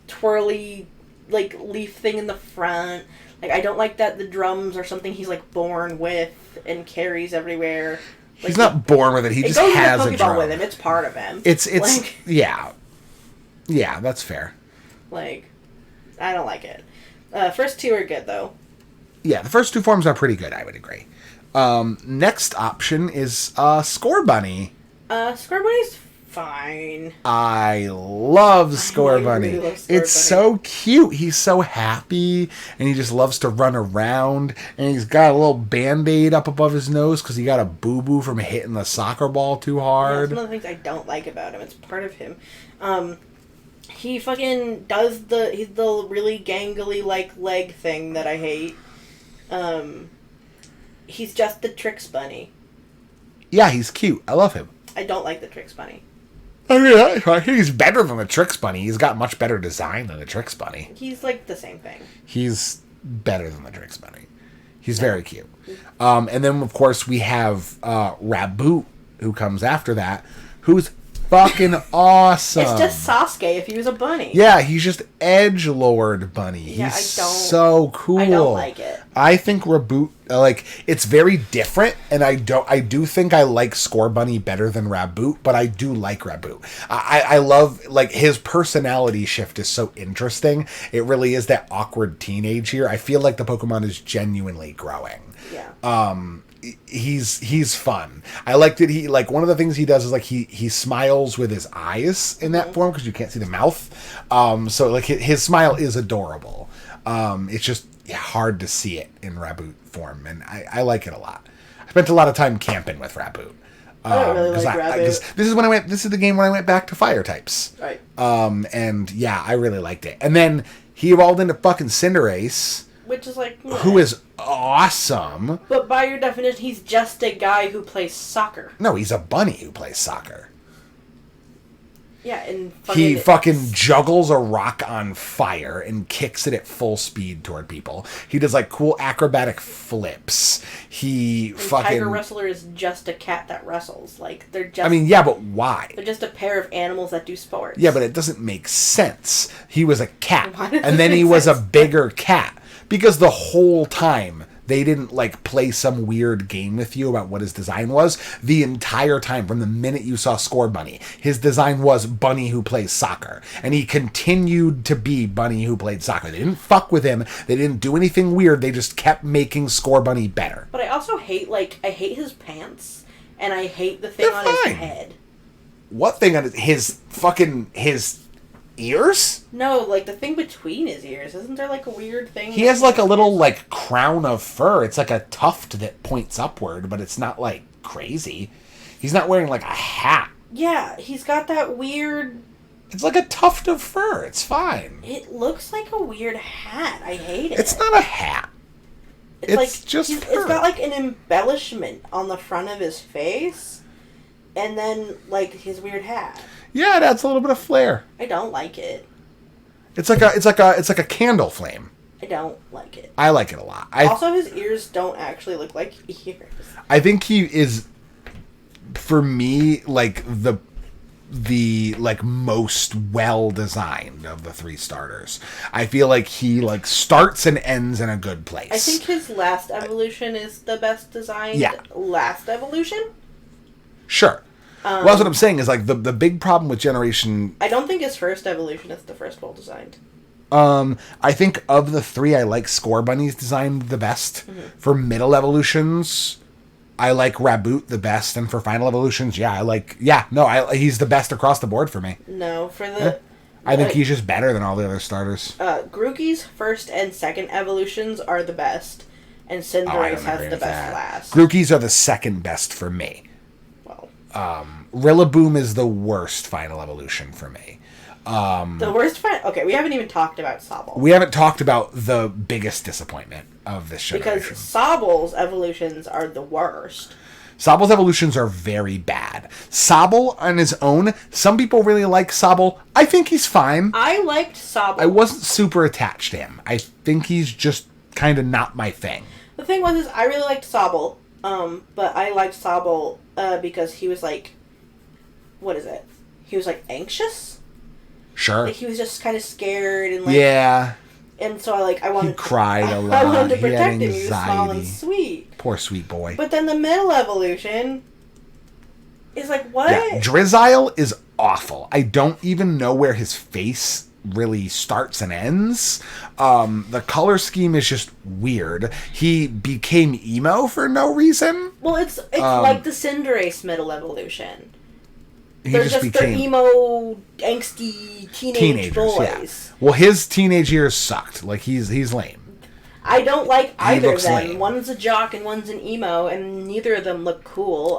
twirly, like, leaf thing in the front. Like, I don't like that the drums are something he's, like, born with and carries everywhere. Like, he's not born with it. He just has a a drum. with him. It's part of him. It's like, yeah, that's fair. Like, I don't like it. First two are good though. Yeah, the first two forms are pretty good. I would agree. Next option is Scorbunny. Scorbunny's fine. I love Scorbunny. Really love Scorbunny. It's so cute. He's so happy, and he just loves to run around. And he's got a little Band-Aid up above his nose because he got a boo-boo from hitting the soccer ball too hard. That's one of the things I don't like about him. It's part of him. He fucking does the really gangly, like, leg thing that I hate. He's just the Tricks Bunny. Yeah, he's cute. I love him. I don't like the Tricks Bunny. I mean, I think he's better than the Tricks Bunny. He's got much better design than the Tricks Bunny. He's like the same thing. He's better than the Tricks Bunny. He's very cute. And then, of course, we have Raboot, who comes after that, who's fucking awesome. It's just Sasuke if he was a bunny. Yeah, he's just edgelord bunny. Yeah, he's so cool. I don't like it. I think Raboot, it's very different, and I do think I like Score Bunny better than Raboot, but I do like Raboot. I love, his personality shift is so interesting. It really is that awkward teenage year. I feel like the Pokemon is genuinely growing. Yeah. He's fun. I like that he one of the things he does is he smiles with his eyes in that form because you can't see the mouth. So his smile is adorable. It's just hard to see it in Raboot form, and I like it a lot. I spent a lot of time camping with Raboot. I don't really like Raboot. This is the game when I went back to fire types. Right. And yeah, I really liked it. And then he evolved into fucking Cinderace, which is who is awesome. But by your definition, he's just a guy who plays soccer. No, he's a bunny who plays soccer. Yeah, and he fucking juggles a rock on fire and kicks it at full speed toward people. He does cool acrobatic flips. Tiger Wrestler is just a cat that wrestles. They're just. I mean, yeah, but why? They're just a pair of animals that do sports. Yeah, but it doesn't make sense. He was a cat, and then he was a bigger cat because the whole time they didn't play some weird game with you about what his design was. The entire time, from the minute you saw Score Bunny, his design was Bunny who plays soccer. And he continued to be Bunny who played soccer. They didn't fuck with him. They didn't do anything weird. They just kept making Score Bunny better. But I also hate, I hate his pants, and I hate the thing on his head. What thing on his ears? No, the thing between his ears. Isn't there a weird thing? He has a little crown of fur. It's a tuft that points upward, but it's not crazy. He's not wearing a hat. Yeah, he's got that weird. It's a tuft of fur. It's fine. It looks like a weird hat. I hate it. It's not a hat. It's just fur. It's got an embellishment on the front of his face, and then his weird hat. Yeah, it adds a little bit of flair. I don't like it. It's like a candle flame. I don't like it. I like it a lot. Also, his ears don't actually look like ears. I think he is, for me, the most well designed of the three starters. I feel like he starts and ends in a good place. I think his last evolution is the best designed. Yeah. Last evolution. Sure. Well, that's what I'm saying is the big problem with Generation. I don't think his first evolution is the first well designed. I think of the three, I like Score Bunny's design the best. Mm-hmm. For middle evolutions, I like Raboot the best, and for final evolutions, he's the best across the board for me. No, for the. I think he's just better than all the other starters. Grookey's first and second evolutions are the best, and Cinderace has the best last. Grookey's are the second best for me. Rillaboom is the worst final evolution for me. The worst final... Okay, we haven't even talked about Sobble. We haven't talked about the biggest disappointment of this generation. Because Sobble's evolutions are the worst. Sobble's evolutions are very bad. Sobble on his own, some people really like Sobble. I think he's fine. I liked Sobble. I wasn't super attached to him. I think he's just kind of not my thing. The thing was, I really liked Sobble. But I liked Sobble because he was what is it? He was anxious. Sure. He was just kind of scared and yeah. And so I wanted. He cried a lot. I wanted to protect him. Anxiety. He was small and sweet. Poor sweet boy. But then the middle evolution is what? Yeah, Drizzile is awful. I don't even know where his face really starts and ends. The color scheme is just weird. He became emo for no reason. Well, it's like the Cinderace middle evolution. They're just emo, angsty teenagers, boys. Yeah. Well, his teenage years sucked. He's lame. I don't like either of them. Lame. One's a jock and one's an emo, and neither of them look cool.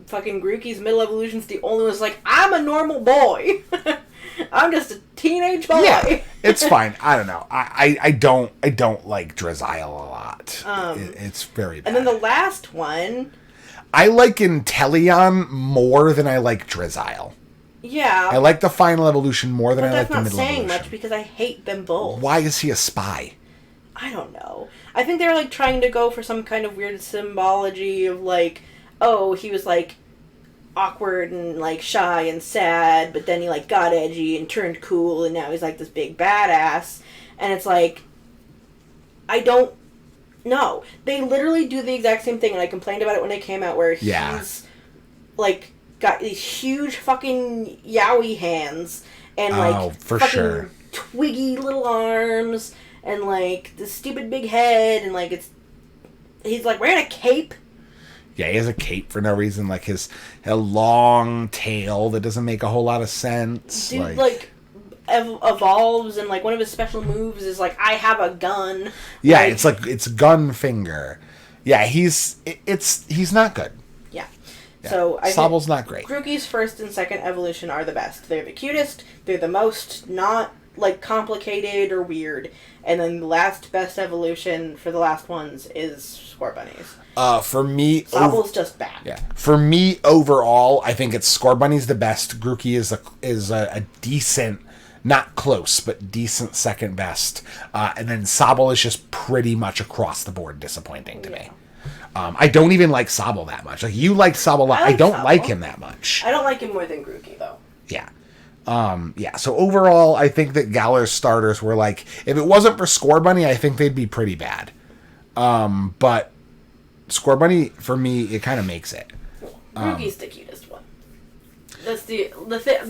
Fucking Grookey's middle evolution's the only one's I'm a normal boy. I'm just a teenage boy. Yeah, it's fine. I don't know. I don't like Drizzile a lot. It's very bad. And then the last one... I like Inteleon more than I like Drizzile. Yeah. I like the final evolution more than I like the middle evolution. That's not saying much because I hate them both. Why is he a spy? I don't know. I think they're, like, trying to go for some kind of weird symbology of, like, oh, he was, like, awkward and, like, shy and sad, but then he, like, got edgy and turned cool, and now he's, like, this big badass. And it's like, I don't know. They literally do the exact same thing, and I complained about it when they came out, where he's, like, got these huge fucking yowie hands, and, like, fucking twiggy little arms, and, like, this stupid big head, and, like, he's, like, wearing a cape. Yeah, he has a cape for no reason, like a long tail that doesn't make a whole lot of sense. Dude, like evolves, and, like, one of his special moves is, like, I have a gun. Yeah, it's gun finger. Yeah, he's not good. Yeah. So Sobble's not great. Grookey's first and second evolution are the best. They're the cutest. They're the most not, like, complicated or weird. And then the last best evolution for the last ones is Scorbunny's. For me... Sobble's just bad. Yeah. For me, overall, I think it's Scorbunny's the best. Grookey is a decent, not close, but decent second best. And then Sobble is just pretty much across the board disappointing to me. I don't even like Sobble that much. Like, you liked Sobble a lot. I don't like him that much. I don't like him more than Grookey, though. Yeah. So overall, I think that Galar's starters were, like, if it wasn't for Scorbunny, I think they'd be pretty bad. But Scorbunny, for me, it kind of makes it. Grookey's the cutest one. That's the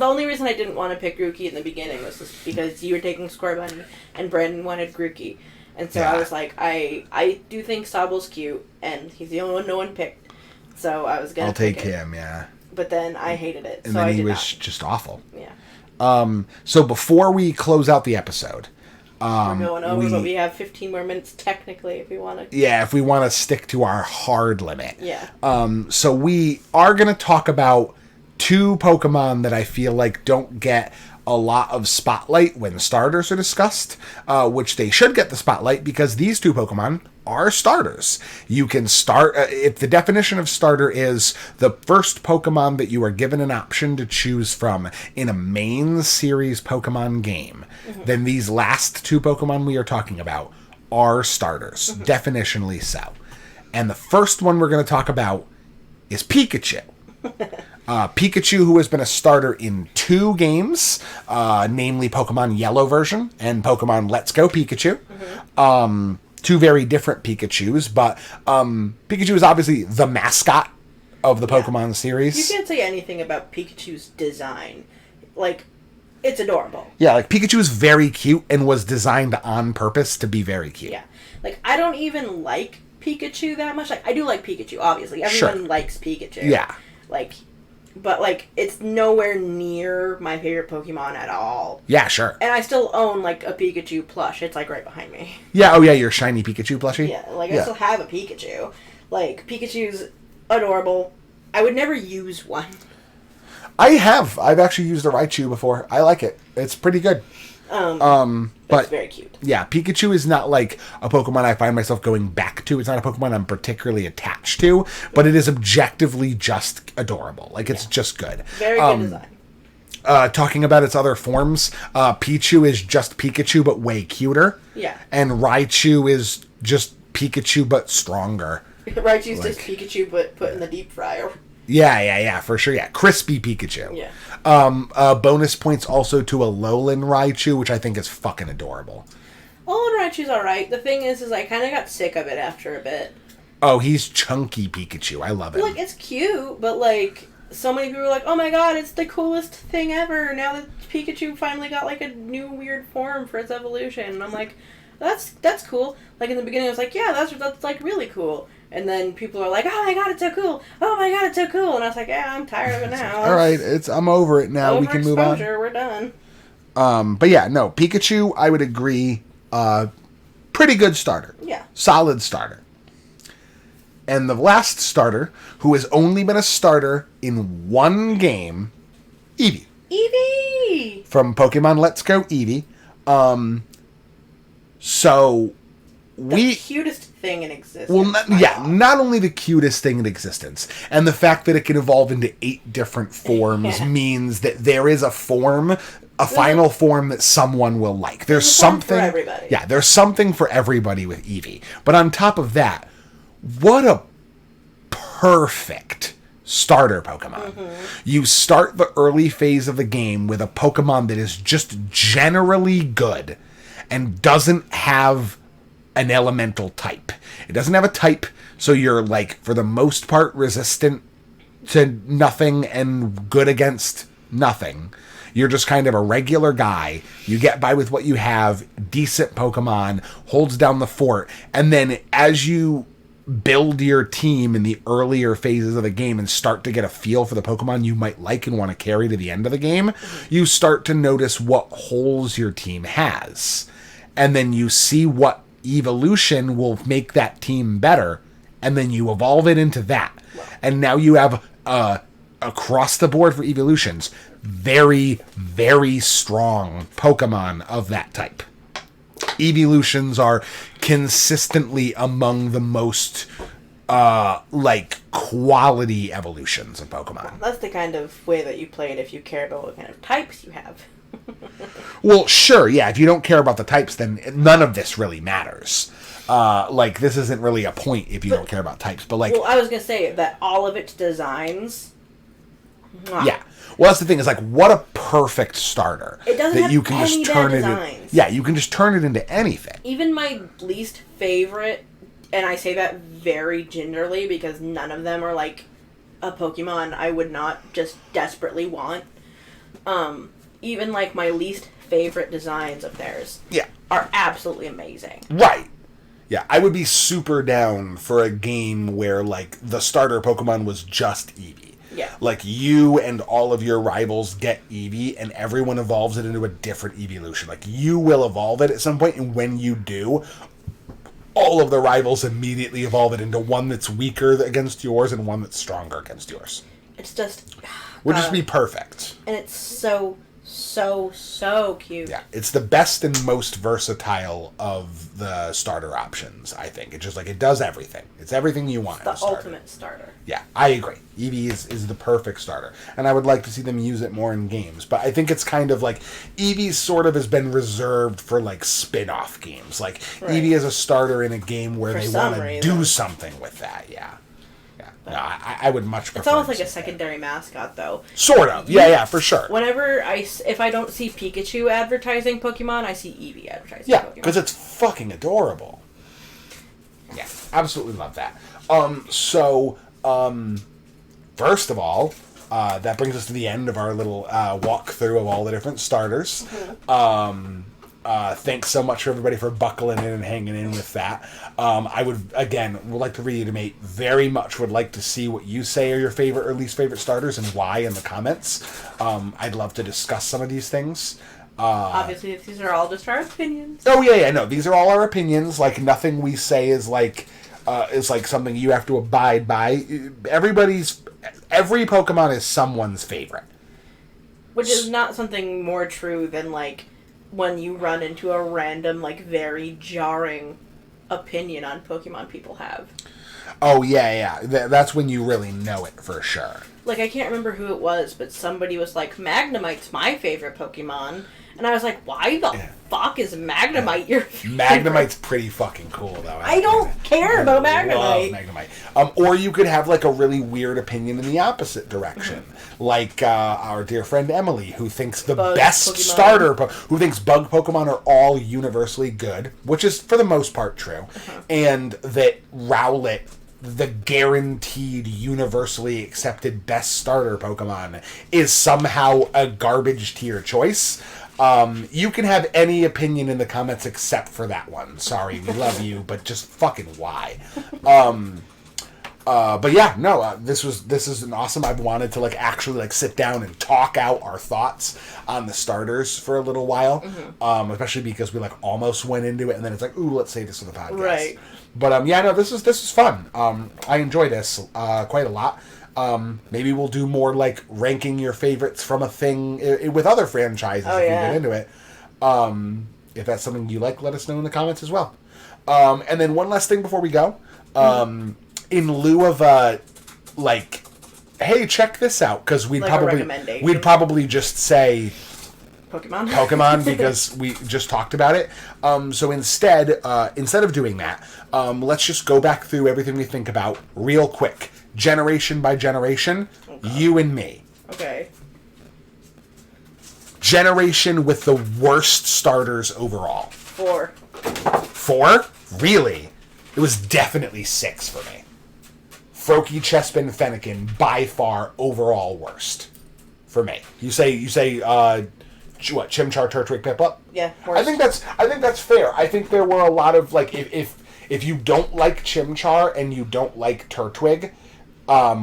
only reason I didn't want to pick Grookey in the beginning was just because you were taking Scorbunny and Brandon wanted Grookey. And so I was like, I do think Sobble's cute, and he's the only one no one picked. So I was going to pick him, yeah. But then I hated it, and so then I did he was not. Just awful. Yeah. So before we close out the episode... we're going over, but we have 15 more minutes technically if we want to... Yeah, if we want to stick to our hard limit. Yeah. So we are going to talk about two Pokemon that I feel like don't get a lot of spotlight when starters are discussed, which they should get the spotlight because these two Pokemon are starters. You can start, if the definition of starter is the first Pokemon that you are given an option to choose from in a main series Pokemon game, then these last two Pokemon we are talking about are starters, definitionally so. And the first one we're going to talk about is Pikachu. Pikachu, who has been a starter in 2 games, namely Pokemon Yellow version and Pokemon Let's Go Pikachu. 2 very different Pikachus, but Pikachu is obviously the mascot of the Pokemon series. You can't say anything about Pikachu's design. Like, it's adorable. Yeah, like, Pikachu is very cute and was designed on purpose to be very cute. Yeah. Like, I don't even like Pikachu that much. Like, I do like Pikachu, obviously. Everyone likes Pikachu. Yeah. Like, but, like, it's nowhere near my favorite Pokemon at all. Yeah, sure. And I still own, like, a Pikachu plush. It's, like, right behind me. Yeah, oh yeah, your shiny Pikachu plushie? Yeah, like, I still have a Pikachu. Like, Pikachu's adorable. I would never use one. I have. I've actually used a Raichu before. I like it. It's pretty good. But it's very cute. Yeah, Pikachu is not like a Pokemon I find myself going back to. It's not a Pokemon I'm particularly attached to, but it is objectively just adorable. Like, it's just good. Very good design. Talking about its other forms, Pichu is just Pikachu, but way cuter. Yeah. And Raichu is just Pikachu, but stronger. Raichu's just Pikachu, but put in the deep fryer. Yeah, for sure. Yeah, crispy Pikachu. Yeah. Bonus points also to a Alolan Raichu, which I think is fucking adorable. Alolan Raichu's alright. The thing is I kind of got sick of it after a bit. Oh, he's chunky Pikachu. I love it. Like, it's cute, but, like, so many people are like, oh my god, it's the coolest thing ever. Now that Pikachu finally got, like, a new weird form for its evolution. And I'm like, that's cool. Like, in the beginning, I was like, yeah, that's like, really cool. And then people are like, oh my god, it's so cool. Oh my god, it's so cool. And I was like, yeah, I'm tired of it now. All right, I'm over it now. We can move on. We're done. But yeah, no, Pikachu, I would agree, pretty good starter. Yeah. Solid starter. And the last starter, who has only been a starter in 1 game, Eevee. Eevee! from Pokemon Let's Go Eevee. So the cutest thing in existence. Well, not only the cutest thing in existence, and the fact that it can evolve into 8 different forms means that there is a final form that someone will like. There's something for everybody. Yeah, there's something for everybody with Eevee. But on top of that, what a perfect starter Pokemon. You start the early phase of the game with a Pokemon that is just generally good and doesn't have an elemental type. It doesn't have a type, so you're, like, for the most part, resistant to nothing and good against nothing. You're just kind of a regular guy. You get by with what you have, decent Pokemon, holds down the fort, and then as you build your team in the earlier phases of the game and start to get a feel for the Pokemon you might like and want to carry to the end of the game, you start to notice what holes your team has. And then you see what evolution will make that team better, and then you evolve it into that. And now you have, across the board for evolutions, very, very strong Pokemon of that type. Evolutions are consistently among the most, quality evolutions of Pokemon. That's the kind of way that you play it if you care about what kind of types you have. Well, sure, yeah. If you don't care about the types, then none of this really matters. This isn't really a point if you don't care about types. But well, I was gonna say that all of its designs. Yeah. Well, that's the thing. Is what a perfect starter. It doesn't have you can any just turn bad it. designs. Yeah, you can just turn it into anything. Even my least favorite, and I say that very gingerly because none of them are like a Pokemon I would not just desperately want. Even my least favorite designs of theirs are absolutely amazing. Right. Yeah, I would be super down for a game where, the starter Pokemon was just Eevee. Yeah. You and all of your rivals get Eevee, and everyone evolves it into a different evolution. You will evolve it at some point, and when you do, all of the rivals immediately evolve it into one that's weaker against yours and one that's stronger against yours. It's just... Would just be perfect. And it's so cute. Yeah, it's the best and most versatile of the starter options, I think. It's just it does everything. It's everything you want. It's the ultimate starter. Yeah, I agree. Eevee is the perfect starter. And I would like to see them use it more in games. But I think it's kind of Eevee sort of has been reserved for spin-off games. Right. Eevee is a starter in a game where they want to do something with that, yeah. No, I would much prefer. It's almost like a secondary mascot, though. Sort of. Yeah, for sure. Whenever if I don't see Pikachu advertising Pokemon, I see Eevee advertising Pokemon. Yeah, because it's fucking adorable. Yeah, absolutely love that. First of all, that brings us to the end of our little walkthrough of all the different starters. Mm-hmm. Thanks so much for everybody for buckling in and hanging in with that. I would like to reiterate, very much would like to see what you say are your favorite or least favorite starters and why in the comments. I'd love to discuss some of these things. Obviously, these are all just our opinions. Oh, yeah, no, these are all our opinions. Nothing we say is something you have to abide by. Every Pokemon is someone's favorite. Which is not something more true than, when you run into a random, very jarring opinion on Pokemon people have. Oh, yeah. That's when you really know it for sure. I can't remember who it was, but somebody was like, Magnemite's my favorite Pokemon. And I was like, why the fuck is Magnemite your favorite? Magnemite's pretty fucking cool, though. I don't care about Magnemite. I love Magnemite. Or you could have, a really weird opinion in the opposite direction. Our dear friend Emily, who thinks the best Pokemon. Starter... who thinks bug Pokemon are all universally good, which is, for the most part, true. Uh-huh. And that Rowlet, the guaranteed, universally accepted best starter Pokemon, is somehow a garbage tier choice. You can have any opinion in the comments except for that one. Sorry, we love you, but just fucking why? But yeah, no, this is an awesome. I've wanted to actually sit down and talk out our thoughts on the starters for a little while, especially because we almost went into it and then it's ooh, let's save this for the podcast. Right. But yeah, no, this is fun. I enjoy this quite a lot. Maybe we'll do more like ranking your favorites from a thing with other franchises if you get into it. If that's something you like, let us know in the comments as well. And then one last thing before we go. In lieu of like, hey, check this out, because we'd probably just say Pokemon because we just talked about it. So instead of doing that, let's just go back through everything we think about real quick, generation by generation. You and me. Okay. Generation with the worst starters overall. 4. 4? Really? It was definitely 6 for me. Froakie, Chespin, Fennekin, by far overall worst for me. You say what, Chimchar, Turtwig, Piplup? Yeah, worst. I think that's fair. I think there were a lot of like if you don't like Chimchar and you don't like Turtwig,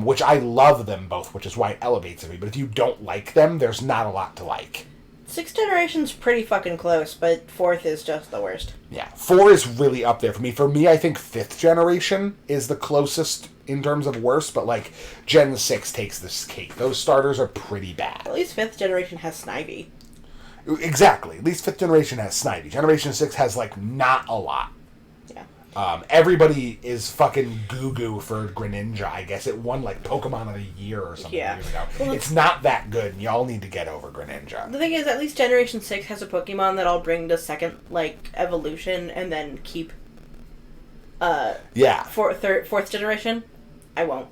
which I love them both, which is why it elevates me, but if you don't like them, there's not a lot to like. 6th generation's pretty fucking close, but 4th is just the worst. Yeah, 4 is really up there for me. For me, I think 5th generation is the closest in terms of worst, but like Gen 6 takes this cake. Those starters are pretty bad. At least 5th generation has Snivy. Exactly. At least 5th generation has Snivy. Generation 6 has like not a lot. Yeah. Everybody is fucking goo-goo for Greninja, I guess. It won like Pokemon of the Year or something years ago. Well, it's not that good, and y'all need to get over Greninja. The thing is, at least Generation 6 has a Pokemon that I'll bring to second, like, evolution and then keep. Yeah. 4th generation, I won't.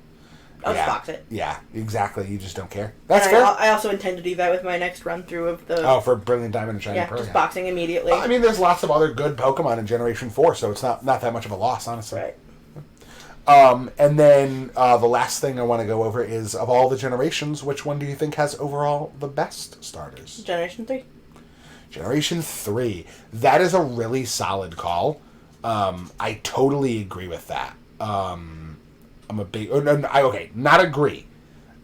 I'll just box it. Yeah, exactly. You just don't care. That's fair. I also intend to do that with my next run-through of the... Oh, for Brilliant Diamond and Shining Pearl. Just boxing immediately. I mean, there's lots of other good Pokemon in Generation 4, so it's not that much of a loss, honestly. Right. And then the last thing I want to go over is, of all the generations, which one do you think has overall the best starters? Generation 3. Generation 3. That is a really solid call. I totally agree with that. I'm a big... not agree.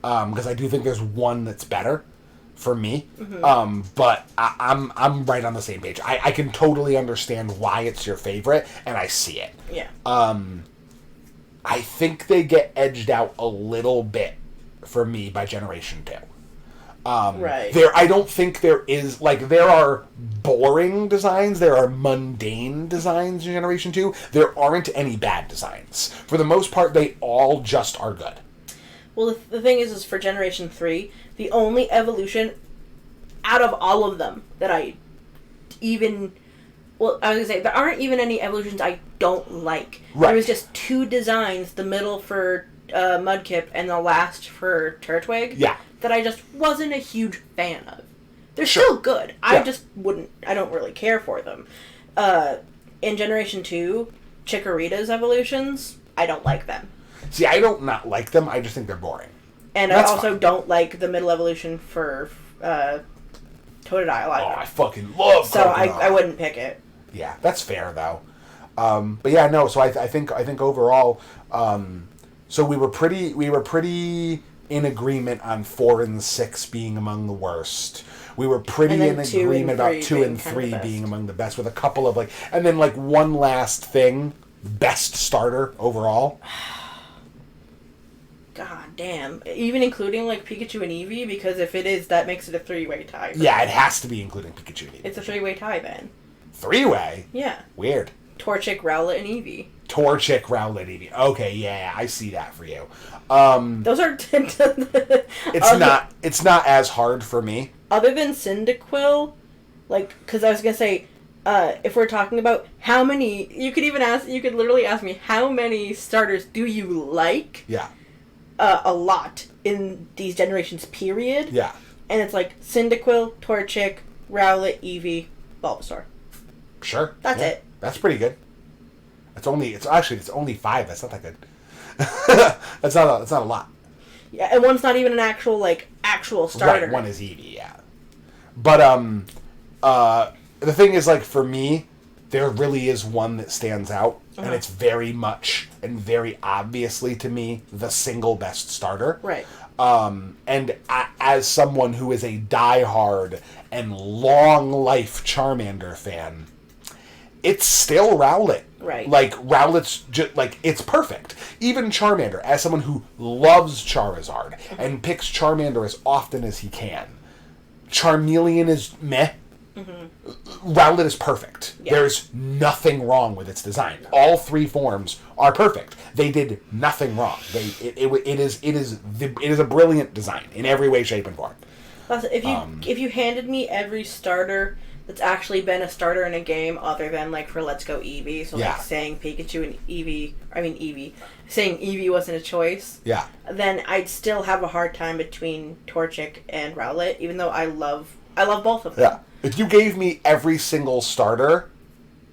Because I do think there's one that's better for me. Mm-hmm. But I'm right on the same page. I can totally understand why it's your favorite, and I see it. Yeah. I think they get edged out a little bit for me by Generation 2. Right. I don't think there is, like, there are boring designs, there are mundane designs in Generation 2. There aren't any bad designs. For the most part, they all just are good. Well, the thing is for Generation 3, the only evolution out of all of them that I even... Well, I was going to say, there aren't even any evolutions I don't like. Right. There was just 2 designs, the middle for Mudkip and the last for Turtwig. Yeah. That I just wasn't a huge fan of. They're still good. I don't really care for them. In Generation 2, Chikarita's evolutions, I don't like them. See, I don't not like them, I just think they're boring. And I also don't like the middle evolution for Totodile either. Oh, I fucking love So I wouldn't pick it. Yeah, that's fair, though. But yeah, no, so I think overall, so we were pretty in agreement on 4 and 6 being among the worst. We were pretty in agreement about 2 and 3 being among the best, with a couple of, like, and then, like, one last thing, best starter overall. God damn. Even including, like, Pikachu and Eevee, because if it is, that makes it a 3-way tie. Yeah, it has to be including Pikachu and Eevee. It's a 3-way tie, then. 3-way? Yeah. Weird. Torchic, Rowlet, and Eevee. Torchic, Rowlet, Eevee. Okay, yeah, I see that for you. Those are... It's not as hard for me. Other than Cyndaquil, like, because I was going to say, if we're talking about how many... You could literally ask me, how many starters do you like? Yeah. A lot in these generations, period. Yeah. And it's like Cyndaquil, Torchic, Rowlet, Eevee, Bulbasaur. Sure. That's it. That's pretty good. It's only 5. That's not that good. That's not a lot. Yeah, and one's not even an actual starter. Right, one is Eevee, yeah. But the thing is, like, for me, there really is one that stands out, and it's very much and very obviously to me the single best starter. Right. And as someone who is a diehard and long life Charmander fan, it's still Rowlet. Right. Like, Rowlet's just, like, it's perfect. Even Charmander, as someone who loves Charizard and picks Charmander as often as he can, Charmeleon is meh. Rowlet is perfect. Yeah. There's nothing wrong with its design. All three forms are perfect. They did nothing wrong. It is a brilliant design in every way, shape, and form. If you handed me every starter that's actually been a starter in a game other than, like, for Let's Go Eevee, so like saying Pikachu and Eevee, saying Eevee wasn't a choice, then I'd still have a hard time between Torchic and Rowlet, even though I love both of them. Yeah. If you gave me every single starter,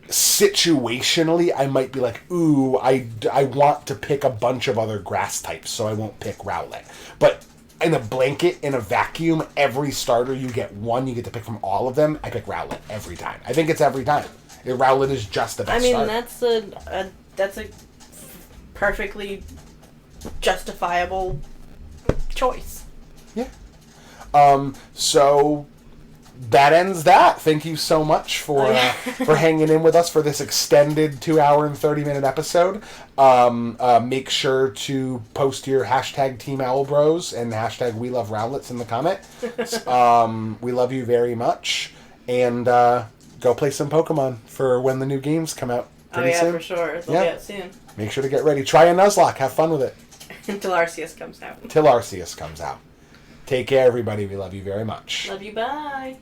situationally, I might be like, ooh, I want to pick a bunch of other grass types, so I won't pick Rowlet. But in a blanket, in a vacuum, every starter you get one, you get to pick from all of them, I pick Rowlet every time. I think it's every time. Rowlet is just the best starter. That's a perfectly justifiable choice. Yeah. So that ends that. Thank you so much for hanging in with us for this extended 2-hour and 30-minute episode. Make sure to post your hashtag Team Owlbros and hashtag We Love Rowlets in the comment. We love you very much. And go play some Pokemon for when the new games come out pretty soon. For sure. They'll be out soon. Make sure to get ready. Try a Nuzlocke. Have fun with it. Until Arceus comes out. Take care, everybody. We love you very much. Love you. Bye.